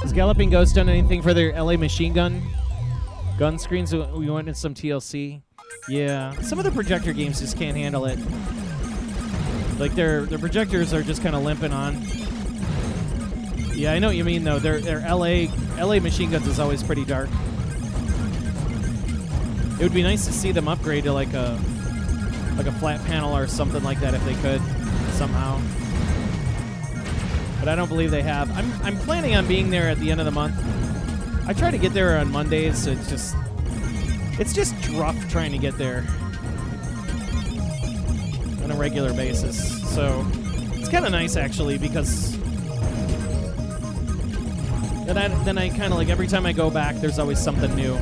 Has Galloping Ghost done anything for their LA machine gun screens? We wanted some TLC. Yeah, some of the projector games just can't handle it. Like their projectors are just kind of limping on. Yeah, I know what you mean though. Their LA machine guns is always pretty dark. It would be nice to see them upgrade to like a flat panel or something like that if they could somehow. But I don't believe they have. I'm planning on being there at the end of the month. I try to get there on Mondays, so it's just rough trying to get there on a regular basis. So it's kind of nice actually, because then I kind of like every time I go back, there's always something new.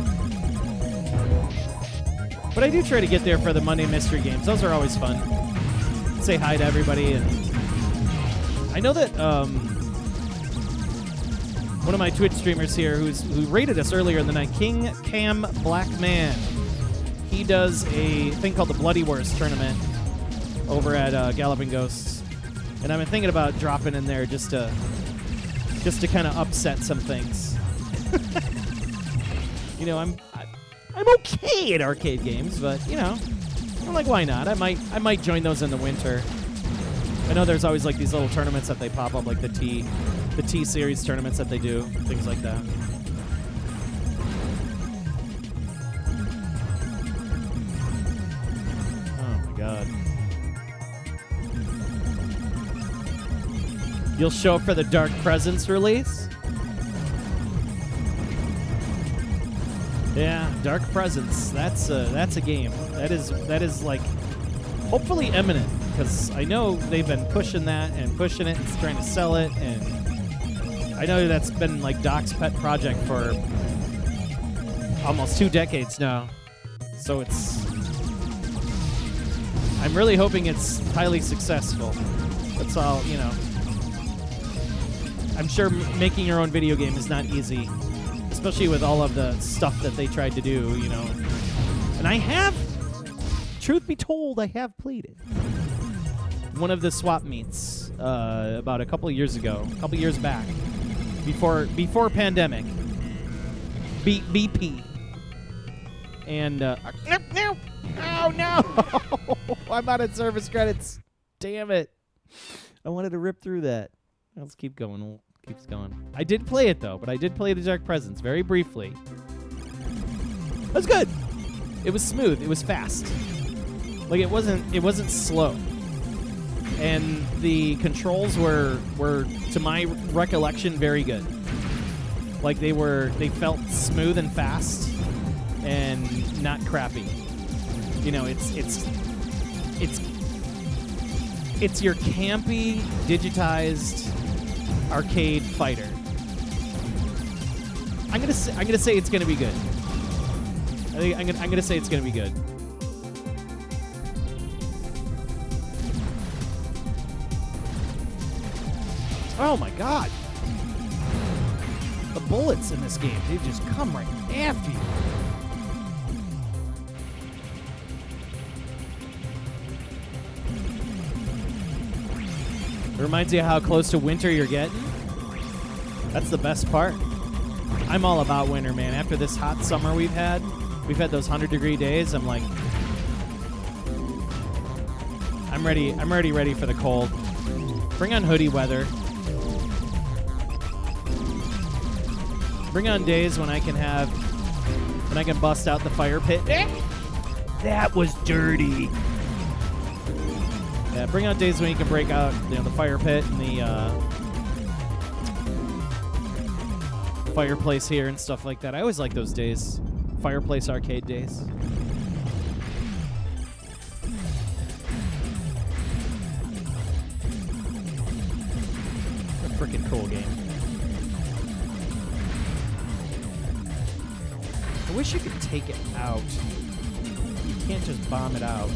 But I do try to get there for the Monday mystery games. Those are always fun. Say hi to everybody, and I know that one of my Twitch streamers here who rated us earlier in the night, King Cam Black Man, he does a thing called the Bloody Wars tournament over at Galloping Ghosts, and I've been thinking about dropping in there just to kind of upset some things. You know, I'm okay at arcade games, but you know, I'm like, why not? I might join those in the winter. I know there's always like these little tournaments that they pop up, like the T series tournaments that they do, things like that. Oh my god. You'll show up for the Dark Presence release? Yeah, Dark Presence. That's a game. That is like hopefully imminent, because I know they've been pushing that and pushing it and trying to sell it, and I know that's been like Doc's pet project for almost 2 decades now. So I'm really hoping it's highly successful. That's all, you know. I'm sure making your own video game is not easy, especially with all of the stuff that they tried to do, you know. And I have, truth be told, I have played it. One of the swap meets about a couple of years ago, a couple years back, before pandemic. BP. And no. Oh no! I'm out of service credits. Damn it! I wanted to rip through that. Let's keep going. Keeps going. I did play it though, but I did play the Dark Presence very briefly. It was good. It was smooth. It was fast. Like it wasn't slow. And the controls were to my recollection very good. Like they felt smooth and fast and not crappy. You know, it's your campy digitized arcade fighter. I'm gonna say it's gonna be good. I think I'm gonna say it's gonna be good. Oh my god! The bullets in this game, they just come right after you. It reminds you of how close to winter you're getting. That's the best part. I'm all about winter, man. After this hot summer we've had those 100-degree days. I'm like, I'm ready for the cold. Bring on hoodie weather. Bring on days when I can bust out the fire pit. That was dirty. Yeah, bring on days when you can break out, you know, the fire pit and the fireplace here and stuff like that. I always like those days. Fireplace arcade days. A freaking cool game. I wish you could take it out. You can't just bomb it out.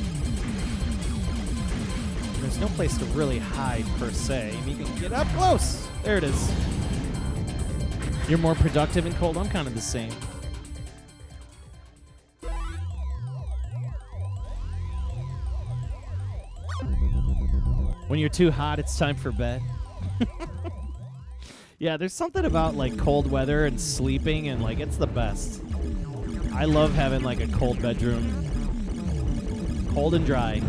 There's no place to really hide, per se. I mean, you can get up close. There it is. You're more productive in cold? I'm kind of the same. When you're too hot, it's time for bed. Yeah, there's something about, like, cold weather and sleeping, and, like, it's the best. I love having, like, a cold bedroom. Cold and dry.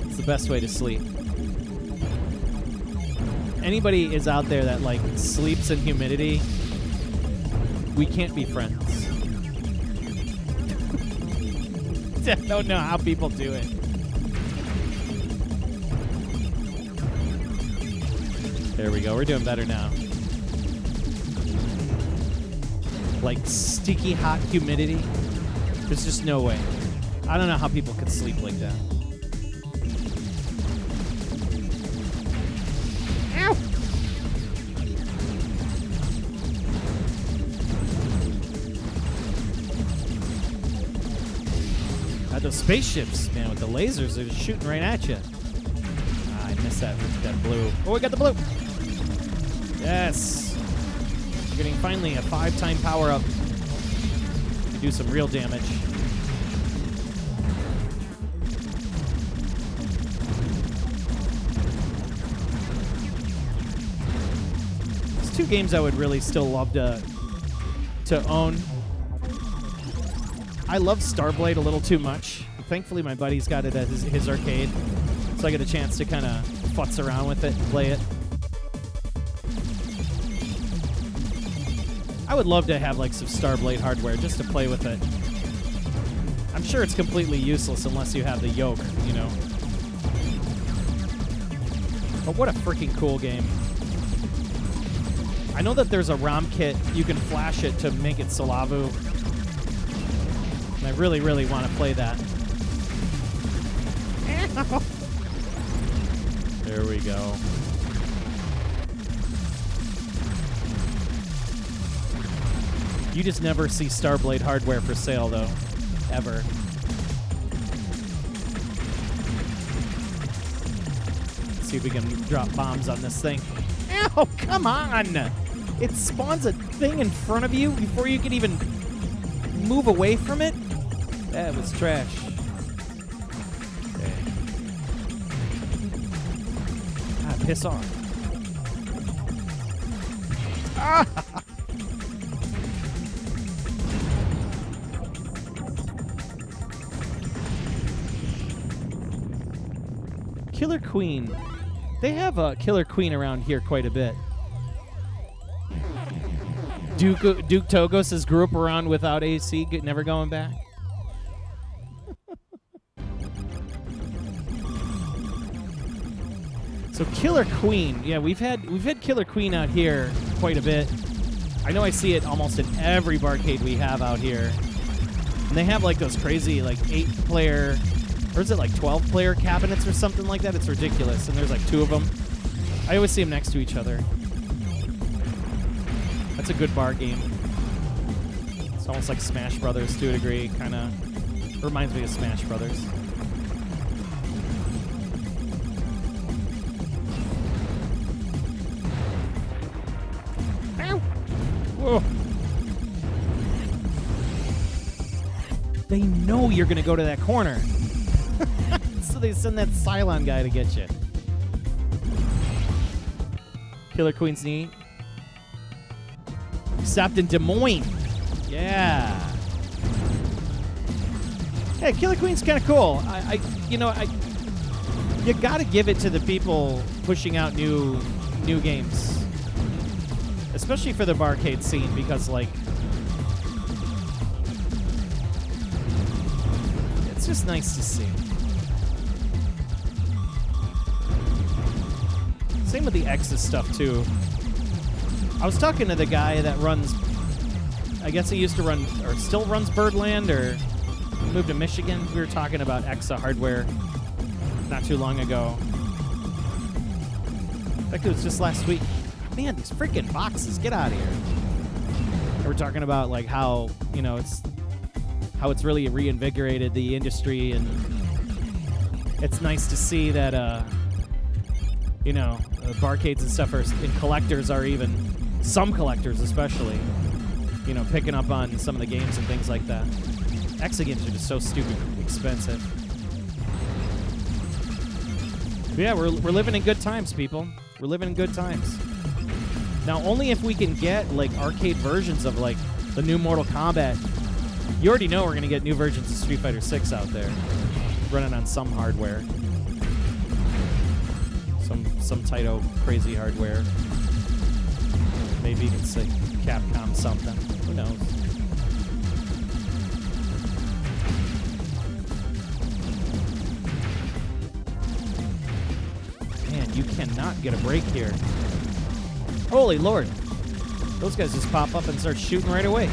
It's the best way to sleep. Anybody is out there that like sleeps in humidity, we can't be friends. I don't know how people do it. There we go. We're doing better now. Like sticky hot humidity. There's just no way. I don't know how people could sleep like that. Those spaceships, man, with the lasers, they're just shooting right at you. I missed that blue. Oh, we got the blue. Yes. We're getting finally a 5-time power up to do some real damage. There's 2 games I would really still love to own. I love Starblade a little too much. Thankfully, my buddy's got it at his arcade, so I get a chance to kind of futz around with it and play it. I would love to have like some Starblade hardware just to play with it. I'm sure it's completely useless unless you have the yoke, you know. But what a freaking cool game. I know that there's a ROM kit. You can flash it to make it Solavu. I really, really want to play that. There we go. You just never see Starblade hardware for sale, though. Ever. Let's see if we can drop bombs on this thing. Ow, come on! It spawns a thing in front of you before you can even move away from it. That was trash. Okay. Ah, piss off. Ah! Killer Queen. They have a Killer Queen around here quite a bit. Duke Togo says grew up around without AC, never going back. So Killer Queen, yeah, we've had Killer Queen out here quite a bit. I know I see it almost in every barcade we have out here. And they have like those crazy like 8-player, or is it like 12-player cabinets or something like that? It's ridiculous. And there's like 2 of them. I always see them next to each other. That's a good bar game. It's almost like Smash Brothers to a degree, kind of reminds me of Smash Brothers. Ow! Whoa! They know you're gonna go to that corner, so they send that Cylon guy to get you. Killer Queen's neat. Stopped in Des Moines. Yeah. Hey, Killer Queen's kind of cool. You got to give it to the people pushing out new games, especially for the barcade scene, because like it's just nice to see. Same with the X's stuff too. I was talking to the guy that runs, I guess he used to run, or still runs Birdland, or moved to Michigan. We were talking about Exa hardware not too long ago. In fact, it was just last week. Man, these freaking boxes, get out of here. And we're talking about like how, it's really reinvigorated the industry, and it's nice to see that, barcades and stuff and collectors are even, some collectors especially, picking up on some of the games and things like that. Exa games are just so stupid expensive. But yeah, we're living in good times, people. We're living in good times. Now, only if we can get like arcade versions of like the new Mortal Kombat. You already know we're going to get new versions of Street Fighter 6 out there, running on some hardware. Some Taito crazy hardware. Maybe it's like Capcom something. Who knows? Man, you cannot get a break here. Holy Lord. Those guys just pop up and start shooting right away.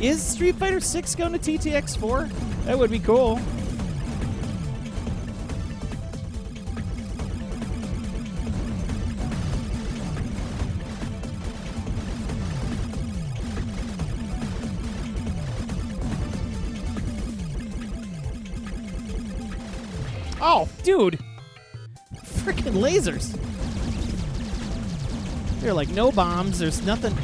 Is Street Fighter 6 going to TTX4? That would be cool. Oh, dude. Freaking lasers. They're like no bombs. There's nothing.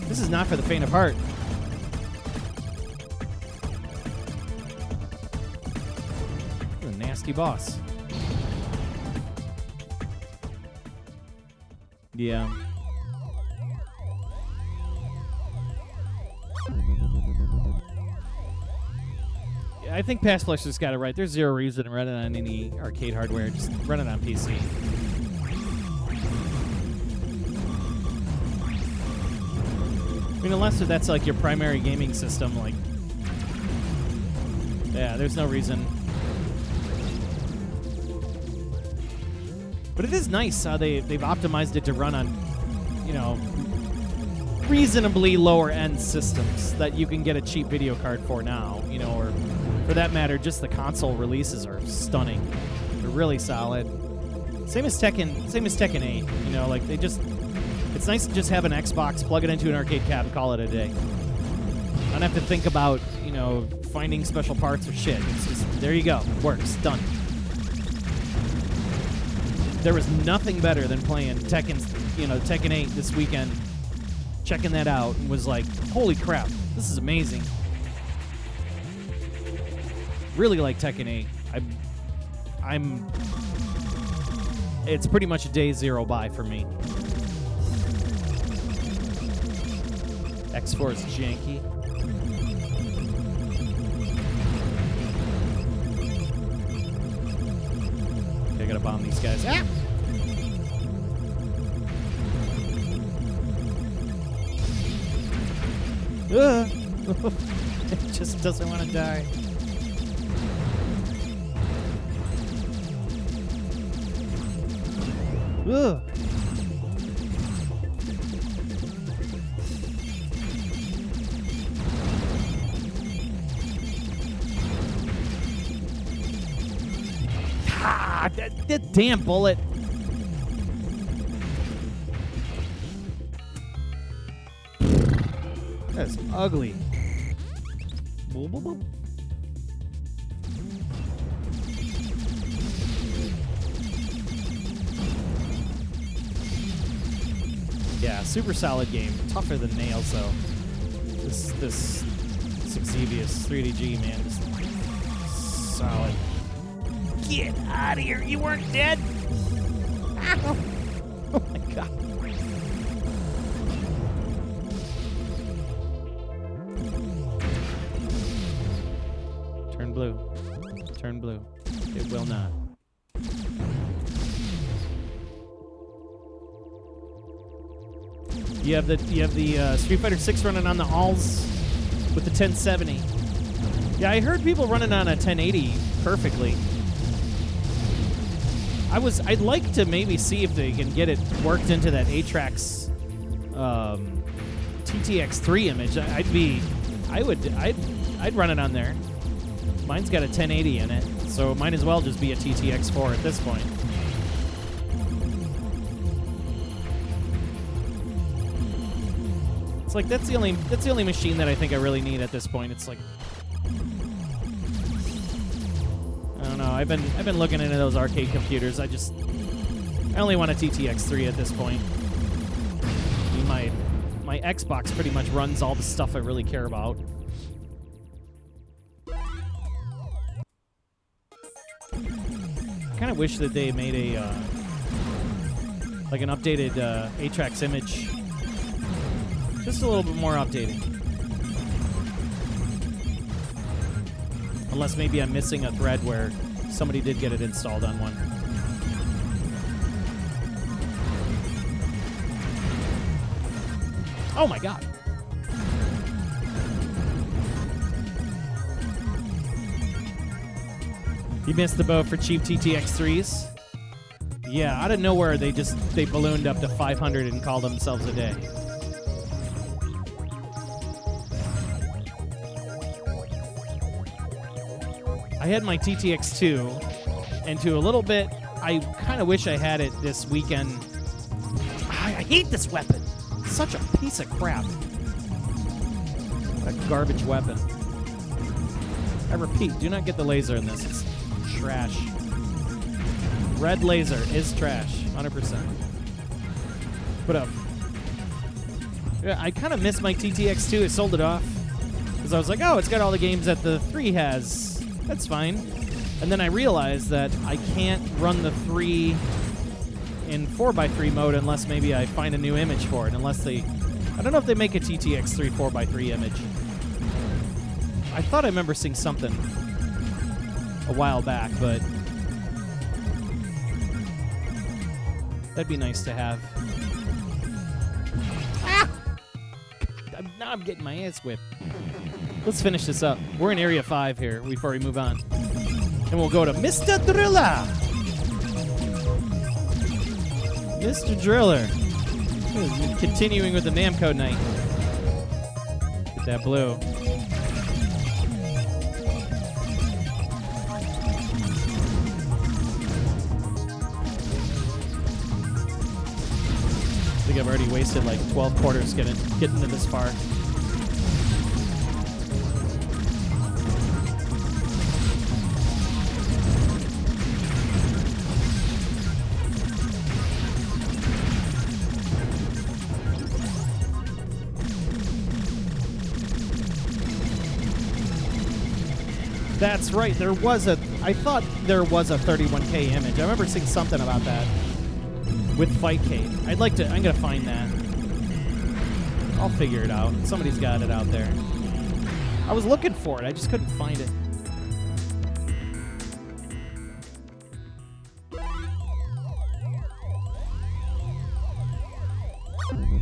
This is not for the faint of heart. What a nasty boss. Yeah. I think Past Flesh just got it right. There's zero reason to run it on any arcade hardware. Just run it on PC. I mean, unless that's like your primary gaming system, like, yeah, there's no reason. But it is nice how they've optimized it to run on, reasonably lower end systems that you can get a cheap video card for now, or for that matter, just the console releases are stunning. They're really solid. Same as Tekken 8, like they just. It's nice to just have an Xbox, plug it into an arcade cab, and call it a day. I don't have to think about, finding special parts or shit. It's just, there you go. Works. Done. There was nothing better than playing Tekken 8 this weekend. Checking that out and was like, holy crap, this is amazing. Really like Tekken 8. It's pretty much a day zero buy for me. X4 is janky. Okay, I gotta bomb these guys. Ah! It just doesn't want to die. Ugh. Ah, that damn bullet. That's ugly. Boop, boop, boop. Yeah, super solid game. Tougher than nails, though. This Xevious 3DG, man, just solid. Get out of here! You weren't dead. Ow. Oh my god. Turn blue. Turn blue. It will not. You have the Street Fighter 6 running on the alls with the 1070. Yeah, I heard people running on a 1080 perfectly. I'd like to maybe see if they can get it worked into that Atrax TTX3 image. I'd run it on there. Mine's got a 1080 in it, so it might as well just be a TTX4 at this point. It's like that's the only machine that I think I really need at this point. It's like I don't know. I've been looking into those arcade computers. I only want a TTX3 at this point. I mean, my Xbox pretty much runs all the stuff I really care about. I kind of wish that they made a like an updated Atrax image. Just a little bit more updated. Unless maybe I'm missing a thread where somebody did get it installed on one. Oh my god. You missed the boat for cheap TTX3s? Yeah, out of nowhere they ballooned up to 500 and called themselves a day. I had my TTX2, and to a little bit, I kind of wish I had it this weekend. I hate this weapon. It's such a piece of crap. What a garbage weapon. I repeat, do not get the laser in this. It's trash. Red laser is trash, 100%. But yeah, I kind of missed my TTX2. I sold it off because I was like, oh, it's got all the games that the 3 has. That's fine. And then I realized that I can't run the 3 in 4x3 mode unless maybe I find a new image for it. Unless I don't know if they make a TTX3 4x3 image. I thought I remember seeing something a while back, but that'd be nice to have. Ah! Now I'm getting my ass whipped. Let's finish this up. We're in Area 5 here before we move on. And we'll go to Mr. Driller. Mr. Driller. Continuing with the Namco night. Get that blue. I think I've already wasted like 12 quarters getting to this far. That's right. There was a. I thought there was a 31K image. I remember seeing something about that with Fightcade. I'd like to. I'm gonna find that. I'll figure it out. Somebody's got it out there. I was looking for it. I just couldn't find it.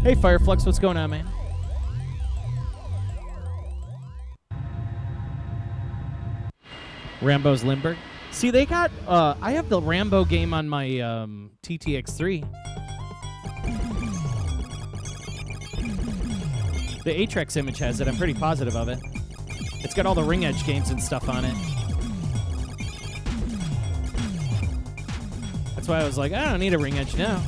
Hey, Fireflux, what's going on, man? Rambo's Limburg. See, they got. I have the Rambo game on my TTX3. The Atrex image has it. I'm pretty positive of it. It's got all the Ring Edge games and stuff on it. That's why I was like, I don't need a Ring Edge now.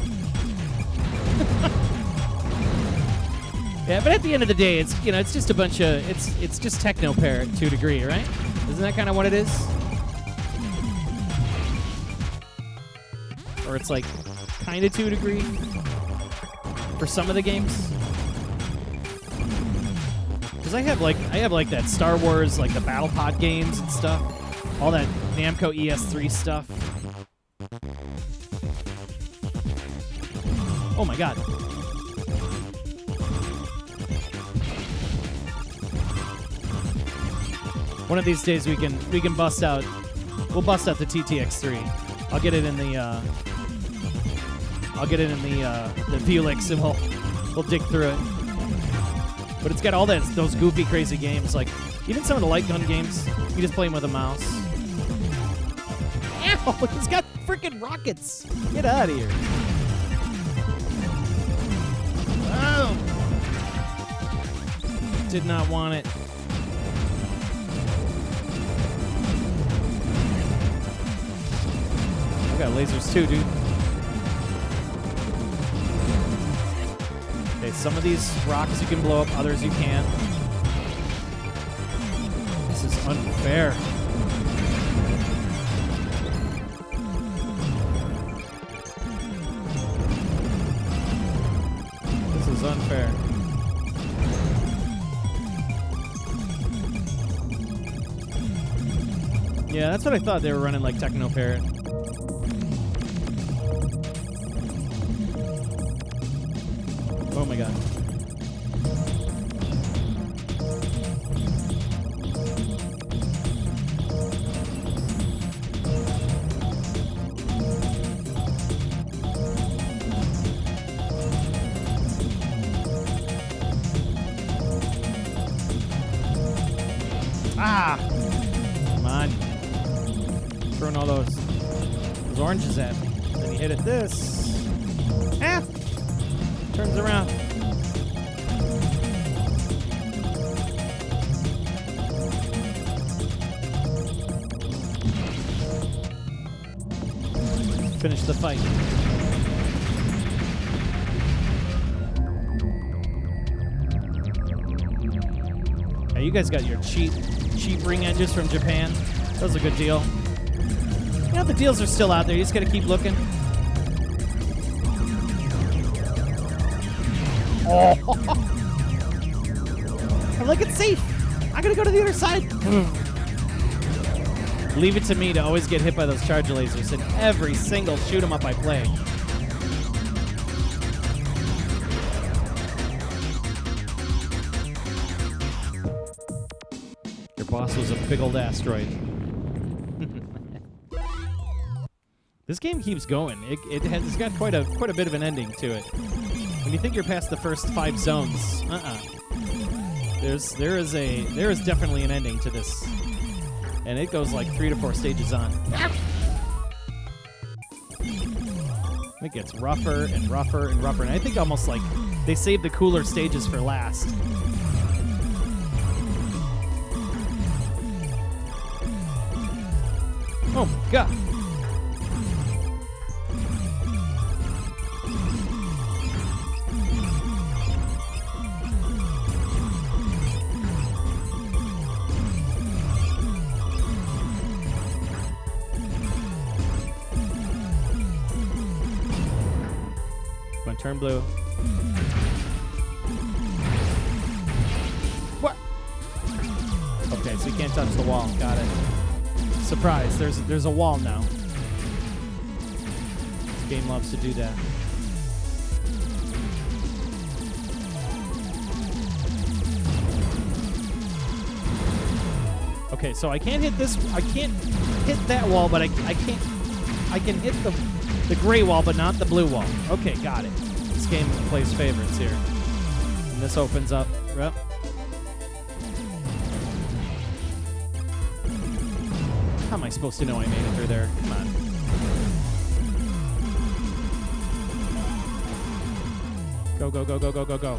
Yeah, but at the end of the day, it's it's just a bunch of it's just techno parrot to a degree, right? Isn't that kind of what it is? Or it's like kind of to a degree for some of the games. Because I have like that Star Wars, like the Battle Pod games and stuff, all that Namco ES3 stuff. Oh my God. One of these days we can bust out. We'll bust out the TTX3. I'll get it in the Velix and we'll dig through it. But it's got all those goofy crazy games, like even some of the light gun games. You just play them with a mouse. Ow! He's got freaking rockets. Get out of here. Oh! Did not want it. I got lasers too, dude. Okay, some of these rocks you can blow up, others you can't. This is unfair. This is unfair. Yeah, that's what I thought. They were running like Techno Parrot. Oh my God. Ah! Come on. Throwing all those oranges at me. Then you hit it this. Ah! Turns around. Finish the fight. Hey, you guys got your cheap ring edges from Japan. That was a good deal. You know, the deals are still out there. You just gotta keep looking. Oh. I'm like, it's safe. I gotta go to the other side. Leave it to me to always get hit by those charge lasers in every single shoot 'em up I play. Your boss was a big old asteroid. This game keeps going. It's got quite a bit of an ending to it. When you think you're past the first 5 zones, there is definitely an ending to this, and it goes like 3 to 4 stages on. It gets rougher and rougher and rougher, and I think almost like they save the cooler stages for last. Oh my God. Turn blue. What? Okay, so you can't touch the wall. Got it. Surprise, there's a wall now. This game loves to do that. Okay, so I can't hit this. I can't hit that wall, but I can hit the gray wall, but not the blue wall. Okay, got it. This game plays favorites here. And this opens up. Yep. How am I supposed to know I made it through there? Come on. Go, go, go, go, go, go, go.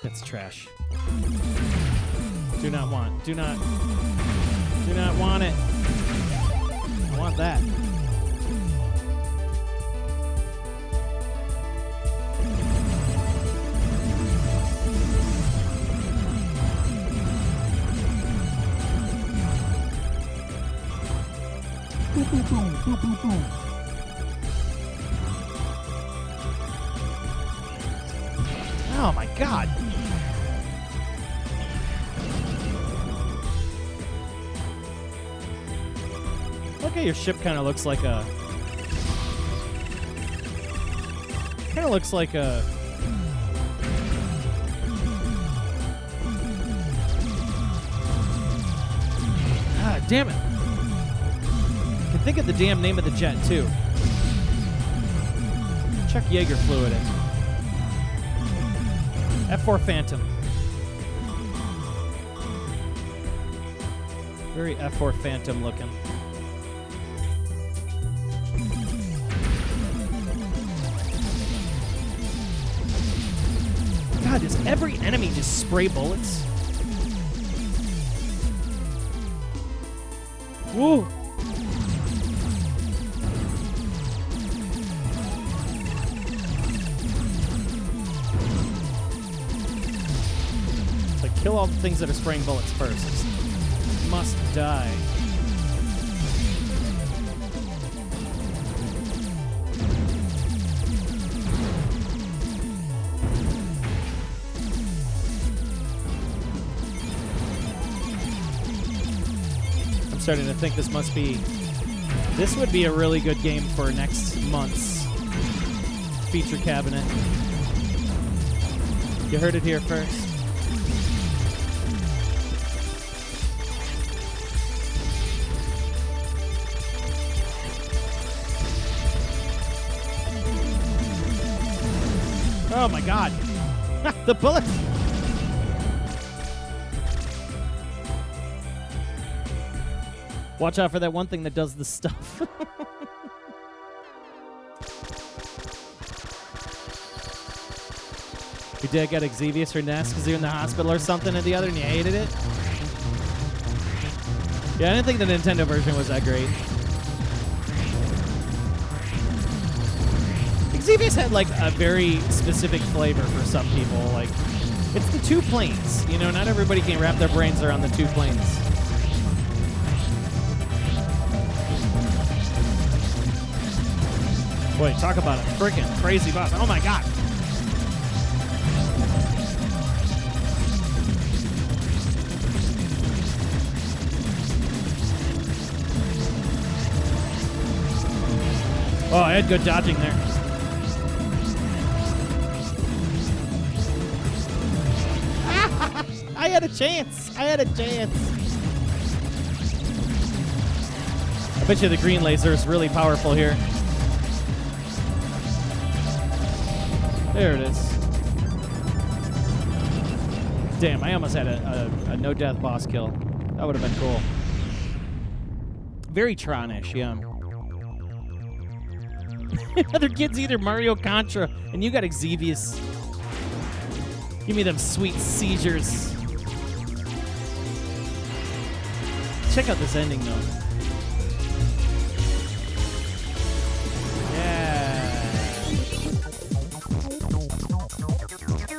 That's trash. Do not want it. I want that. Boom, boom, boom, boom, boom, boom. Oh my God. Okay, your ship kind of looks like a... Ah, damn it. I can think of the damn name of the jet, too. Chuck Yeager flew it in. F4 Phantom. Very F4 Phantom looking. God, does every enemy just spray bullets? Woo! It's like kill all the things that are spraying bullets first. Must die. Starting to think this would be a really good game for next month's feature cabinet. You heard it here first. Oh my God. The bullet. Watch out for that one thing that does the stuff. Your dad got Xevious or NES because you're in the hospital or something at the other and you hated it? Yeah, I didn't think the Nintendo version was that great. Xevious had like a very specific flavor for some people. Like, it's the two planes. You know, not everybody can wrap their brains around the two planes. Boy, talk about a freaking crazy boss. Oh my God. Oh, I had good dodging there. I had a chance. I bet you the green laser is really powerful here. There it is. Damn, I almost had a no-death boss kill. That would have been cool. Very Tron-ish, yeah. Other kids either Mario Contra, and you got Xevious. Give me them sweet seizures. Check out this ending, though.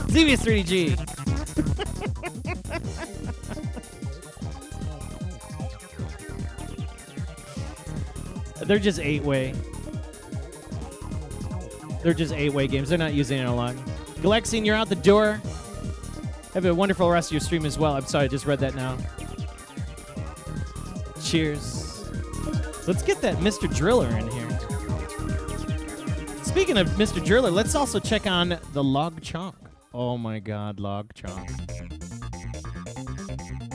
Xevious 3DG. They're just 8-way. They're just 8-way games. They're not using analog. Galaxian, you're out the door. Have a wonderful rest of your stream as well. I'm sorry, I just read that now. Cheers. Let's get that Mr. Driller in here. Speaking of Mr. Driller, let's also check on the Log Chonk. Oh my God, Log Chonk.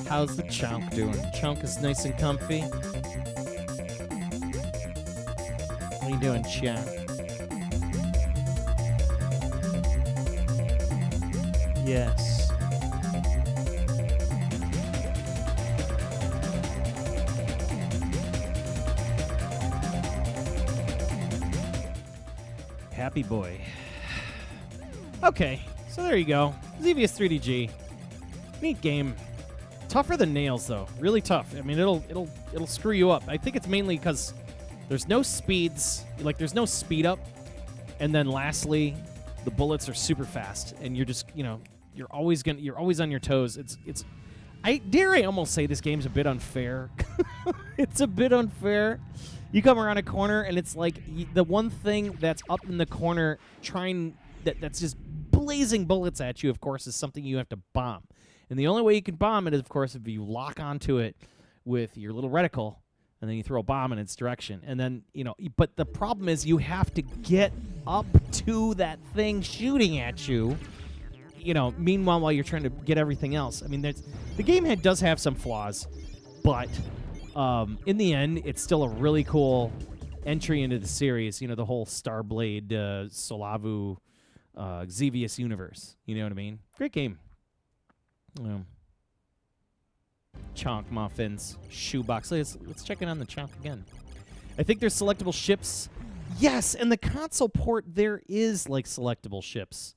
How's the Chonk doing? Chonk is nice and comfy. What are you doing, Chonk? Yes. Happy boy. Okay, so there you go. Xevious 3DG. Neat game. Tougher than Nails though. Really tough. I mean, it'll screw you up. I think it's mainly because there's no speeds. Like there's no speed up. And then lastly, the bullets are super fast, and you're just you're always on your toes. I dare almost say this game's a bit unfair. It's a bit unfair. You come around a corner, and it's like the one thing that's up in the corner that's just blazing bullets at you, of course, is something you have to bomb. And the only way you can bomb it is, of course, if you lock onto it with your little reticle, and then you throw a bomb in its direction. And then, but the problem is you have to get up to that thing shooting at you, meanwhile while you're trying to get everything else. I mean, the game does have some flaws, but in the end, it's still a really cool entry into the series. The whole Starblade, Solavu, Xevious universe. You know what I mean? Great game. Chonk muffins, shoebox. Let's check in on the Chonk again. I think there's selectable ships. Yes, and the console port there is like selectable ships.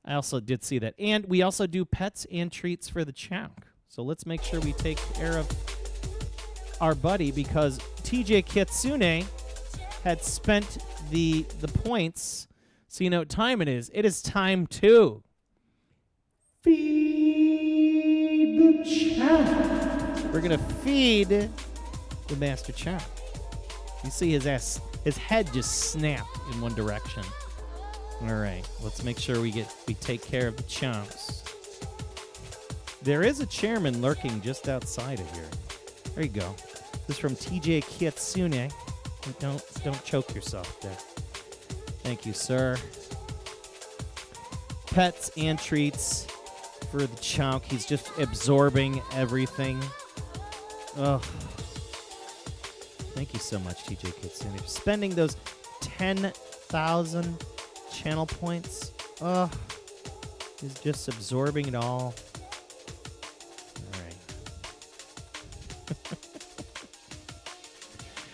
I also did see that, and we also do pets and treats for the Chonk. So let's make sure we take care of our buddy, because TJ Kitsune had spent the points. So you know what time it is. It is time to feed the Chonk. We're gonna feed the Master Chonk. You see his head just snap in one direction. All right, let's make sure we take care of the Chonks. There is a chairman lurking just outside of here. There you go. This is from TJ Kitsune. Don't choke yourself there. Thank you, sir. Pets and treats for the Chonk. He's just absorbing everything. Oh. Thank you so much, TJ Kitsune, for spending those 10,000 channel points. Oh. He's just absorbing it all.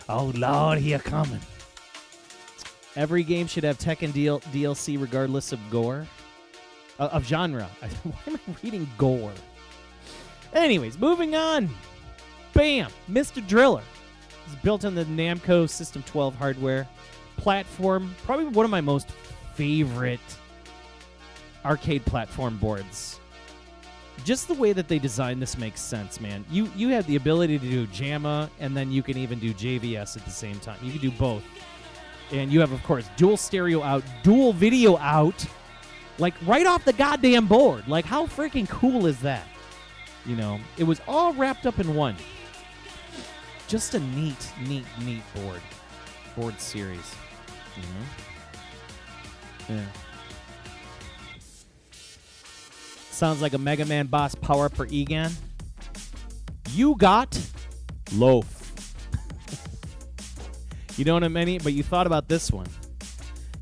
Oh, Lord, he a coming. Every game should have Tekken DLC regardless of gore. Of genre. Why am I reading gore? Anyways, moving on. Bam! Mr. Driller. It's built on the Namco System 12 hardware. Platform. Probably one of my most favorite arcade platform boards. Just the way that they designed this makes sense, man. You have the ability to do JAMA, and then you can even do JVS at the same time. You can do both. And you have, of course, dual stereo out, dual video out, like right off the goddamn board. Like, how freaking cool is that? It was all wrapped up in one. Just a neat board series. Yeah. Sounds like a Mega Man boss power-up for Egan. You got loaf. You know what I mean? But you thought about this one.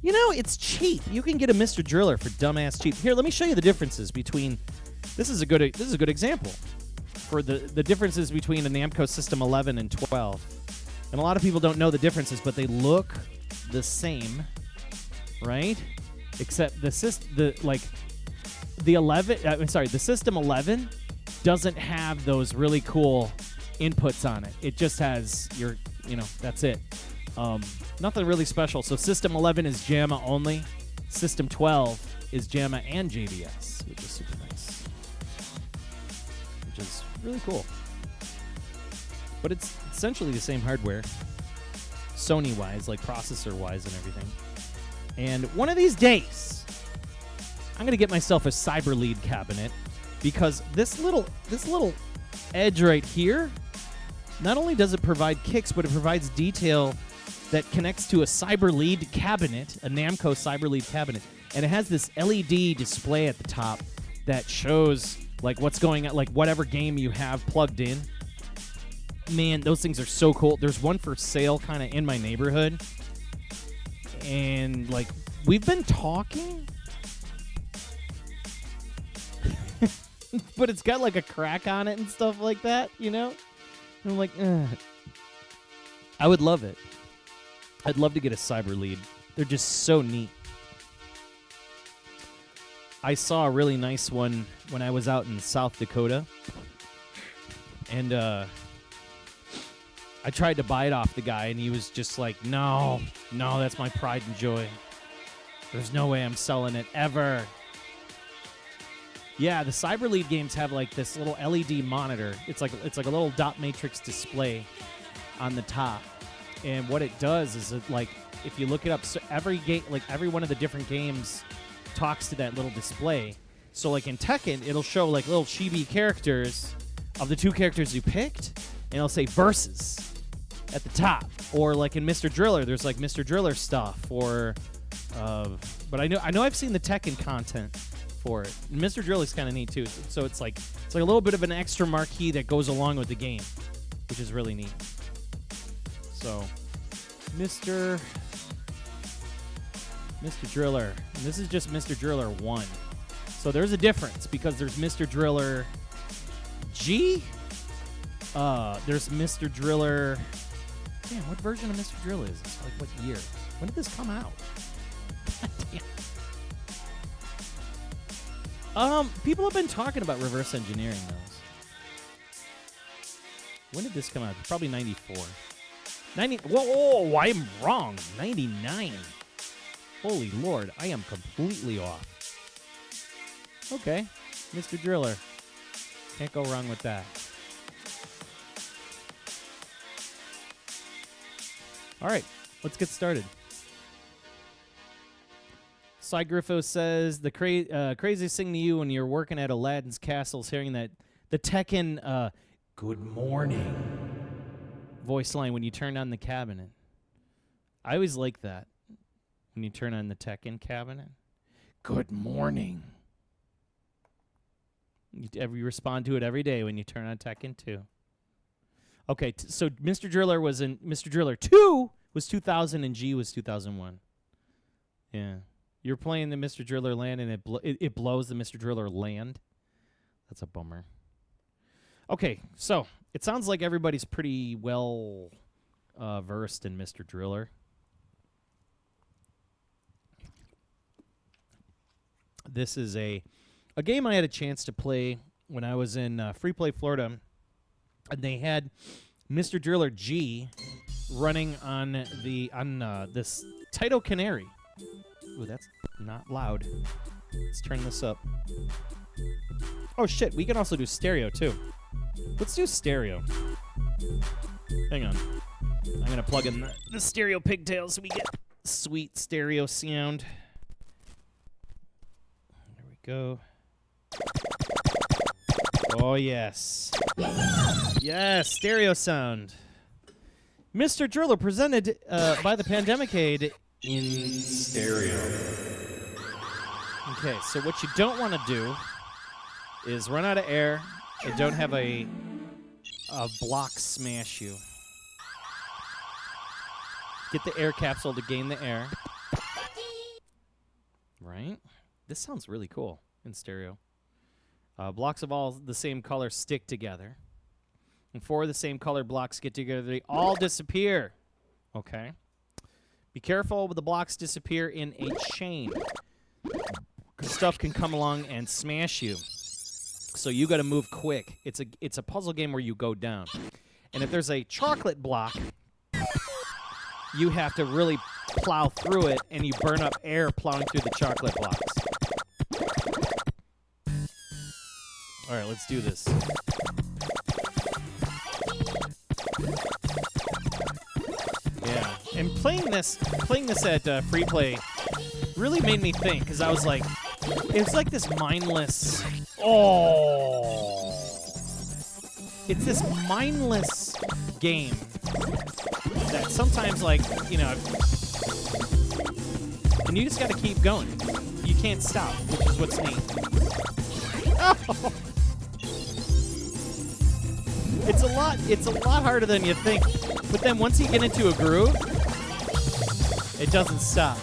It's cheap. You can get a Mr. Driller for dumbass cheap. Here, let me show you the differences between. This is a good example for the differences between a Namco System 11 and 12. And a lot of people don't know the differences, but they look the same, right? Except the System 11 doesn't have those really cool inputs on it. It just has that's it. Nothing really special. So System 11 is JAMA only. System 12 is JAMA and JVS, which is super nice. Which is really cool. But it's essentially the same hardware, Sony-wise, like processor-wise and everything. And one of these days, I'm going to get myself a Cyber Lead cabinet because this little edge right here, not only does it provide kicks, but it provides detail that connects to a Cyber Lead cabinet, a Namco Cyber Lead cabinet, and it has this LED display at the top that shows like what's going on, like whatever game you have plugged in. Man, those things are so cool. There's one for sale kind of in my neighborhood, and like we've been talking, but it's got like a crack on it and stuff like that, you know? And I'm like, I would love it. I'd love to get a Cyber Lead. They're just so neat. I saw a really nice one when I was out in South Dakota. And I tried to buy it off the guy, and he was just like, no, that's my pride and joy. There's no way I'm selling it ever. Yeah, the Cyber Lead games have like this little LED monitor. It's like a little dot matrix display on the top. And what it does is it, like, if you look it up, so every game, like every one of the different games talks to that little display. So like in Tekken, it'll show like little chibi characters of the two characters you picked, and it'll say versus at the top. Or like in Mr. Driller, there's like Mr. Driller stuff. Or, but I know I've seen the Tekken content for it. And Mr. Driller's kind of neat too. So it's like a little bit of an extra marquee that goes along with the game, which is really neat. So, Mr. Driller. And this is just Mr. Driller 1. So there's a difference because there's Mr. Driller G. There's Mr. Driller. Damn, what version of Mr. Driller is this? Like, what year? When did this come out? God damn. People have been talking about reverse engineering those. When did this come out? Probably 94. Whoa, I'm wrong. 99. Holy Lord, I am completely off. Okay, Mr. Driller. Can't go wrong with that. All right, let's get started. Cy Griffo says, the craziest thing to you when you're working at Aladdin's Castle is hearing that the Tekken good morning voice line when you turn on the cabinet. I always like that. When you turn on the Tekken cabinet. Good morning. You respond to it every day when you turn on Tekken 2. Okay, so Mr. Driller was in... Mr. Driller 2 was 2000 and G was 2001. Yeah. You're playing the Mr. Driller land and it blows the Mr. Driller land. That's a bummer. Okay, so it sounds like everybody's pretty well versed in Mr. Driller. This is a game I had a chance to play when I was in Free Play Florida, and they had Mr. Driller G running on this Taito Canary. Ooh, that's not loud. Let's turn this up. Oh shit, we can also do stereo too. Let's do stereo. Hang on. I'm gonna plug in the stereo pigtails so we get sweet stereo sound. There we go. Oh yes. Yes, stereo sound. Mr. Driller presented by the Pandemic Aid in stereo. Okay, so what you don't want to do is run out of air and don't have a block smash you. Get the air capsule to gain the air. Right? This sounds really cool in stereo. Blocks of all the same color stick together. And 4 of the same color blocks get together, they all disappear. Okay? Be careful when the blocks disappear in a chain. Because stuff can come along and smash you. So you got to move quick. It's a puzzle game where you go down. And if there's a chocolate block, you have to really plow through it, and you burn up air plowing through the chocolate blocks. All right, let's do this. Yeah, and playing this at Free Play really made me think, because I was like, it's like this mindless. Oh. It's this mindless game that sometimes, like, you know, and you just got to keep going. You can't stop, which is what's neat. Oh. It's a lot harder than you think. But then once you get into a groove, it doesn't stop.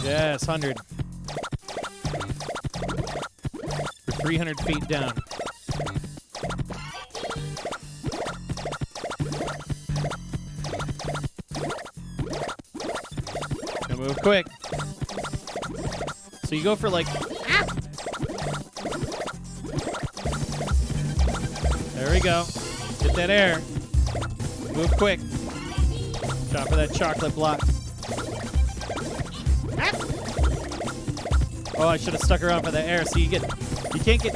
Yes, 100. We're 300 feet down. Gotta move quick. So you go for like... Ah! There we go. Get that air. Move quick. Shot for that chocolate block. Oh, I should have stuck around for the air. So you can't get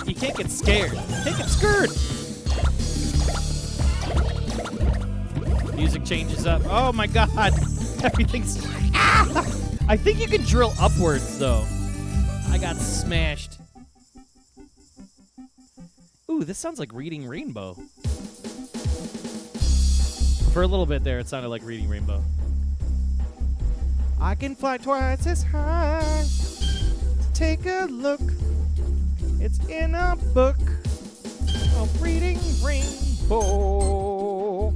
scared. Can't get scared. Music changes up. Oh my God, everything's. Ah! I think you can drill upwards though. I got smashed. Ooh, this sounds like Reading Rainbow. For a little bit there, it sounded like Reading Rainbow. I can fly twice as high. Take a look. It's in a book of Reading Rainbow.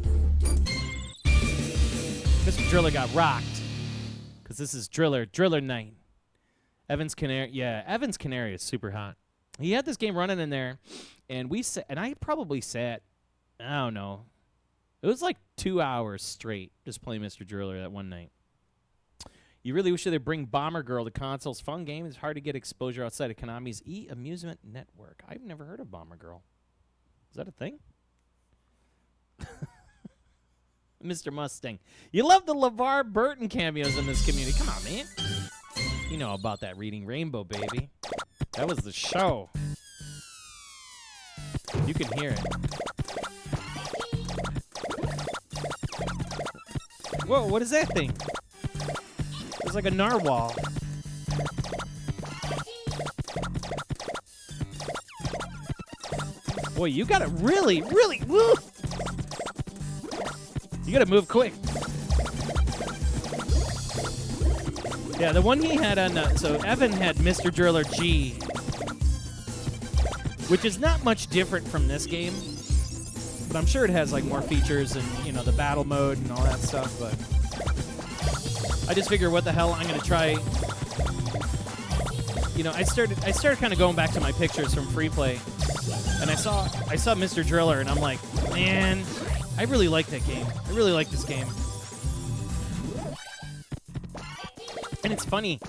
Mr. Driller got rocked. Because this is Driller Night. Evans Canary. Yeah, Evans Canary is super hot. He had this game running in there, and I probably sat, I don't know, it was like 2 hours straight just playing Mr. Driller that one night. You really wish they'd bring Bomber Girl to consoles. Fun game. It's hard to get exposure outside of Konami's e-amusement network. I've never heard of Bomber Girl. Is that a thing? Mr. Mustang. You love the LeVar Burton cameos in this community. Come on, man. You know about that Reading Rainbow, baby. That was the show. You can hear it. Whoa, what is that thing? It's like a narwhal. Boy, you gotta really, woo! You gotta move quick. Yeah, the one he had on, so Evan had Mr. Driller G, which is not much different from this game, but I'm sure it has like more features and, you know, the battle mode and all that stuff, but I just figure what the hell, I'm gonna try. You know, I started kind of going back to my pictures from Free Play, and I saw Mr. Driller, and I'm like, man, I really like that game. I really like this game. And it's funny,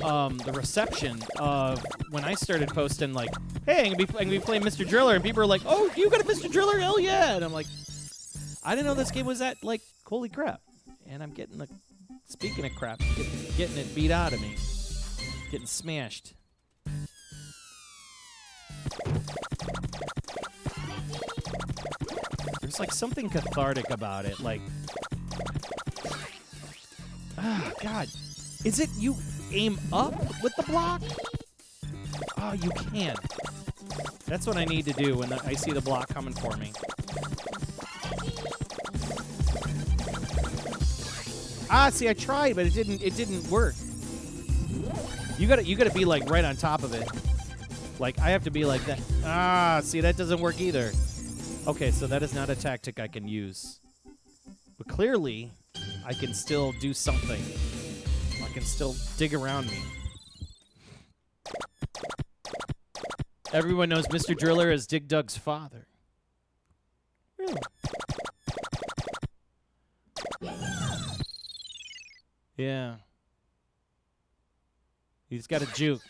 the reception of when I started posting like, hey, I'm gonna be playing Mr. Driller, and people are like, oh, you got a Mr. Driller? Hell yeah! And I'm like, I didn't know this game was that, like, holy crap. And I'm getting the, speaking of crap, getting it beat out of me. Getting smashed. There's like something cathartic about it, like, ah, God. Is it you aim up with the block? Oh, you can. That's what I need to do when I see the block coming for me. Ah, see, I tried, but it didn't work. You gotta be like right on top of it. Like I have to be like that. Ah, see, that doesn't work either. Okay, so that is not a tactic I can use. But clearly, I can still do something. I can still dig around me. Everyone knows Mr. Driller as Dig Dug's father. Really? Yeah. He's got a juke.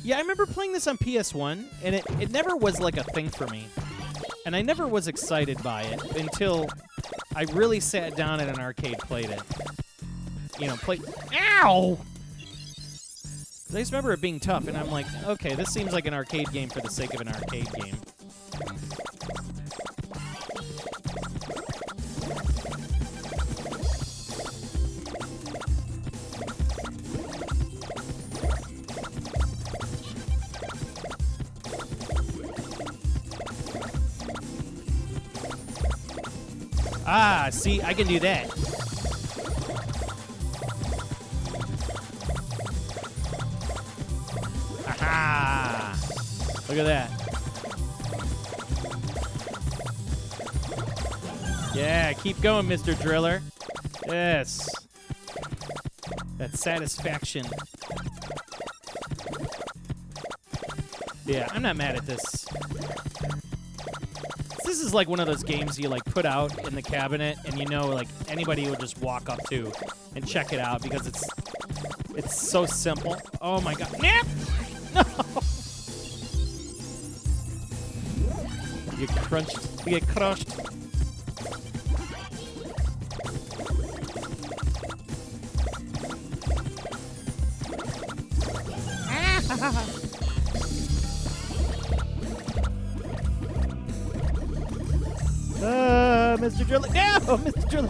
Yeah, I remember playing this on PS1, and it never was like a thing for me. And I never was excited by it until I really sat down at an arcade, played it. You know, Ow! 'Cause I just remember it being tough, and I'm like, okay, this seems like an arcade game for the sake of an arcade game. Ah, see, I can do that. Aha! Look at that. Yeah, keep going, Mr. Driller. Yes. That satisfaction. Yeah, I'm not mad at this. This is like one of those games you like put out in the cabinet and you know like anybody would just walk up to and check it out because it's so simple. Oh my god. Nap! No! You get crunched. You get crushed. Mr. Driller. No, Mr. Driller.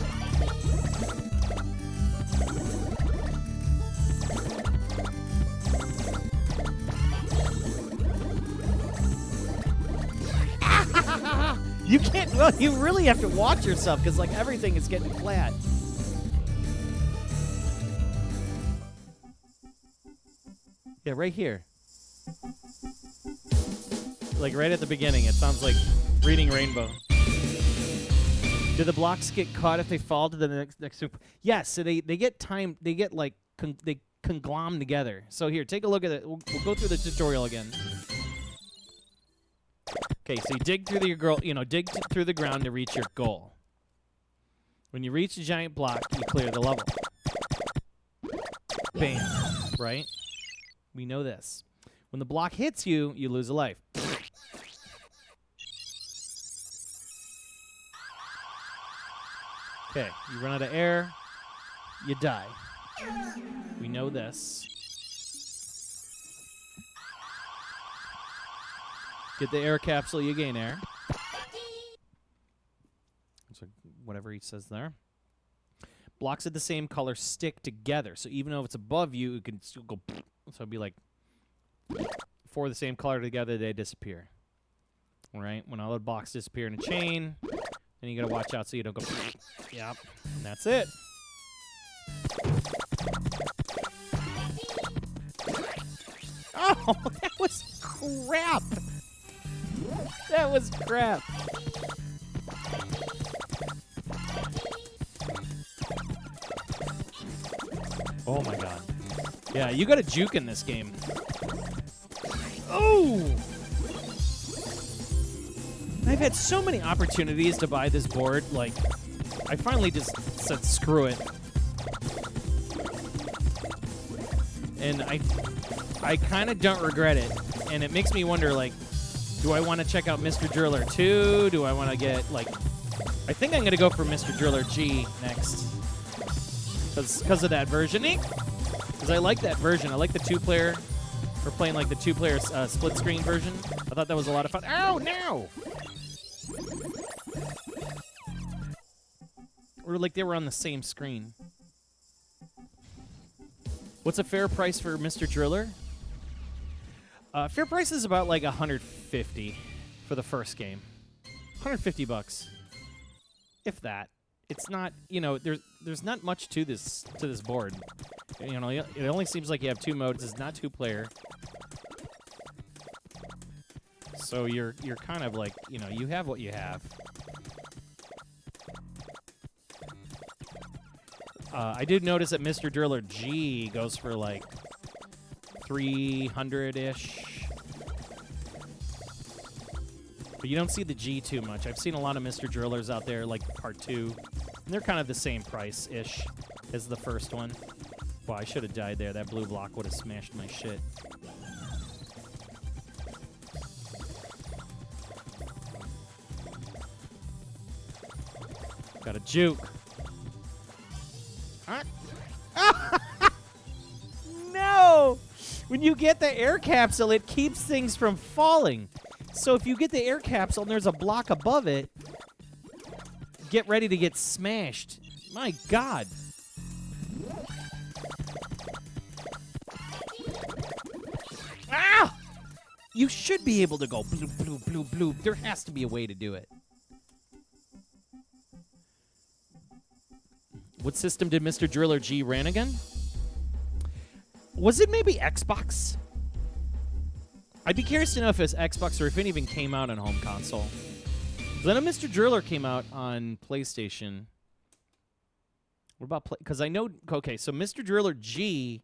You can't. Well, you really have to watch yourself because like everything is getting flat. Yeah, right here. Like right at the beginning, it sounds like Reading Rainbow. Do the blocks get caught if they fall to the next super? Yes, so they get time. They get like they conglom together. So here, take a look at it. We'll go through the tutorial again. Okay, so you dig through dig through the ground to reach your goal. When you reach a giant block, you clear the level. Bam, right? We know this. When the block hits you, you lose a life. Okay, you run out of air, you die. We know this. Get the air capsule, you gain air. So whatever he says there. Blocks of the same color stick together. So even though it's above you, it can still go. So it'd be like, for the same color together, they disappear. All right, when all the blocks disappear in a chain, then you gotta watch out so you don't go. Yep, and that's it. Oh, that was crap. That was crap. Oh my god. Yeah, you got a juke in this game. Oh! I've had so many opportunities to buy this board, like, I finally just said screw it. And I kind of don't regret it. And it makes me wonder, like, do I want to check out Mr. Driller 2? Do I want to get, like, I think I'm going to go for Mr. Driller G next. Because of that version. Because I like that version. I like the two-player. We're playing, like, the two-player split-screen version. I thought that was a lot of fun. Oh, no! Or, like, they were on the same screen. What's a fair price for Mr. Driller? Fair price is about like $150 for the first game. $150, if that. It's not, you know, there's not much to this board. You know, it only seems like you have two modes. It's not two-player, so you're kind of like, you know, you have what you have. I did notice that Mr. Driller G goes for like 300-ish. But you don't see the G too much. I've seen a lot of Mr. Drillers out there, like Part 2. And they're kind of the same price-ish as the first one. Wow, I should have died there. That blue block would have smashed my shit. Got a juke. No! When you get the air capsule, it keeps things from falling. So if you get the air capsule and there's a block above it, get ready to get smashed. My God. Ah! You should be able to go bloop, bloop, bloop, bloop. There has to be a way to do it. What system did Mr. Driller G ran again? Was it maybe Xbox? I'd be curious to know if it's Xbox or if it even came out on home console. Then a Mr. Driller came out on PlayStation. What about because I know? Okay, so Mr. Driller G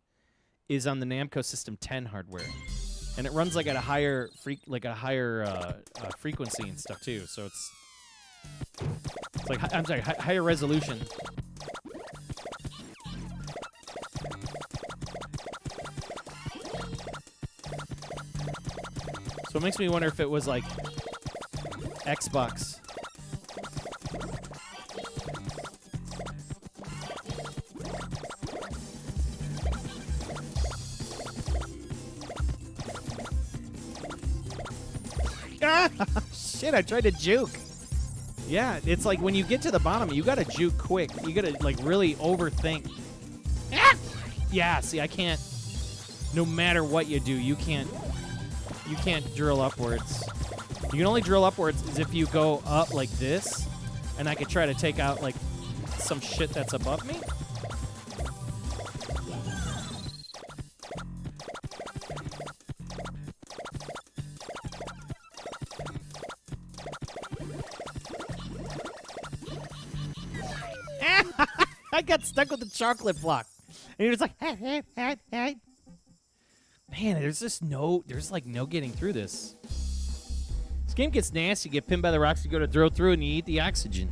is on the Namco System 10 hardware, and it runs like at a higher frequency and stuff too. So it's like higher resolution. So it makes me wonder if it was like Xbox. Ah, shit, I tried to juke. Yeah, it's like when you get to the bottom, you gotta juke quick. You gotta like really overthink. Ah! Yeah, see, I can't. No matter what you do, you can't drill upwards. You can only drill upwards is if you go up like this, and I could try to take out like some shit that's above me. I got stuck with the chocolate block. And you're just like, hey. Man, there's no getting through this. This game gets nasty. You get pinned by the rocks, you go to throw through, and you eat the oxygen.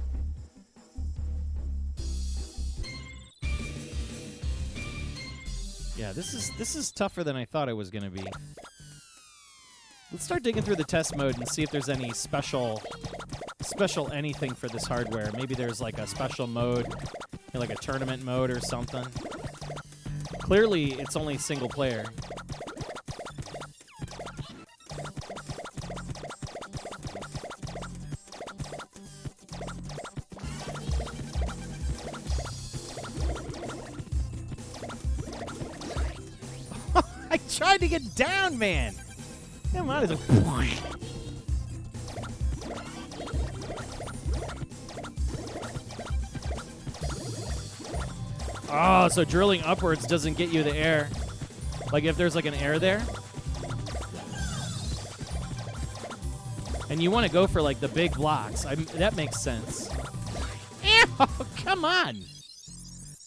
Yeah, this is tougher than I thought it was going to be. Let's start digging through the test mode and see if there's any special anything for this hardware. Maybe there's like a special mode, like a tournament mode or something. Clearly, it's only single player. I tried to get down, man. Come on, it's like... Oh, so drilling upwards doesn't get you the air. Like if there's like an air there. And you want to go for like the big blocks. That makes sense. Ew, come on.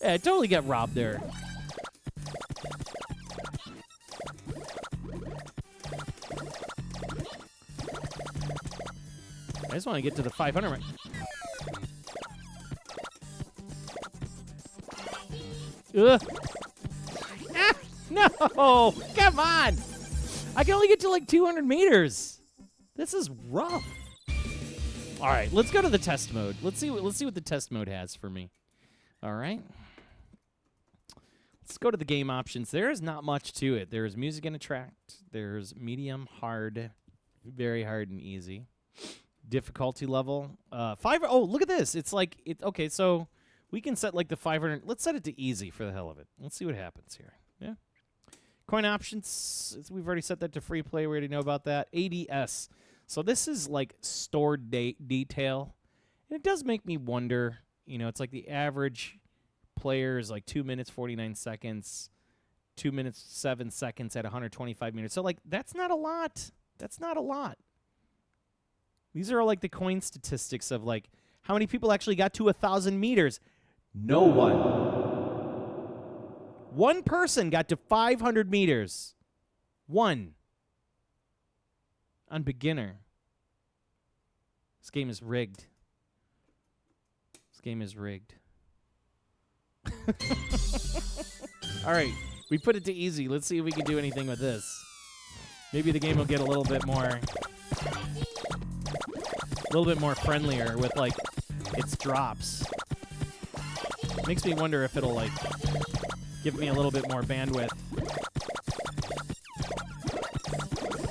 Yeah, I totally get robbed there. I just want to get to the 500 right. Ugh. Ah, no! Come on! I can only get to like 200 meters. This is rough. All right, let's go to the test mode. Let's see what the test mode has for me. All right. Let's go to the game options. There is not much to it. There's music and attract. There's medium, hard, very hard, and easy. Difficulty level 5. Oh, look at this. It's like okay, so we can set like the 500. Let's set it to easy for the hell of it. Let's see what happens here. Yeah. Coin options. We've already set that to free play. We already know about that. ADS. So this is like stored detail. And it does make me wonder, it's like the average player is like 2 minutes, 49 seconds, 2 minutes, 7 seconds at 125 meters. So like that's not a lot. That's not a lot. These are all like the coin statistics of like how many people actually got to 1,000 meters. No one. One person got to 500 meters. One. On beginner. This game is rigged. This game is rigged. All right. We put it to easy. Let's see if we can do anything with this. Maybe the game will get a little bit more friendlier with like its drops. Makes me wonder if it'll like give me a little bit more bandwidth,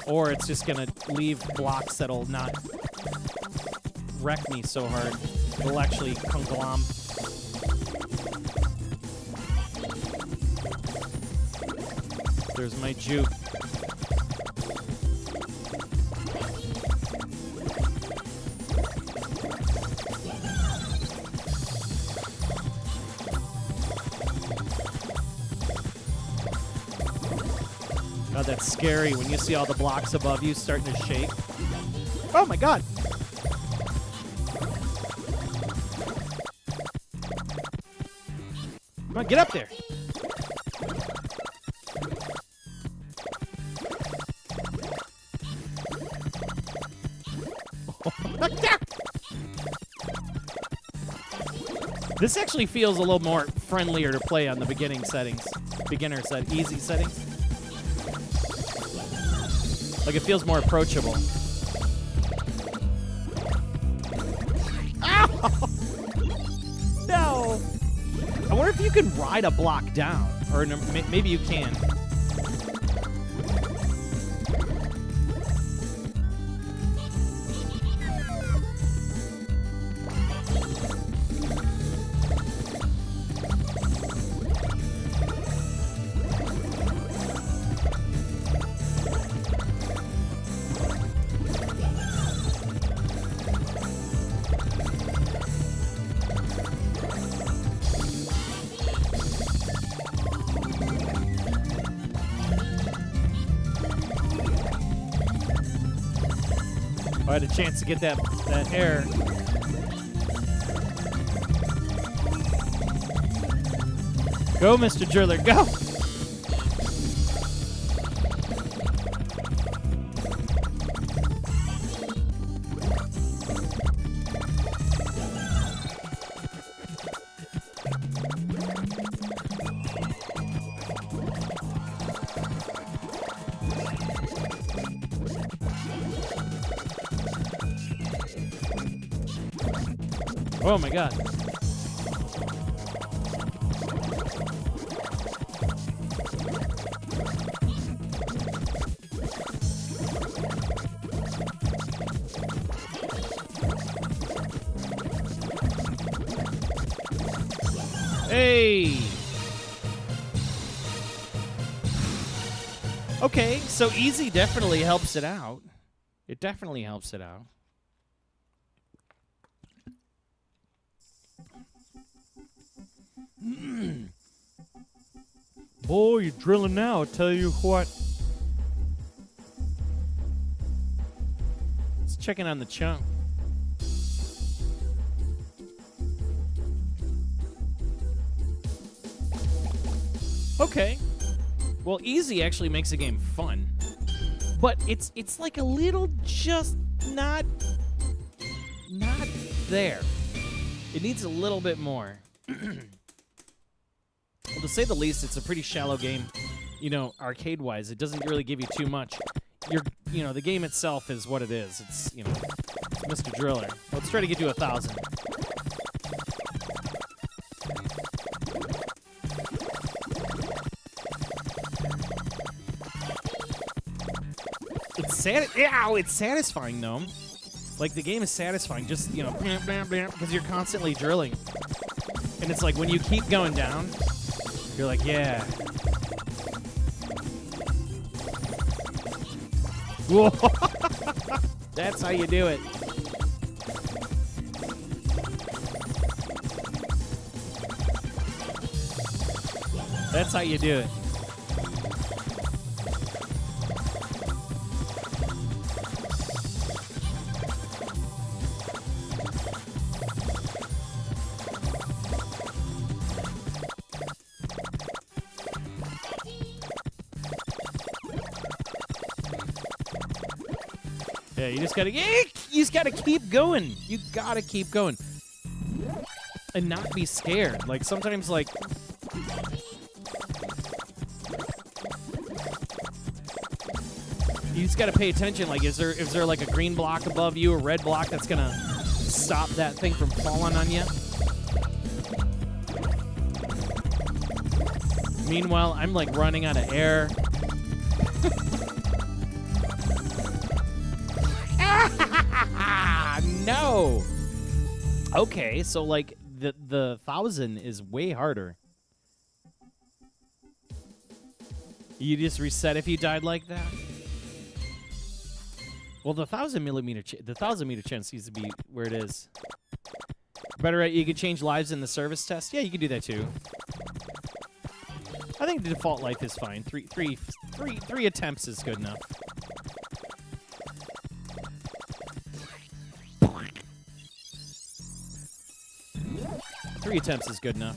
or it's just gonna leave blocks that'll not wreck me so hard. It'll actually conglom. There's my juke. Oh, that's scary when you see all the blocks above you starting to shake. Oh my god! Come on, get up there! This actually feels a little more friendlier to play on the beginning settings. Easy settings. Like it feels more approachable. Ow! No! I wonder if you can ride a block down. Or maybe you can. I had a chance to get that air. Go, Mr. Driller, go! Oh my god. Hey! Okay, so easy definitely helps it out. It definitely helps it out. Boy, you're drilling now, I tell you what. Let's check in on the chunk. Okay. Well, easy actually makes a game fun. But it's like a little just not there. It needs a little bit more. Well, to say the least, it's a pretty shallow game, you know, arcade-wise. It doesn't really give you too much. The game itself is what it is. It's, it's Mr. Driller. Let's try to get to 1,000. It's satisfying, though. Like, the game is satisfying. Just, blam, blam, blam, because you're constantly drilling. And it's like, when you keep going down, you're like, yeah. Whoa. That's how you do it. That's how you do it. Yeah, you just gotta keep going. You gotta keep going. And not be scared. Like, sometimes, like... You just gotta pay attention. Like, is there like a green block above you, a red block that's gonna stop that thing from falling on you? Meanwhile, I'm, like, running out of air. No. Okay, so like the 1,000 is way harder. You just reset if you died like that. Well, the 1,000 meter chance seems to be where it is. Better, you could change lives in the service test. Yeah, you can do that too. I think the default life is fine. Three attempts is good enough. Three attempts is good enough.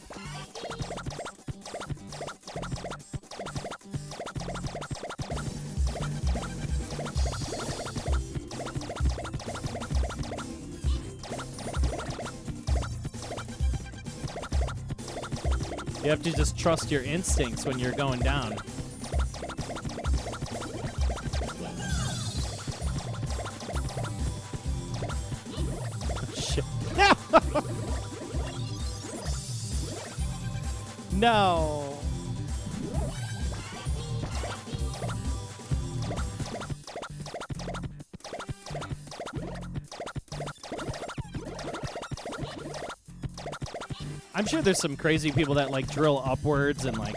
You have to just trust your instincts when you're going down. Shit. No! I'm sure there's some crazy people that like drill upwards and like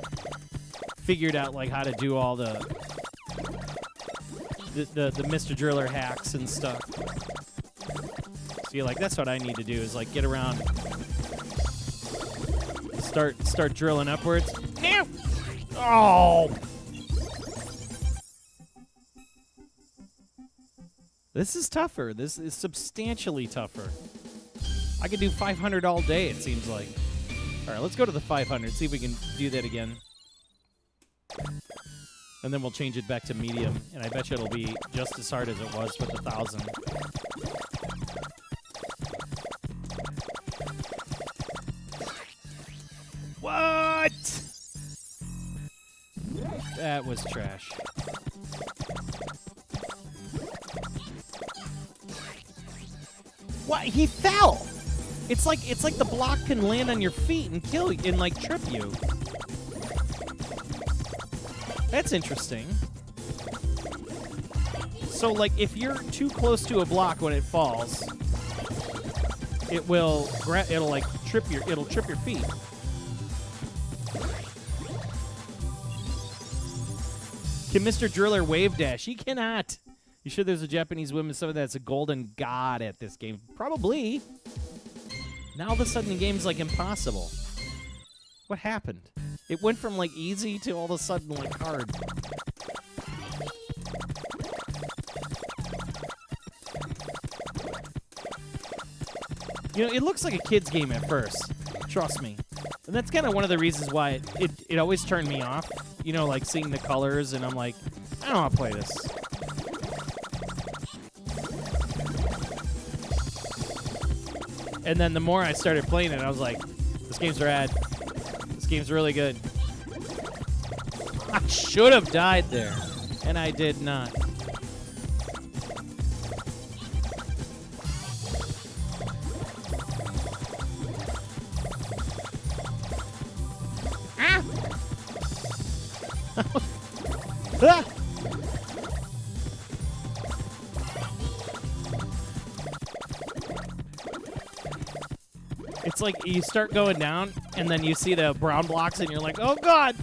figured out like how to do all the Mr. Driller hacks and stuff. So you're like, that's what I need to do is like get around, start drilling upwards. No! Oh! This is tougher. This is substantially tougher. I could do 500 all day, it seems like. All right, let's go to the 500, see if we can do that again. And then we'll change it back to medium, and I bet you it'll be just as hard as it was with the 1,000. What? That was trash. What? He fell! It's like the block can land on your feet and kill you and like trip you. That's interesting. So like if you're too close to a block when it falls, it'll like trip your feet. Can Mr. Driller wave dash? He cannot. You sure there's a Japanese woman that's a golden god at this game? Probably. Now all of a sudden the game's like impossible. What happened? It went from like easy to all of a sudden like hard. You know, it looks like a kid's game at first. Trust me. And that's kind of one of the reasons why it always turned me off. You know, like seeing the colors and I'm like, I don't want to play this. And then the more I started playing it, I was like, this game's rad. This game's really good. I should have died there, and I did not. Ah! Ah! It's like you start going down, and then you see the brown blocks, and you're like, "Oh God!"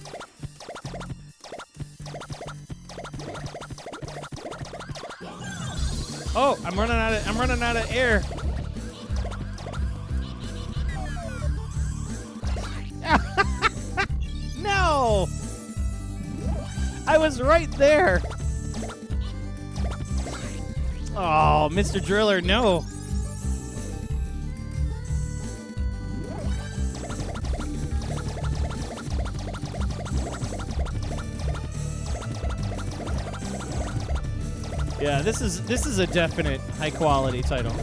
Oh, I'm running out of air. No! I was right there. Oh, Mr. Driller, no. Yeah, this is a definite high quality title.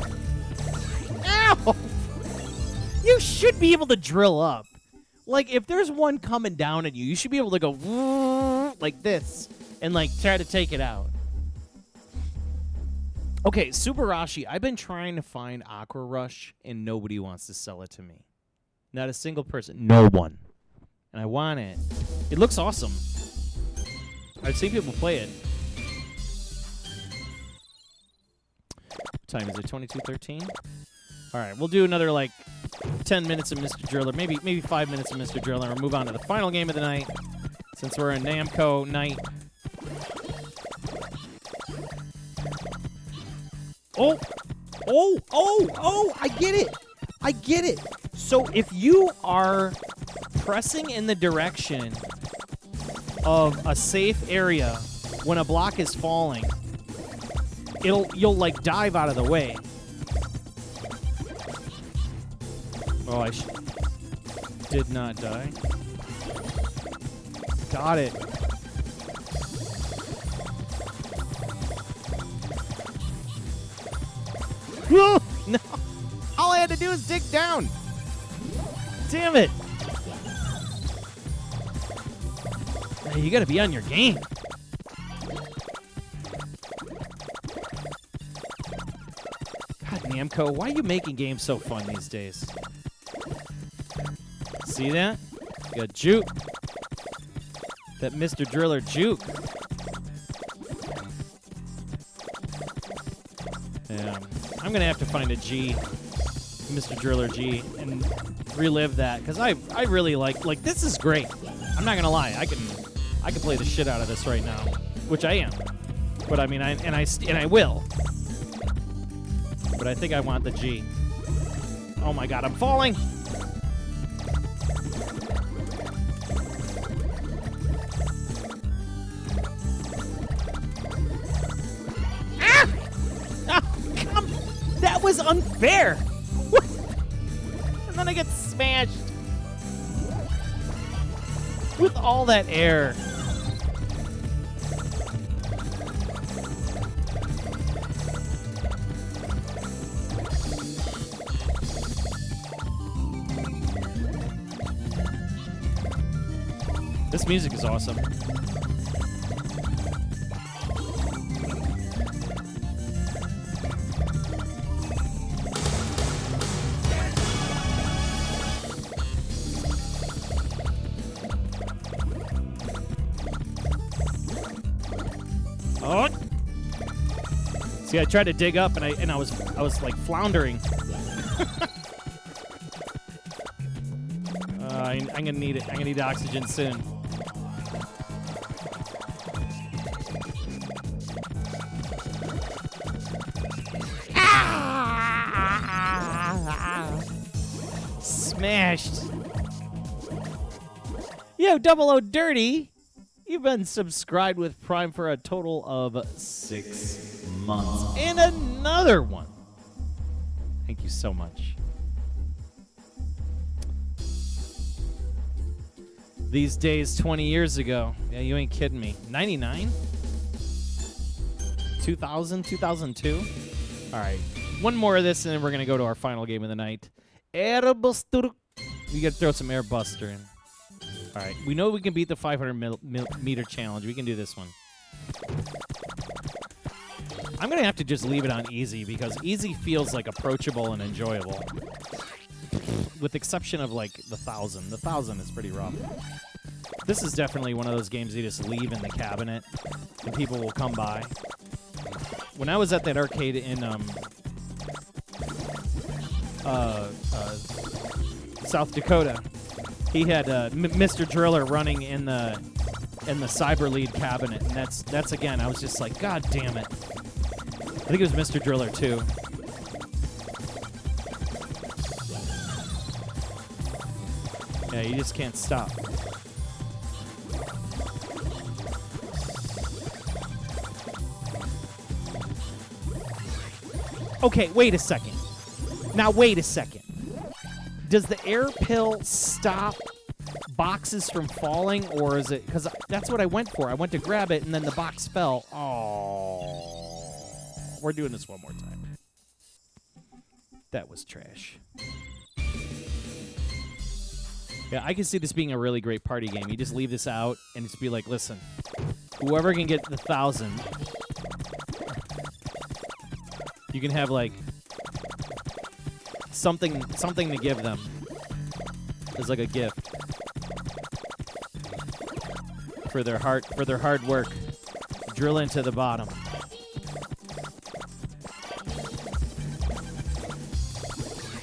Ow! You should be able to drill up. Like if there's one coming down at you, you should be able to go like this and like try to take it out. Okay, Subarashi, I've been trying to find Aqua Rush and nobody wants to sell it to me. Not a single person. No one. And I want it. It looks awesome. I've seen people play it. Time is it 22:13? All right, we'll do another like 10 minutes of Mr. Driller, maybe 5 minutes of Mr. Driller, and we'll move on to the final game of the night since we're in Namco night. Oh, I get it. So if you are pressing in the direction of a safe area when a block is falling, you'll like dive out of the way. Oh, I did not die. Got it. No! All I had to do was dig down. Damn it. Hey, you gotta be on your game. God, Namco, why are you making games so fun these days? See that? You got juke. That Mr. Driller juke. Yeah, I'm gonna have to find a G, Mr. Driller G, and relive that because I really like this is great. I'm not gonna lie, I can play the shit out of this right now, which I am. But I mean, I will. But I think I want the G. Oh my God, I'm falling. That was unfair. What? And then I get smashed with all that air. This music is awesome. Oh. See, I tried to dig up and I was like floundering. I'm gonna need it. I'm gonna need oxygen soon. Smashed. Yo, Double O Dirty. You've been subscribed with Prime for a total of 6 months. And another one. Thank you so much. These days, 20 years ago. Yeah, you ain't kidding me. 99? 2000? 2002? All right. One more of this, and then we're going to go to our final game of the night. Airbuster. We got to throw some Airbuster in. All right. We know we can beat the 500 meter challenge. We can do this one. I'm going to have to just leave it on easy because easy feels like approachable and enjoyable. With the exception of like the 1000. The 1000 is pretty rough. This is definitely one of those games you just leave in the cabinet and people will come by. When I was at that arcade in South Dakota, he had Mr. Driller running in the Cyber Lead cabinet, and that's again. I was just like, God damn it! I think it was Mr. Driller too. Yeah, you just can't stop. Okay, wait a second. Now, wait a second. Does the air pill stop boxes from falling, or is it... Because that's what I went for. I went to grab it, and then the box fell. Oh, we're doing this one more time. That was trash. Yeah, I can see this being a really great party game. You just leave this out and just be like, listen, whoever can get the 1000, you can have like something to give them as like a gift for their hard work. Drill into the bottom.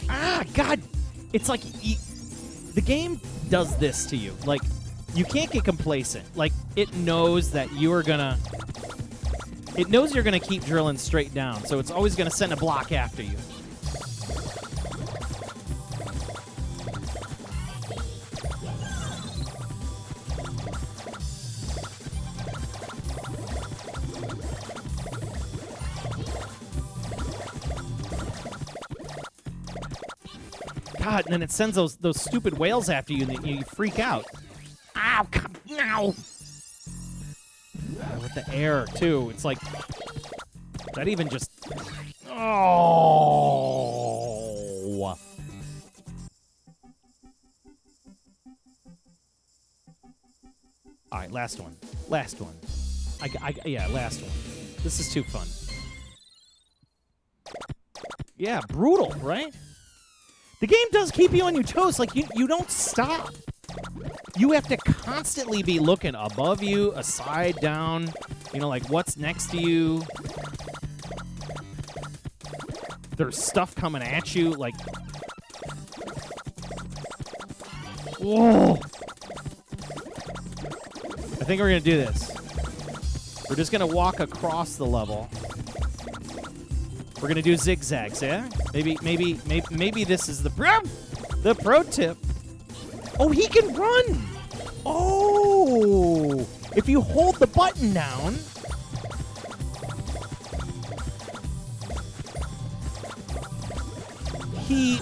Ah, God! It's like the game does this to you. Like, you can't get complacent. Like, it knows that you're gonna keep drilling straight down, so it's always gonna send a block after you. God, and then it sends those stupid whales after you, and you freak out. Ow, come, ow. With the air, too. It's like, that even just, oh. All right, last one. Last one. Yeah, last one. This is too fun. Yeah, brutal, right? The game does keep you on your toes. Like, you don't stop. You have to constantly be looking above you, aside, down, you know, like what's next to you. There's stuff coming at you, like, whoa. I think we're going to do this. We're just going to walk across the level. We're going to do zigzags, yeah? Maybe this is the pro tip. Oh, he can run. Oh, if you hold the button down. He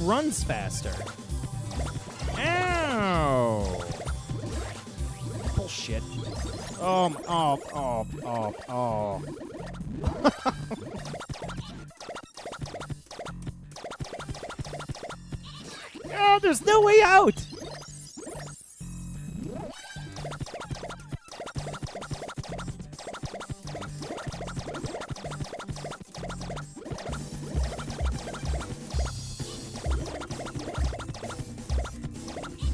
runs faster. Ow. Bullshit. Oh. Oh, there's no way out.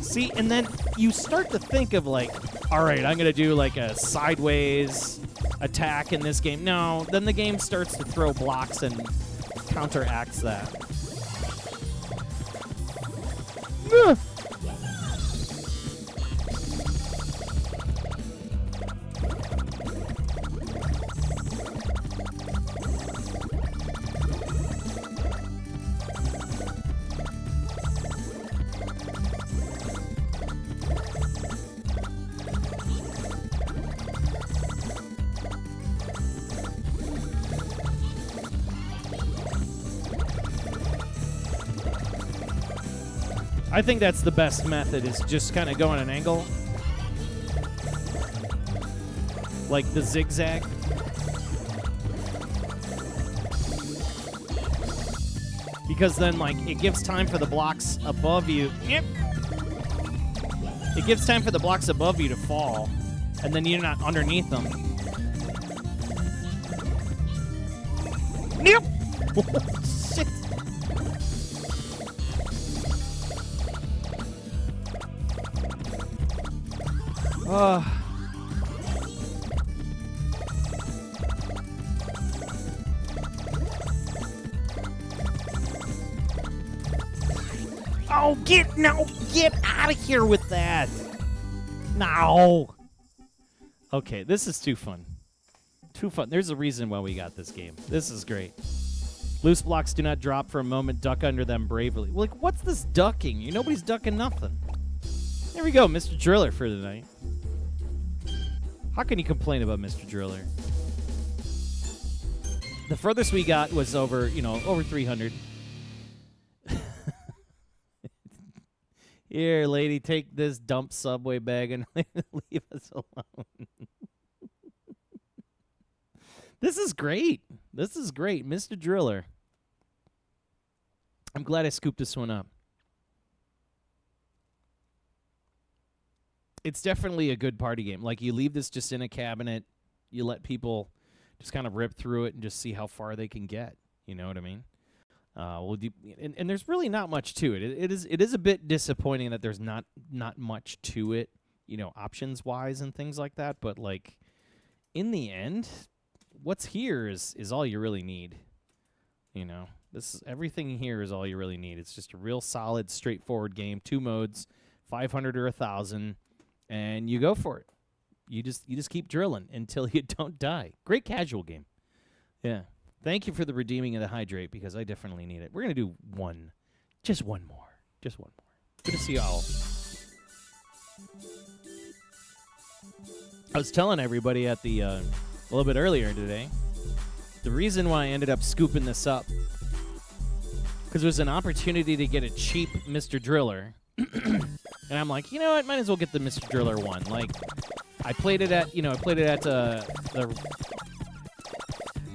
See, and then you start to think of like, all right, I'm going to do like a sideways attack in this game. No, then the game starts to throw blocks and counteracts that. I think that's the best method, is just kind of go on an angle. Like the zigzag. Because then, like, it gives time for the blocks above you. Yep. It gives time for the blocks above you to fall. And then you're not underneath them. Yep. Shit. Oh, get out of here with that. No. Okay, this is too fun. Too fun. There's a reason why we got this game. This is great. Loose blocks do not drop for a moment. Duck under them bravely. Like, what's this ducking? Nobody's ducking nothing. There we go, Mr. Driller for tonight. How can you complain about Mr. Driller? The furthest we got was over 300. Here, lady, take this dump Subway bag and leave us alone. This is great. This is great. Mr. Driller. I'm glad I scooped this one up. It's definitely a good party game. Like, you leave this just in a cabinet. You let people just kind of rip through it and just see how far they can get. You know what I mean? And there's really not much to it. It is a bit disappointing that there's not much to it, options wise and things like that. But like, in the end, what's here is all you really need. Everything here is all you really need. It's just a real solid, straightforward game. 2 modes, 500 or 1,000, and you go for it. You just keep drilling until you don't die. Great casual game. Yeah. Thank you for the redeeming of the hydrate, because I definitely need it. We're going to do just one more. Good to see you all. I was telling everybody at the, a little bit earlier today, the reason why I ended up scooping this up because it was an opportunity to get a cheap Mr. Driller. And I'm like, you know what? Might as well get the Mr. Driller one. Like, I played it at the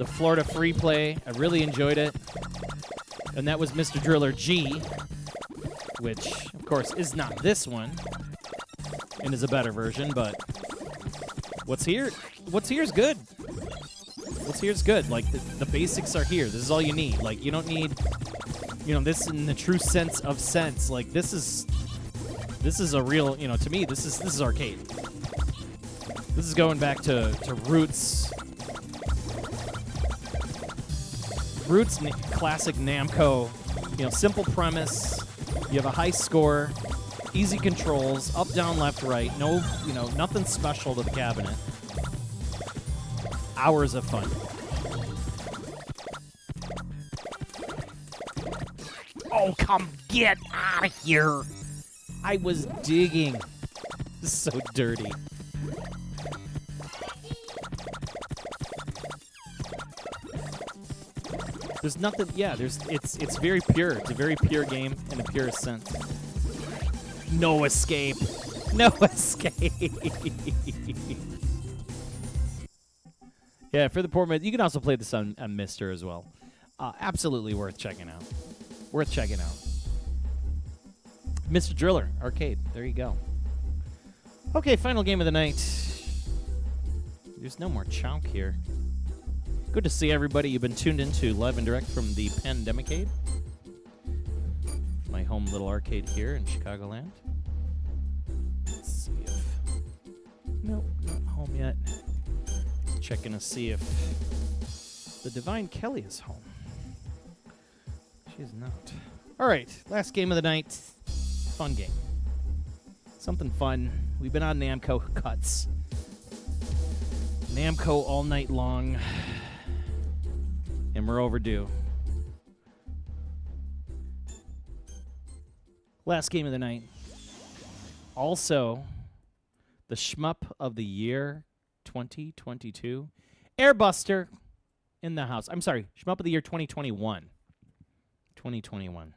Florida Free Play. I really enjoyed it. And that was Mr. Driller G, which, of course, is not this one and is a better version, but what's here is good. What's here is good. Like, the basics are here. This is all you need. Like, you don't need, this in the true sense of sense. Like, this is a real, to me, this is arcade. This is going back to roots classic Namco, simple premise. You have a high score, easy controls, up, down, left, right. No, nothing special to the cabinet. Hours of fun. Oh, come get out of here. I was digging. This is so dirty. There's nothing, it's very pure. It's a very pure game in the purest sense. No escape. No escape. Yeah, for the poor man, you can also play this on Mister as well. Absolutely worth checking out. Worth checking out. Mr. Driller Arcade. There you go. Okay, final game of the night. There's no more chonk here. Good to see everybody. You've been tuned into live and direct from the Pandemicade, my home little arcade here in Chicagoland. Let's see if... Nope, not home yet. Checking to see if the Divine Kelly is home. She is not. All right, last game of the night. Fun game. Something fun. We've been on Namco cuts. Namco all night long. And we're overdue. Last game of the night. Also, the Shmup of the Year 2022. Airbuster in the house. I'm sorry, Shmup of the Year 2021. 2021.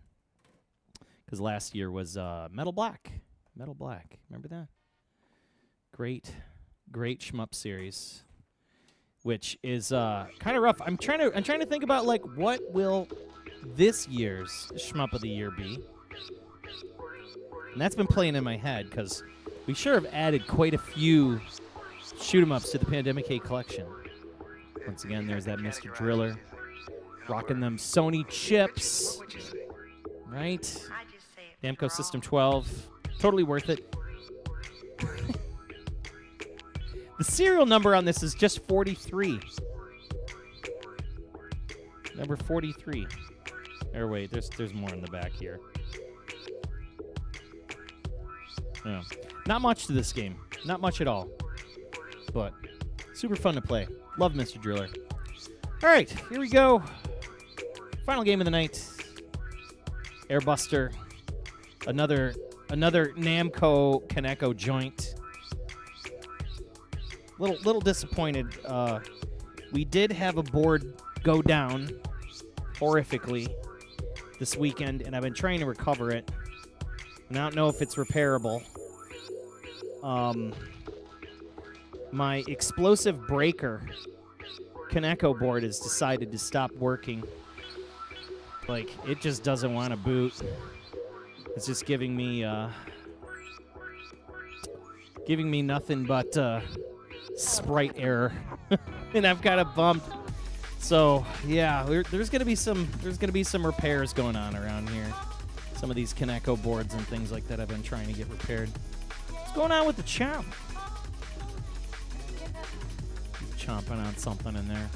Because last year was Metal Black. Metal Black. Remember that? Great Shmup series. Which is kind of rough. I'm trying to think about, like, what will this year's Shmup of the Year be? And that's been playing in my head because we sure have added quite a few shoot-'em-ups to the Pandemicade collection. Once again, there's that Mr. Driller rocking them Sony chips, right? Namco System 12, totally worth it. The serial number on this is just 43. Number 43. Or wait, there's more in the back here. Yeah. Not much to this game. Not much at all. But super fun to play. Love Mr. Driller. All right, here we go. Final game of the night. Airbuster. Another Namco Kaneko joint. Little disappointed. We did have a board go down horrifically this weekend, and I've been trying to recover it. And I don't know if it's repairable. My explosive breaker Kaneko board has decided to stop working. Like, it just doesn't want to boot. It's just giving me nothing but sprite error, and I've got it bumped. So yeah, there's gonna be some repairs going on around here. Some of these Kaneko boards and things like that I've been trying to get repaired. What's going on with the chomp? Keep chomping on something in there.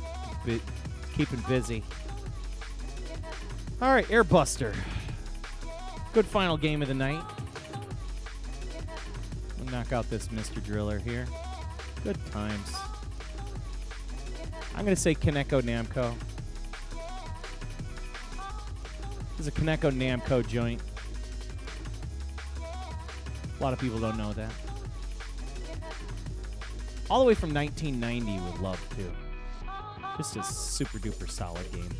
Keeping busy. All right, Airbuster. Good final game of the night. We'll knock out this Mr. Driller here. Good times. I'm going to say Kaneko Namco. This is a Kaneko Namco joint. A lot of people don't know that. All the way from 1990 would love too. Just a super duper solid game.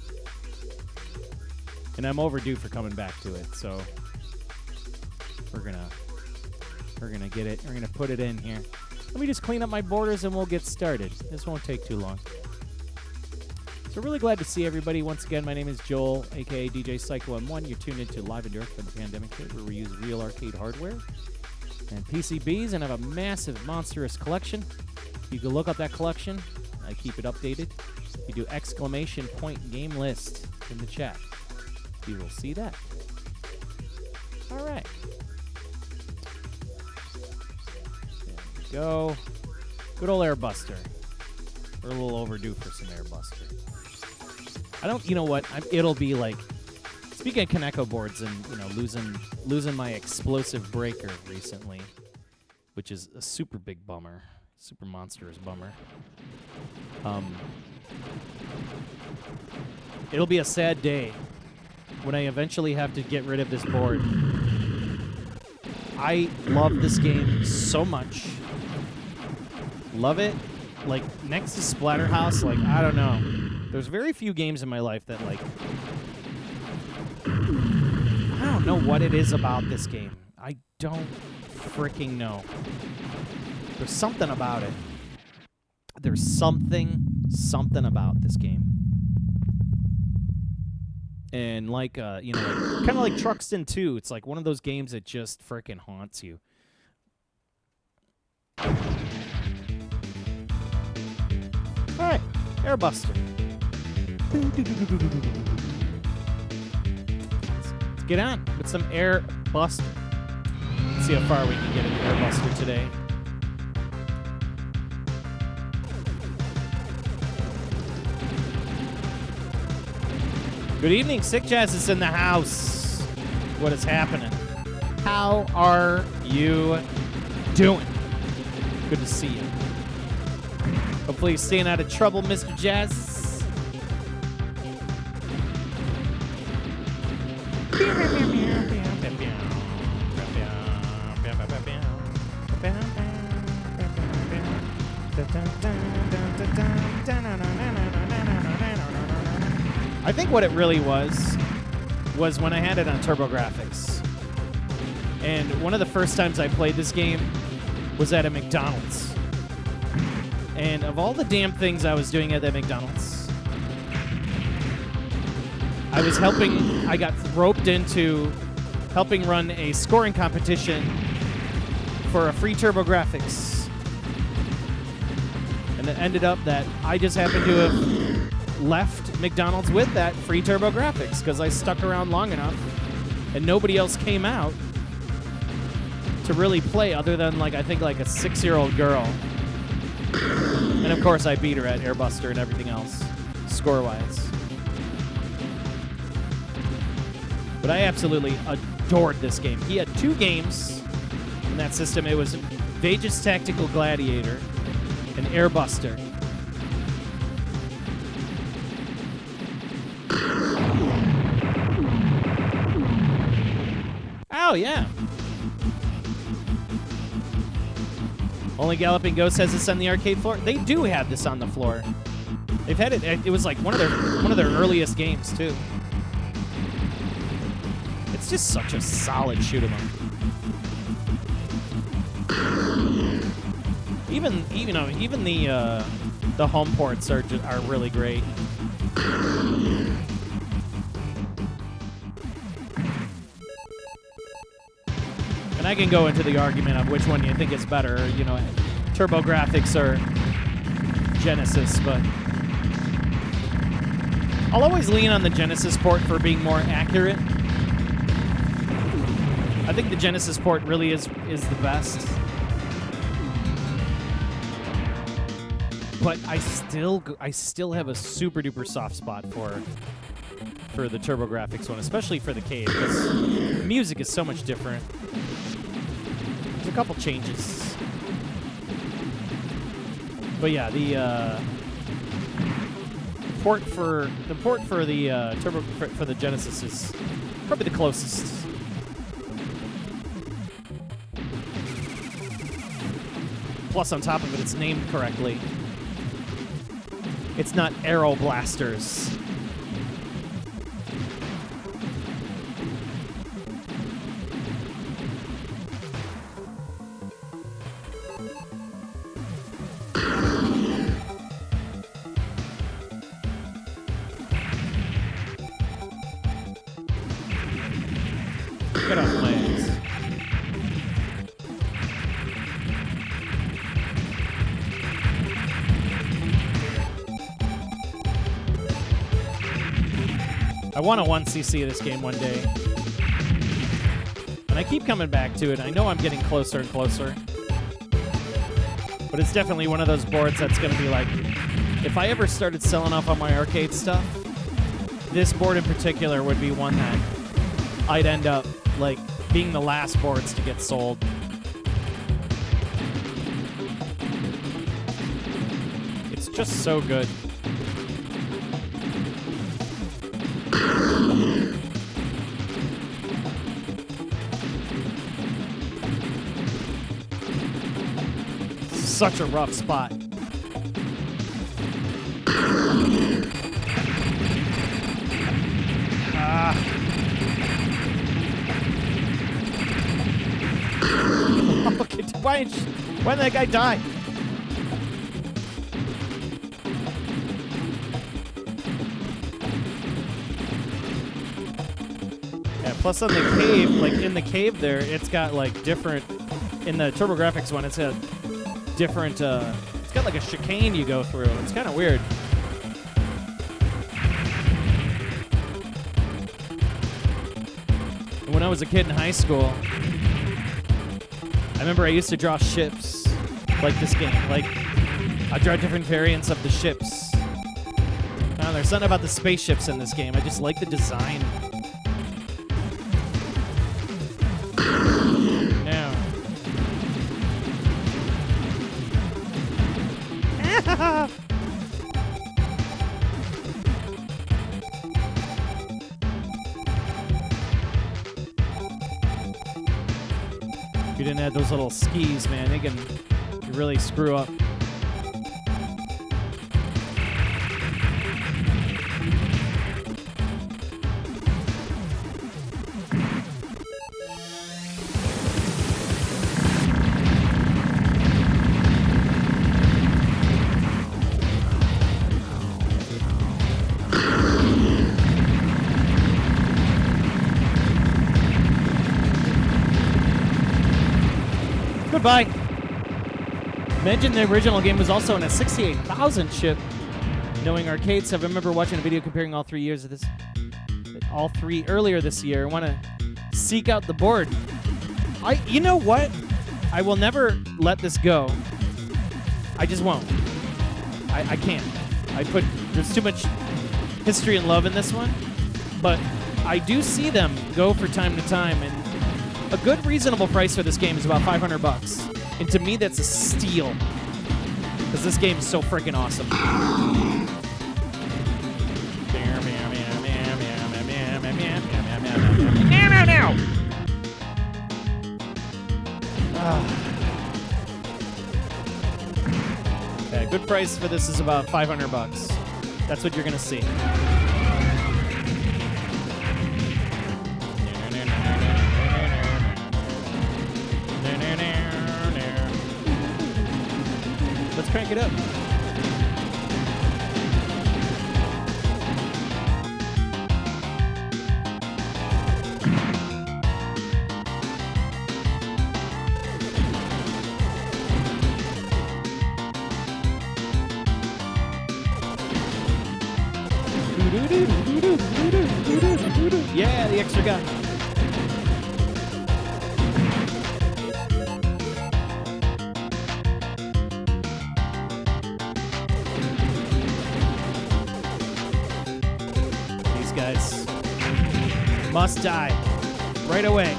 And I'm overdue for coming back to it, so we're gonna get it. We're gonna put it in here. Let me just clean up my borders and we'll get started. This won't take too long. So really glad to see everybody. Once again, my name is Joel, aka DJ Psycho M1. You're tuned into Live and Direct from the Pandemic Kit, where we use real arcade hardware and PCBs and have a massive, monstrous collection. You can look up that collection. I keep it updated. You do !point game list in the chat. You will see that. All right. There we go. Good old Airbuster. We're a little overdue for some Airbuster. You know what? It'll be like, speaking of Kaneko boards and, losing my explosive breaker recently, which is a super big bummer, super monstrous bummer. It'll be a sad day when I eventually have to get rid of this board. I love this game so much. Love it. Like, next to Splatterhouse, like, I don't know. There's very few games in my life that, like, I don't know what it is about this game. I don't freaking know. There's something about it. There's something about this game. And like, kind of like Truxton 2, it's like one of those games that just freaking haunts you. All right, Airbuster. Let's get on with some Airbuster. Let's see how far we can get into Airbuster today. Good evening, Sick Jazz is in the house. What is happening? How are you doing? Good to see you. Hopefully you're staying out of trouble, Mr. Jazz. I think what it really was when I had it on TurboGrafx. And one of the first times I played this game was at a McDonald's. And of all the damn things I was doing at that McDonald's, I got roped into helping run a scoring competition for a free TurboGrafx. And it ended up that I just happened to have left McDonald's with that free TurboGrafx because I stuck around long enough and nobody else came out to really play other than I think a 6-year-old girl. And of course I beat her at Airbuster and everything else, score-wise. But I absolutely adored this game. He had 2 games in that system. It was Vegas Tactical Gladiator and Airbuster. Oh, yeah. Only Galloping Ghost has this on the arcade floor. They do have this on the floor. They've had it. It was like one of their earliest games too. It's just such a solid shoot 'em up. Even the home ports are really great. And I can go into the argument of which one you think is better, TurboGrafx or Genesis, but I'll always lean on the Genesis port for being more accurate. I think the Genesis port really is the best. But I still have a super duper soft spot for the TurboGrafx one, especially for the cave, because the music is so much different. There's a couple changes. But yeah, the port for the Genesis is probably the closest. Plus, on top of it, it's named correctly. It's not Aero Blasters. I want to 1cc this game one day. And I keep coming back to it. I know I'm getting closer and closer. But it's definitely one of those boards that's going to be like, if I ever started selling off on my arcade stuff, this board in particular would be one that I'd end up like being the last boards to get sold. It's just so good. Such a rough spot. Okay, why did that guy die? Yeah, plus on the cave, like in the cave there, it's got like different, in the TurboGrafx one, it's got different, it's got like a chicane you go through. It's kind of weird. And when I was a kid in high school, I remember I used to draw ships like this game. Like, I draw different variants of the ships. I don't know, there's something about the spaceships in this game. I just like the design. Now. If you didn't have those little skis, man, they can really screw up. Goodbye. Mentioned the original game was also in a 68,000 chip. Knowing arcades, I remember watching a video comparing all 3 years of this, all three earlier this year. I want to seek out the board. You know what? I will never let this go. I just won't. I can't. There's too much history and love in this one, but I do see them go for time to time, and a good reasonable price for this game is about $500. And to me, that's a steal. Because this game is so freaking awesome. Okay, good price for this is about $500. That's what you're going to see. Let's crank it up. Yeah, the extra guy. These guys must die right away.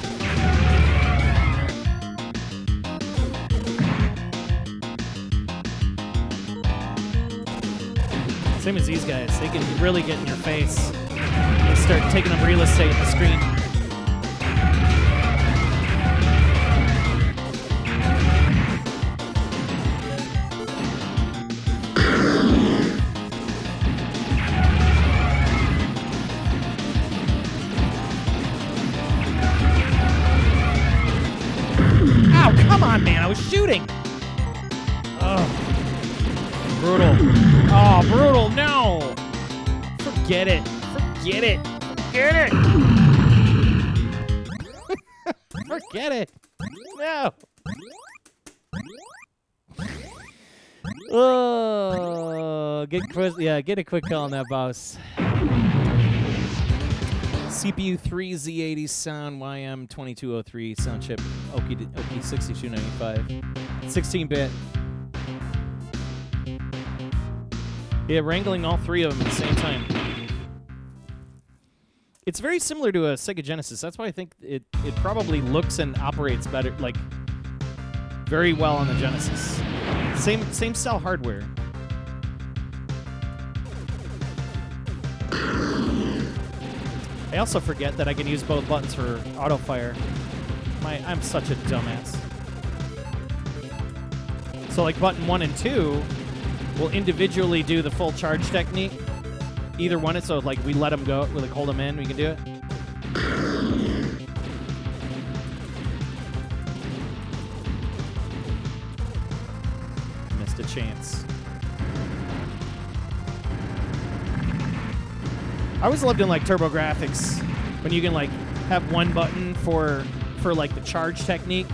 Same as these guys. They can really get in your face. They start taking up real estate on the screen. Ow, come on, man. I was shooting. Oh, brutal. Oh, brutal. No. Forget it. Forget it. Forget it. Forget it. No. Oh, get a quick kill on that boss. CPU 3 Z80 sound YM2203 sound chip Oki 6295 16-bit. Yeah, wrangling all three of them at the same time. It's very similar to a Sega Genesis. That's why I think it probably looks and operates better, like very well on the Genesis. Same style hardware. I also forget that I can use both buttons for auto fire. I'm such a dumbass. So like button 1 and 2 will individually do the full charge technique. Either one, so like we let them go, we like hold them in, we can do it. Missed a chance. I always loved in like TurboGrafx when you can like have one button for like the charge technique,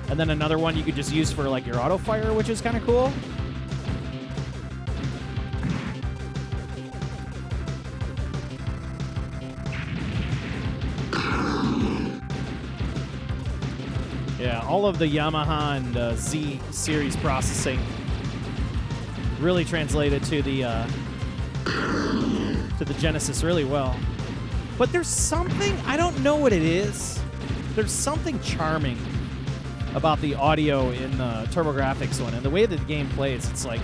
and then another one you could just use for like your auto fire, which is kind of cool. Yeah, all of the Yamaha and Z series processing really translated to the Genesis really well. But there's something, I don't know what it is, there's something charming about the audio in the TurboGrafx one, and the way that the game plays, it's like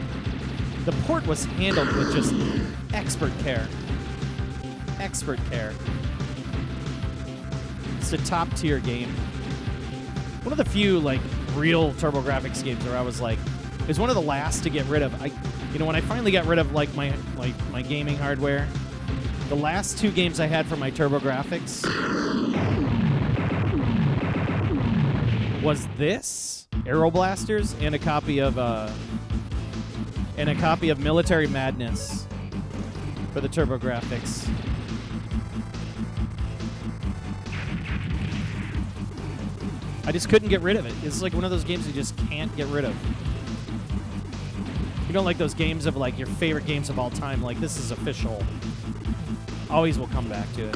the port was handled with just expert care. Expert care. It's a top-tier game. One of the few like real TurboGrafx games where I was like, it was one of the last to get rid of. When I finally got rid of like my gaming hardware, the last two games I had for my TurboGrafx was this Aeroblasters and a copy of Military Madness for the TurboGrafx. I just couldn't get rid of it. It's like one of those games you just can't get rid of. You don't like those games of like your favorite games of all time, like this is official. Always will come back to it.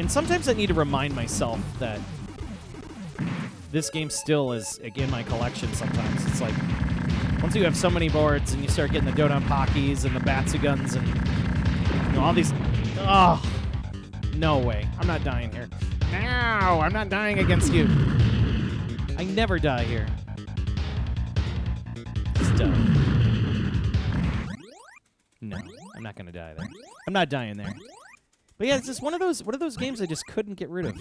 And sometimes I need to remind myself that this game still is in my collection sometimes. It's like, once you have so many boards and you start getting the Dodon Pockies and the Batsugans and all these... Oh, no way. I'm not dying here. No, I'm not dying against you. I never die here. Just die. No, I'm not gonna die there. I'm not dying there. But yeah, it's just one of those games I just couldn't get rid of.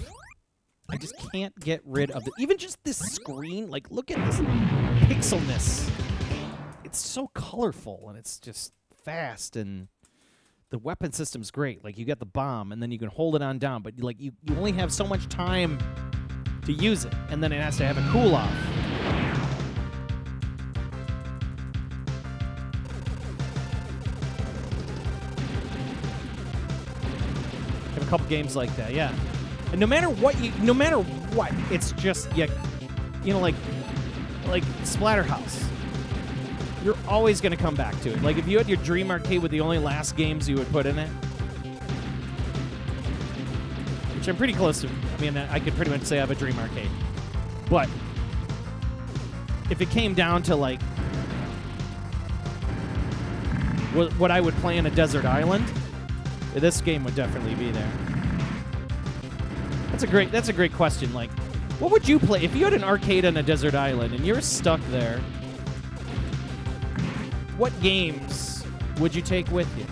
I just can't get rid of it. Even just this screen, like look at this pixelness. It's so colorful and it's just fast, and the weapon system's great. Like you got the bomb and then you can hold it on down, but like you only have so much time to use it, and then it has to have a cool off. Have a couple games like that, yeah. And no matter what, it's just like Splatterhouse. You're always going to come back to it. Like if you had your Dream Arcade with the only last games you would put in it, which I'm pretty close to. I mean, I could pretty much say I have a Dream Arcade. But if it came down to like what I would play in a desert island, this game would definitely be there. That's a great question. Like, what would you play if you had an arcade on a desert island and you're stuck there? What games would you take with you?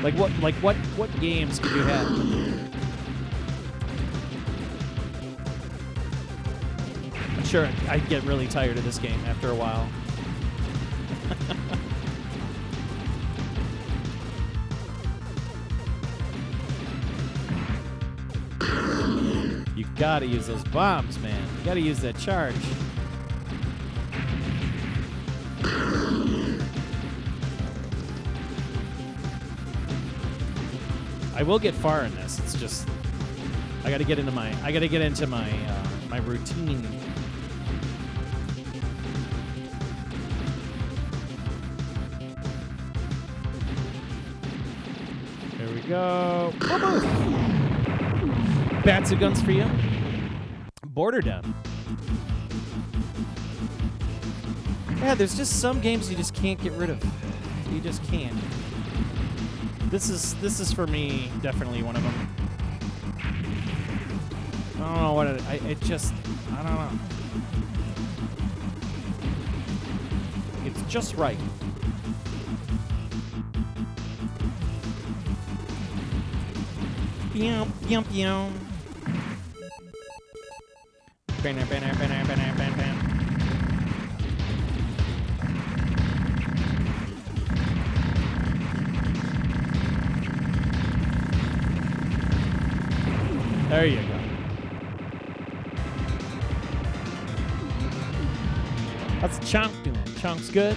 What games could you have? I'm sure I'd get really tired of this game after a while. You gotta use those bombs, man. You gotta use that charge. I will get far in this. It's just I gotta get into my my routine. There we go. Whoop-whoop. Batsu guns for you. Border down. Yeah, there's just some games you just can't get rid of. You just can't. This is for me definitely one of them. I don't know what I don't know. It's just right. Yum yum yum. Banner, banner, banner, banner, banner, banner. There you go. That's Chunk doing. Chunk's good.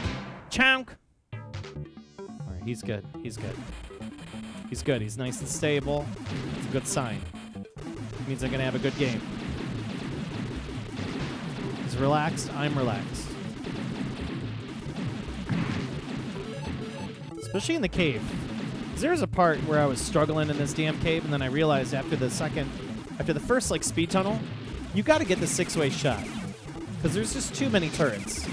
Chunk. All right, he's good. He's good. He's good. He's nice and stable. It's a good sign. It means I'm going to have a good game. He's relaxed. I'm relaxed. Especially in the cave. There's a part where I was struggling in this damn cave, and then I realized after the first like speed tunnel, you got to get the 6-way shot because there's just too many turrets.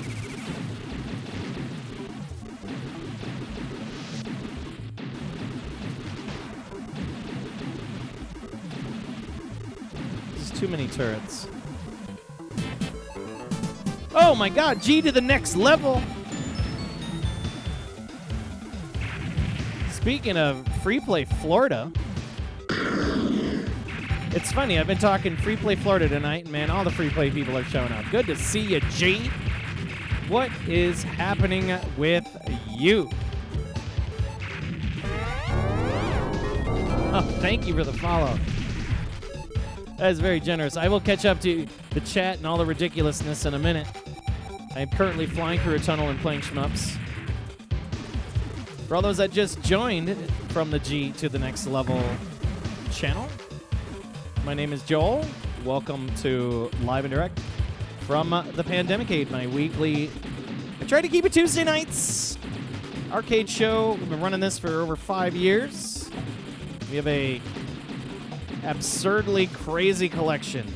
There's too many turrets. Oh my God! G to the next level. Speaking of Free Play Florida, it's funny, I've been talking Free Play Florida tonight, and man, all the Free Play people are showing up. Good to see you, G. What is happening with you? Oh, thank you for the follow. That is very generous. I will catch up to the chat and all the ridiculousness in a minute. I am currently flying through a tunnel and playing shmups. For all those that just joined from the G to the next level channel, my name is Joel. Welcome to Live and Direct from the Pandemicade, my weekly. I try to keep it Tuesday nights. Arcade show. We've been running this for over 5 years. We have a absurdly crazy collection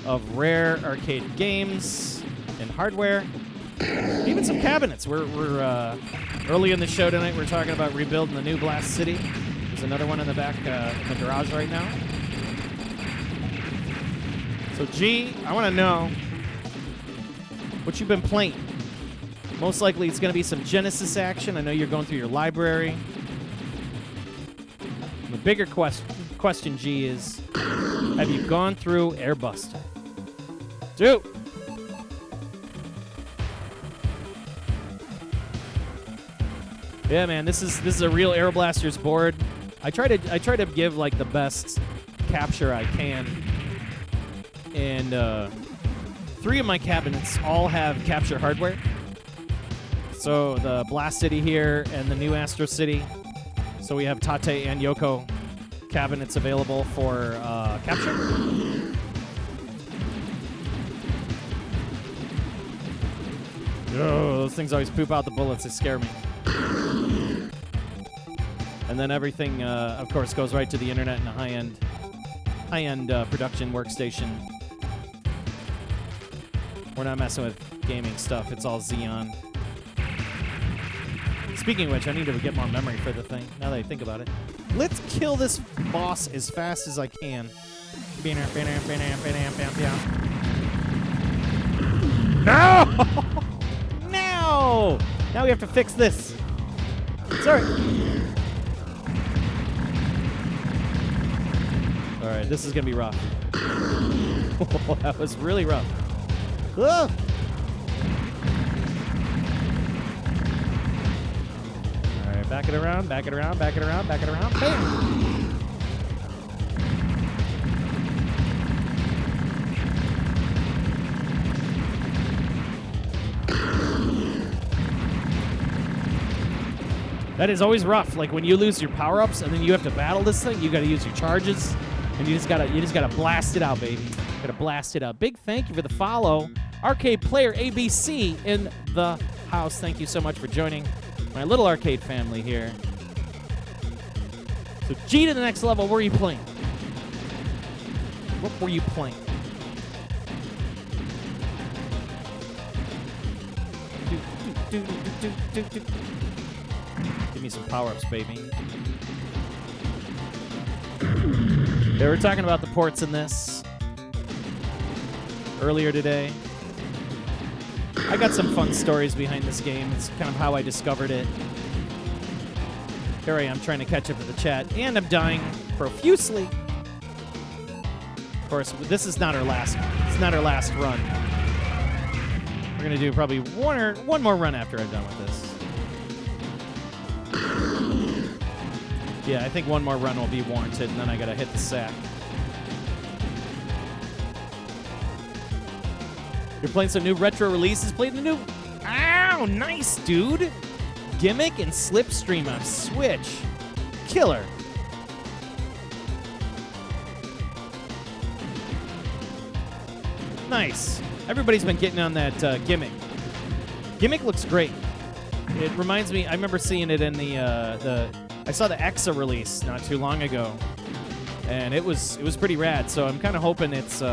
of rare arcade games and hardware. Even some cabinets. We're early in the show tonight. We're talking about rebuilding the new Blast City. There's another one in the back in the garage right now. So G, I want to know what you've been playing. Most likely it's going to be some Genesis action. I know you're going through your library. The bigger question, G, is have you gone through Airbuster? Dude. Yeah, man, this is a real Aeroblasters board. I try to give like the best capture I can, and 3 of my cabinets all have capture hardware. So the Blast City here and the new Astro City. So we have Tate and Yoko cabinets available for capture. Oh, those things always poop out the bullets. They scare me. And then everything, of course, goes right to the internet in a high-end production workstation. We're not messing with gaming stuff. It's all Xeon. Speaking of which, I need to get more memory for the thing, now that I think about it. Let's kill this boss as fast as I can. No! No! Now we have to fix this. Sorry. All right, this is going to be rough. That was really rough. Ah! All right, back it around, back it around, back it around, back it around. Bam! That is always rough. Like when you lose your power-ups and then you have to battle this thing, you got to use your charges, and you just gotta blast it out, baby. Gotta blast it out. Big thank you for the follow, Arcade Player ABC in the house. Thank you so much for joining my little arcade family here. So G to the next level. Where are you playing? What were you playing? Give me some power-ups, baby. They were talking about the ports in this earlier today. I got some fun stories behind this game. It's kind of how I discovered it. Here I am trying to catch up to the chat, and I'm dying profusely. Of course, this is not our last. It's not our last run. We're gonna do probably one more run after I'm done with this. Yeah, I think one more run will be warranted, and then I gotta hit the sack. You're playing some new retro releases. Played the new. Ow, nice, dude. Gimmick and Slipstream on Switch. Killer. Nice. Everybody's been getting on that Gimmick. Gimmick looks great. It reminds me, I remember seeing it in I saw the EXA release not too long ago, and it was pretty rad. So I'm kind of hoping it's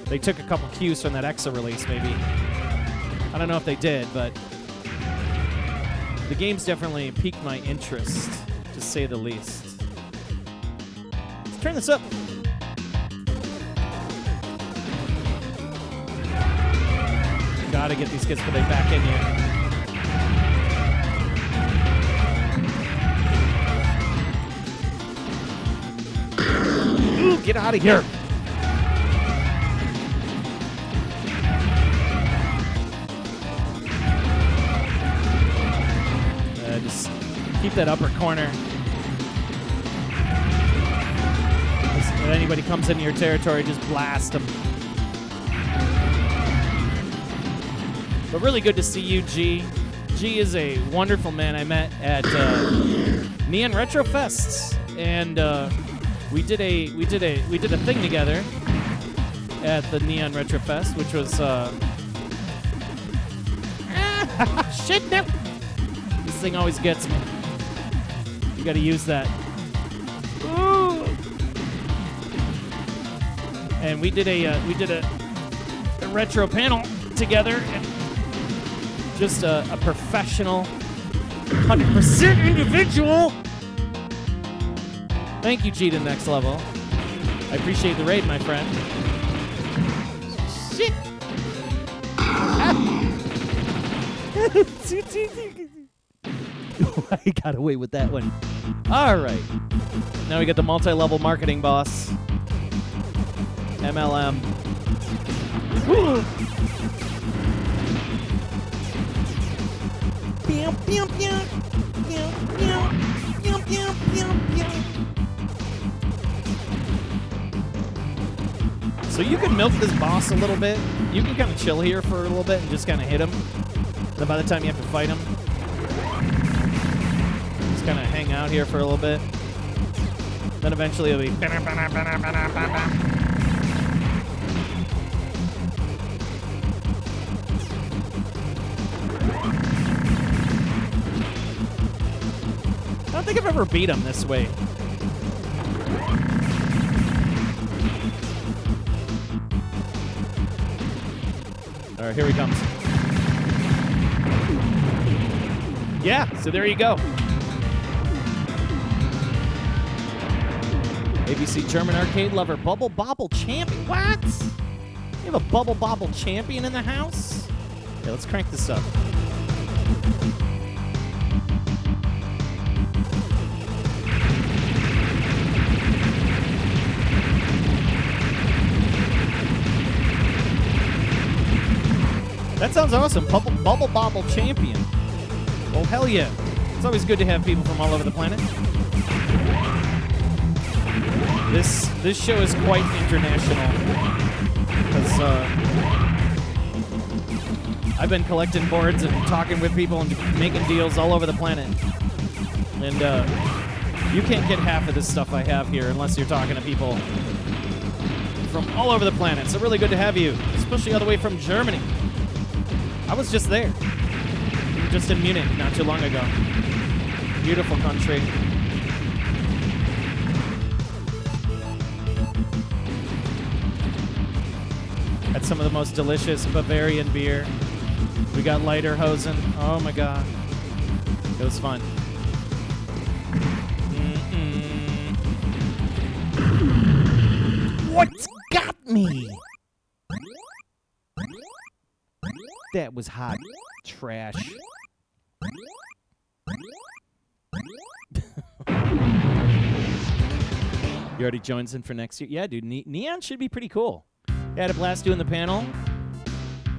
they took a couple cues from that EXA release, maybe. I don't know if they did, but the game's definitely piqued my interest, to say the least. Let's turn this up. Gotta get these kids put their back in here. Ooh, get out of here. Just keep that upper corner. If anybody comes into your territory, just blast them. But really good to see you, G. G is a wonderful man I met at Neon Retro Fests, and we did a thing together at the Neon Retro Fest, which was shit. No. This thing always gets me. You got to use that. Ooh. And we did a retro panel together, and just a professional, 100% individual. Thank you, G to the next level. I appreciate the raid, my friend. Shit. I got away with that one. All right. Now we get the multi-level marketing boss. MLM. Woo. So you can milk this boss a little bit. You can kind of chill here for a little bit and just kind of hit him. Then by the time you have to fight him, just kind of hang out here for a little bit. Then eventually it'll be... I don't think I've ever beat him this way. All right, here he comes. Yeah, so there you go. ABC German arcade lover, Bubble Bobble champion. What? You have a Bubble Bobble champion in the house? Yeah, let's crank this up. That sounds awesome. Bubble Bobble champion. Well, hell yeah. It's always good to have people from all over the planet. This show is quite international because I've been collecting boards and talking with people and making deals all over the planet. And you can't get half of this stuff I have here unless you're talking to people from all over the planet. So really good to have you, especially all the way from Germany. I was just there. We were just in Munich not too long ago. Beautiful country. Had some of the most delicious Bavarian beer. We got Lederhosen. Oh my god. It was fun. What's got me? That was hot trash. You already joined in for next year? Yeah, dude. Neon should be pretty cool. I had a blast doing the panel.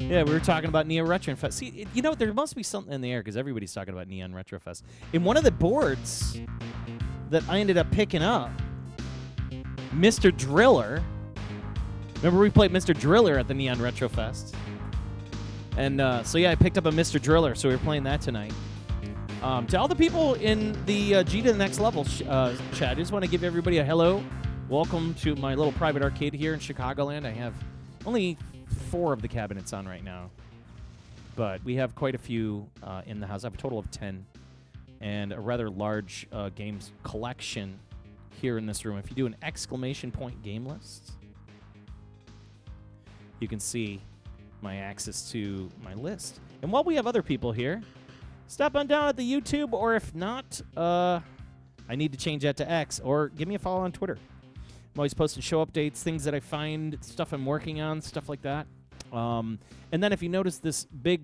Yeah, we were talking about Neo Retro Fest. See, you know, there must be something in the air because everybody's talking about Neon Retro Fest. In one of the boards that I ended up picking up, Mr. Driller. Remember we played Mr. Driller at the Neon Retro Fest? And so, yeah, I picked up a Mr. Driller, so we were playing that tonight. To all the people in the G to the Next Level chat, I just want to give everybody a hello. Welcome to my little private arcade here in Chicagoland. I have only 4 of the cabinets on right now, but we have quite a few in the house. I have a total of 10 and a rather large games collection here in this room. If you do an exclamation point game list, you can see my access to my list. And while we have other people here, stop on down at the YouTube, or if not, I need to change that to X, or give me a follow on Twitter. I'm always posting show updates, things that I find, stuff I'm working on, stuff like that. And then if you notice this big,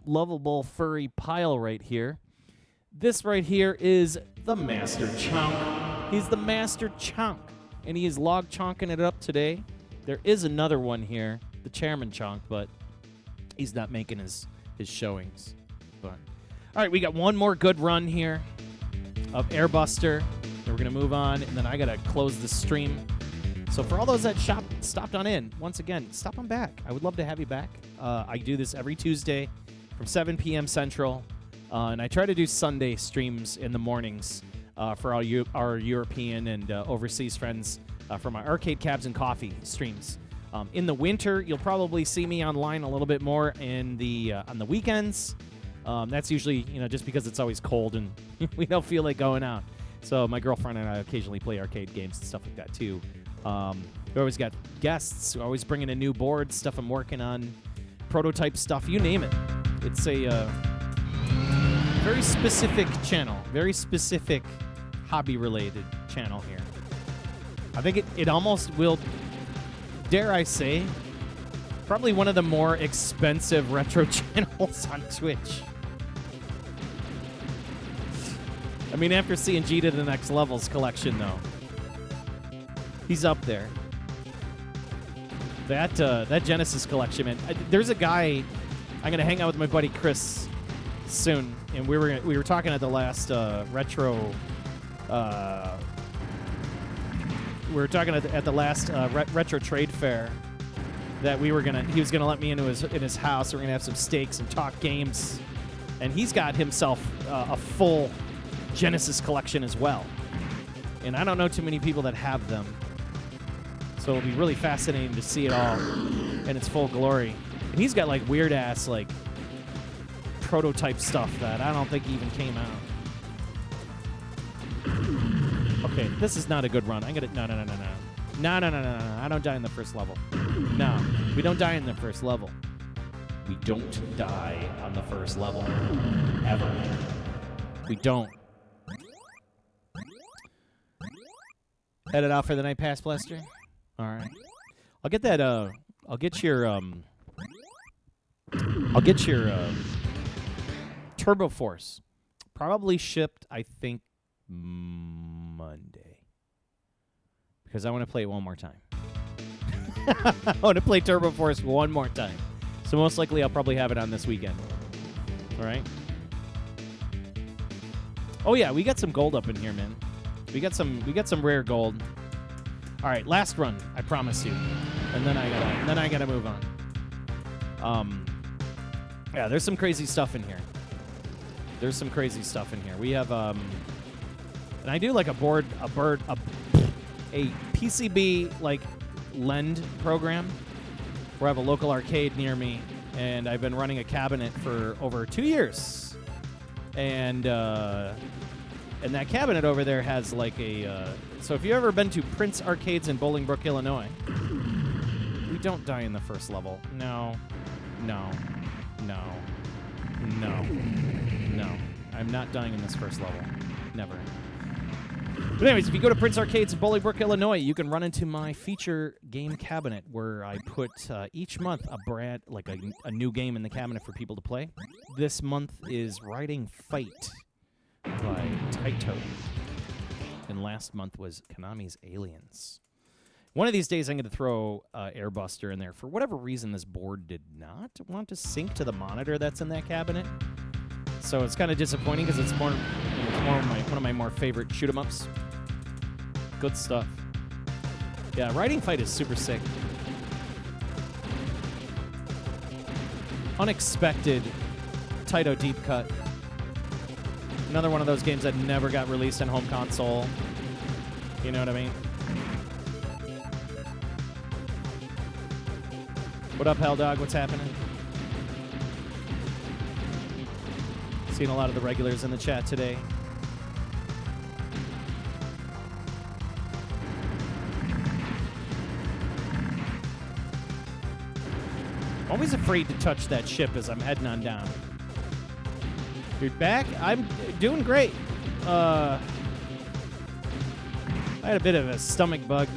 lovable, furry pile right here, this right here is the Master Chonk. He's the Master Chonk, and he is log chonking it up today. There is another one here, the Chairman Chonk, but he's not making his showings. But all right, we got one more good run here of Airbuster. Then we're going to move on, and then I got to close the stream. So for all those that stopped on in, once again, stop on back. I would love to have you back. I do this every Tuesday from 7 p.m. Central, and I try to do Sunday streams in the mornings for all our European and overseas friends for my Arcade Cabs and Coffee streams. In the winter, you'll probably see me online a little bit more in the on the weekends. That's usually, just because it's always cold and we don't feel like going out. So my girlfriend and I occasionally play arcade games and stuff like that too. We always got guests. We're always bringing a new board, stuff I'm working on, prototype stuff, you name it. It's a very specific channel, very specific hobby-related channel here. I think it almost will, dare I say, probably one of the more expensive retro channels on Twitch. I mean, after seeing G to the Next Level's collection, though, he's up there. That Genesis collection, man. There's a guy. I'm gonna hang out with my buddy Chris soon, and we were talking at the last retro. We were talking at the last retro trade fair that he was gonna let me into his house. We're gonna have some steaks and talk games, and he's got himself a full Genesis collection as well. And I don't know too many people that have them. So it'll be really fascinating to see it all in its full glory. And he's got like weird ass like prototype stuff that I don't think even came out. Okay, this is not a good run. No. I don't die in the first level. No, we don't die in the first level. We don't die on the first level. Ever. We don't. Headed out for the night, Pass Blaster? All right. I'll get that, I'll get your Turbo Force. Probably shipped, I think, Monday. Because I want to play it one more time. I want to play Turbo Force one more time. So most likely I'll probably have it on this weekend. All right? Oh yeah, we got some gold up in here, man. We got some rare gold. All right, last run, I promise you. And then I gotta move on. Yeah, there's some crazy stuff in here. We have and I do like a PCB like lend program where I have a local arcade near me, and I've been running a cabinet for over 2 years. And that cabinet over there has like a... so if you've ever been to Prince Arcades in Bolingbrook, Illinois, we don't die in the first level. No. No. No. No. No. I'm not dying in this first level. Never. But anyways, if you go to Prince Arcades in Bolingbrook, Illinois, you can run into my feature game cabinet where I put each month a new game in the cabinet for people to play. This month is Riding Fight by Taito. And last month was Konami's Aliens. One of these days, I'm going to throw Airbuster in there. For whatever reason, this board did not want to sync to the monitor that's in that cabinet. So it's kind of disappointing because it's one of my more favorite shoot-'em-ups. Good stuff. Yeah, Riding Fight is super sick. Unexpected Taito deep cut. Another one of those games that never got released on home console. You know what I mean? What up, Hell Dog? What's happening? Seeing a lot of the regulars in the chat today. I'm always afraid to touch that ship as I'm heading on down. You're back? I'm doing great. I had a bit of a stomach bug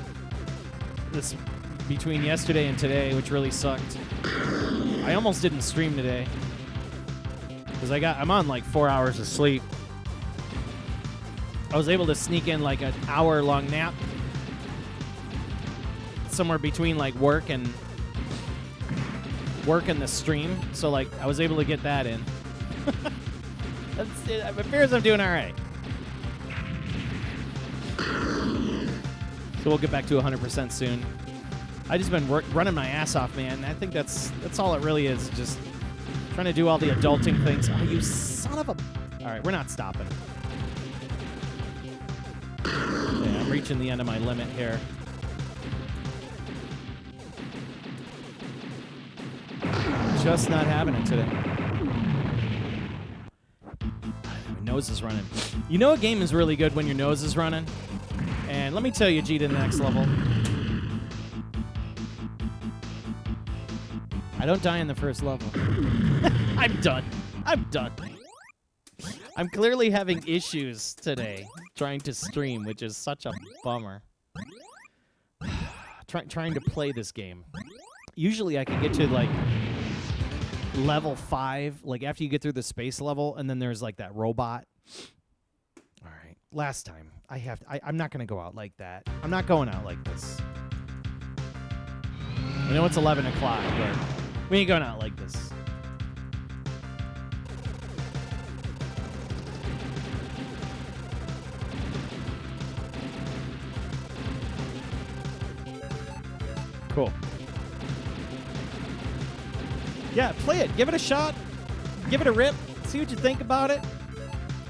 between yesterday and today, which really sucked. I almost didn't stream today because I'm on like 4 hours of sleep. I was able to sneak in like an hour-long nap somewhere between like work and the stream, so like I was able to get that in. It appears I'm doing all right. So we'll get back to 100% soon. I just been running my ass off, man. I think that's all it really is. Just trying to do all the adulting things. Oh, you son of a... All right, we're not stopping. Yeah, I'm reaching the end of my limit here. Just not having it today. My nose is running. You know a game is really good when your nose is running? And let me tell you, G to the next level. I don't die in the first level. I'm done. I'm clearly having issues today trying to stream, which is such a bummer. Trying to play this game. Usually I can get to like level 5, like after you get through the space level, and then there's like that robot. All right, last time I'm not gonna go out like that. I'm not going out like this. I know it's 11 o'clock, but we ain't going out like this. Cool. Yeah, play it. Give it a shot. Give it a rip. See what you think about it.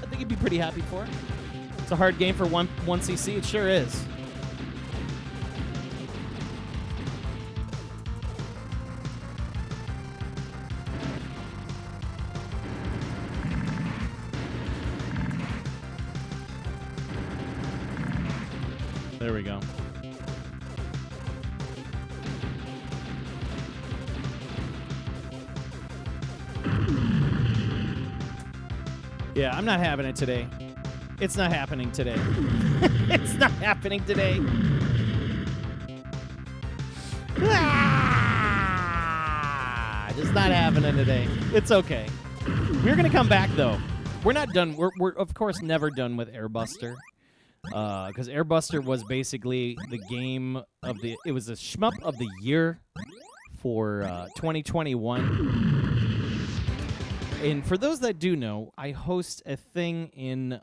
I think you'd be pretty happy for it. It's a hard game for 1cc. It sure is. There we go. Yeah, I'm not having it today. It's not happening today. It's not happening today. Just not happening today. It's okay. We're going to come back, though. We're not done. We're of course, never done with Airbuster. Because Airbuster was basically the game of the... It was a shmup of the year for 2021. And for those that do know, I host a thing in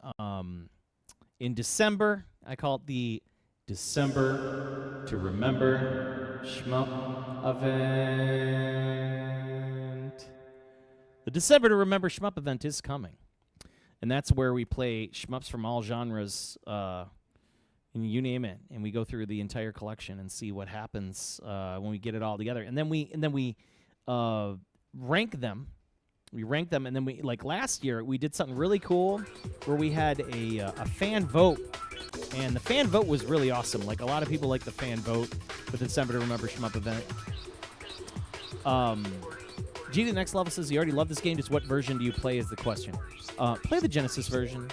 December. I call it the December to Remember Shmup Event. The December to Remember Shmup Event is coming. And that's where we play shmups from all genres, and you name it. And we go through the entire collection and see what happens when we get it all together. And then we rank them. We rank them, and then like last year, we did something really cool where we had a fan vote And the fan vote was really awesome. Like, a lot of people like the fan vote for the December to Remember Shmup event. G to the Next Level says, you already love this game, just what version do you play is the question. Play the Genesis version.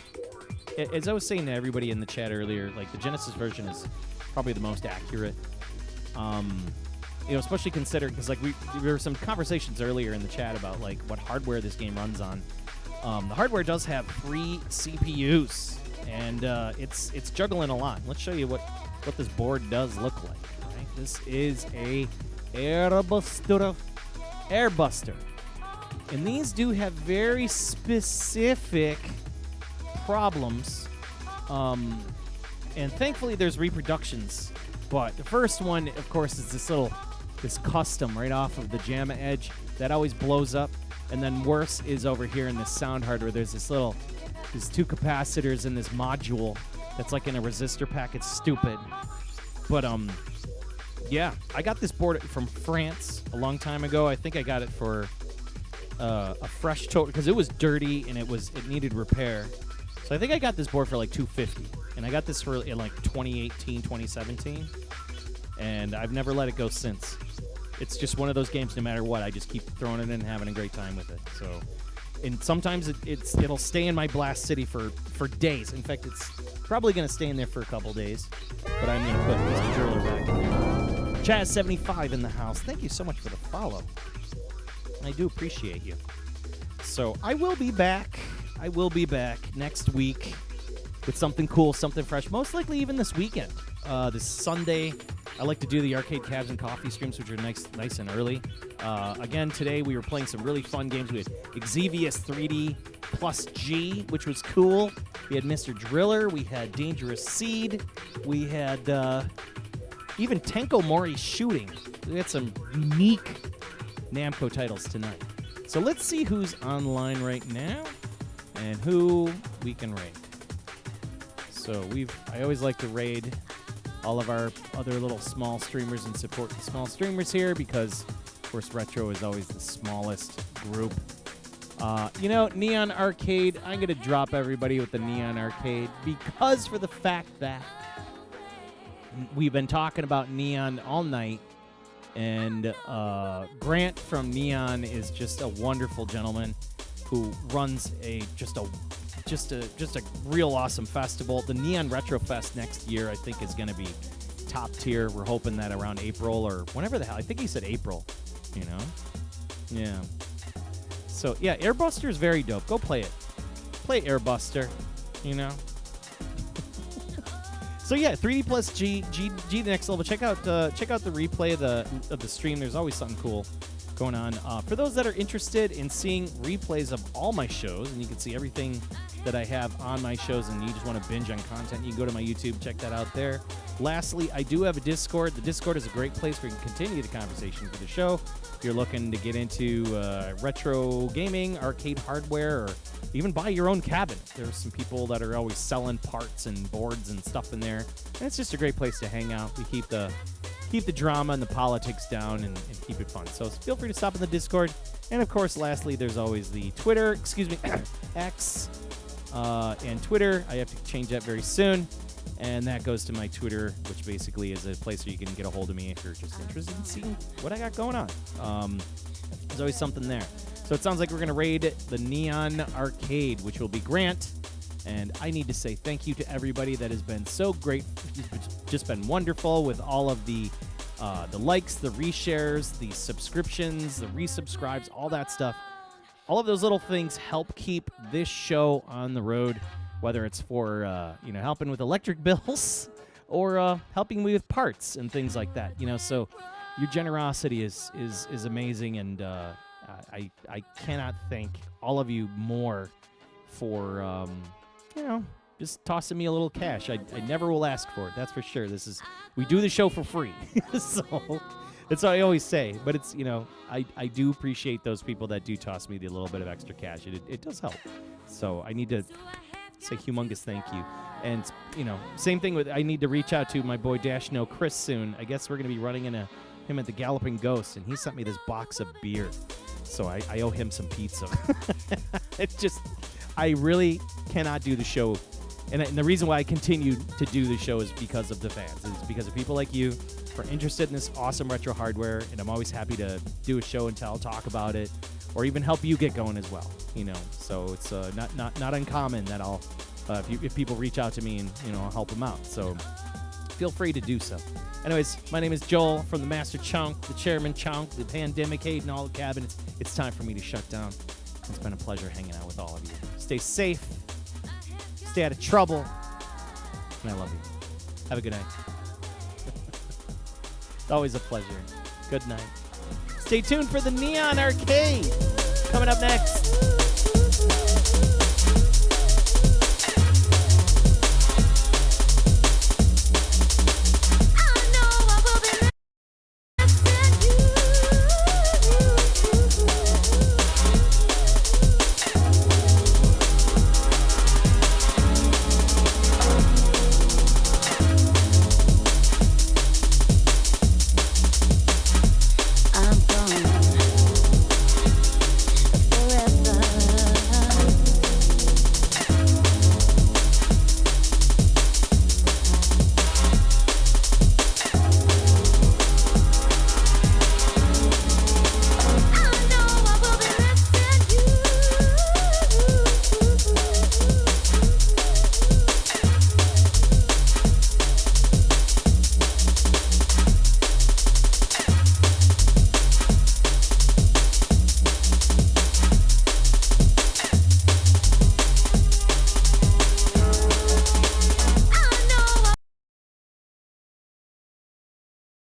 As I was saying to everybody in the chat earlier, like, the Genesis version is probably the most accurate. Especially considering, because, like, there were some conversations earlier in the chat about, like, what hardware this game runs on. The hardware does have 3 CPUs, and it's juggling a lot. Let's show you what this board does look like. Right? This is a Airbuster. And these do have very specific problems. And thankfully there's reproductions. But the first one, of course, is this custom right off of the JAMA Edge. That always blows up. And then worse is over here in this sound hardware. There's there's 2 capacitors in this module that's like in a resistor pack. It's stupid. But, yeah, I got this board from France a long time ago. I think I got it for a fresh total because it was dirty and it needed repair. So I think I got this board for like $250, and I got this for in like 2018, 2017, and I've never let it go since. It's just one of those games. No matter what, I just keep throwing it in and having a great time with it. So, and sometimes it'll stay in my Blast City for days. In fact, it's probably gonna stay in there for a couple days. But I'm gonna put Mr. Driller back in there. Chaz75 in the house. Thank you so much for the follow. I do appreciate you. So I will be back. Next week with something cool, something fresh. Most likely even this weekend. This Sunday, I like to do the Arcade Cabs and Coffee streams, which are nice and early. Again, today we were playing some really fun games. We had Xevious 3D plus G, which was cool. We had Mr. Driller. We had Dangerous Seed. We had even Tenkomori Shooting. We had some unique Namco titles tonight. So let's see who's online right now and who we can raid. So I always like to raid all of our other little small streamers and support the small streamers here because, of course, Retro is always the smallest group. Neon Arcade, I'm going to drop everybody with the Neon Arcade because for the fact that we've been talking about Neon all night, and Grant from Neon is just a wonderful gentleman who runs just a real awesome festival. The Neon Retro Fest next year, I think, is going to be top tier. We're hoping that around April or whenever the hell. I think he said April, Yeah. So, yeah, Airbuster is very dope. Go play it. Play Airbuster, So, yeah, 3D plus G to the next level. Check out the replay of the stream. There's always something cool going on. For those that are interested in seeing replays of all my shows, and you can see everything that I have on my shows, and you just want to binge on content, you can go to my YouTube, check that out there. Lastly, I do have a Discord. The Discord is a great place where you can continue the conversation for the show. If you're looking to get into retro gaming, arcade hardware, or even buy your own cabinet, there's some people that are always selling parts and boards and stuff in there. And it's just a great place to hang out. We keep the drama and the politics down and keep it fun. So feel free to stop in the Discord. And, of course, lastly, there's always the Twitter, X, and Twitter. I have to change that very soon. And that goes to my Twitter, which basically is a place where you can get a hold of me if you're just interested in seeing what I got going on. There's always something there. So it sounds like we're going to raid the Neon Arcade, which will be Grant. And I need to say thank you to everybody that has been so great. It's just been wonderful with all of the likes, the reshares, the subscriptions, the resubscribes, all that stuff. All of those little things help keep this show on the road, whether it's for helping with electric bills or helping me with parts and things like that. So your generosity is amazing, and I cannot thank all of you more for just tossing me a little cash. I never will ask for it, that's for sure. We do the show for free, so that's what I always say. But it's I do appreciate those people that do toss me the little bit of extra cash. It does help. So I need to say humongous thank you. And same thing with I need to reach out to my boy Dashno Chris soon. I guess we're gonna be running into him at the Galloping Ghost, and he sent me this box of beer, so I owe him some pizza. It's just I really cannot do the show And the reason why I continue to do the show is because of the fans. It's because of people like you who are interested in this awesome retro hardware, and I'm always happy to do a show and talk about it, or even help you get going as well. So it's not uncommon that I'll if people reach out to me and I'll help them out. So feel free to do so. Anyways, my name is Joel from the Master Chunk, the Chairman Chunk, the Pandemic Hate, and all the cabinets. It's time for me to shut down. It's been a pleasure hanging out with all of you. Stay safe. Stay out of trouble. And I love you. Have a good night. It's always a pleasure. Good night. Stay tuned for the Neon Arcade. Coming up next.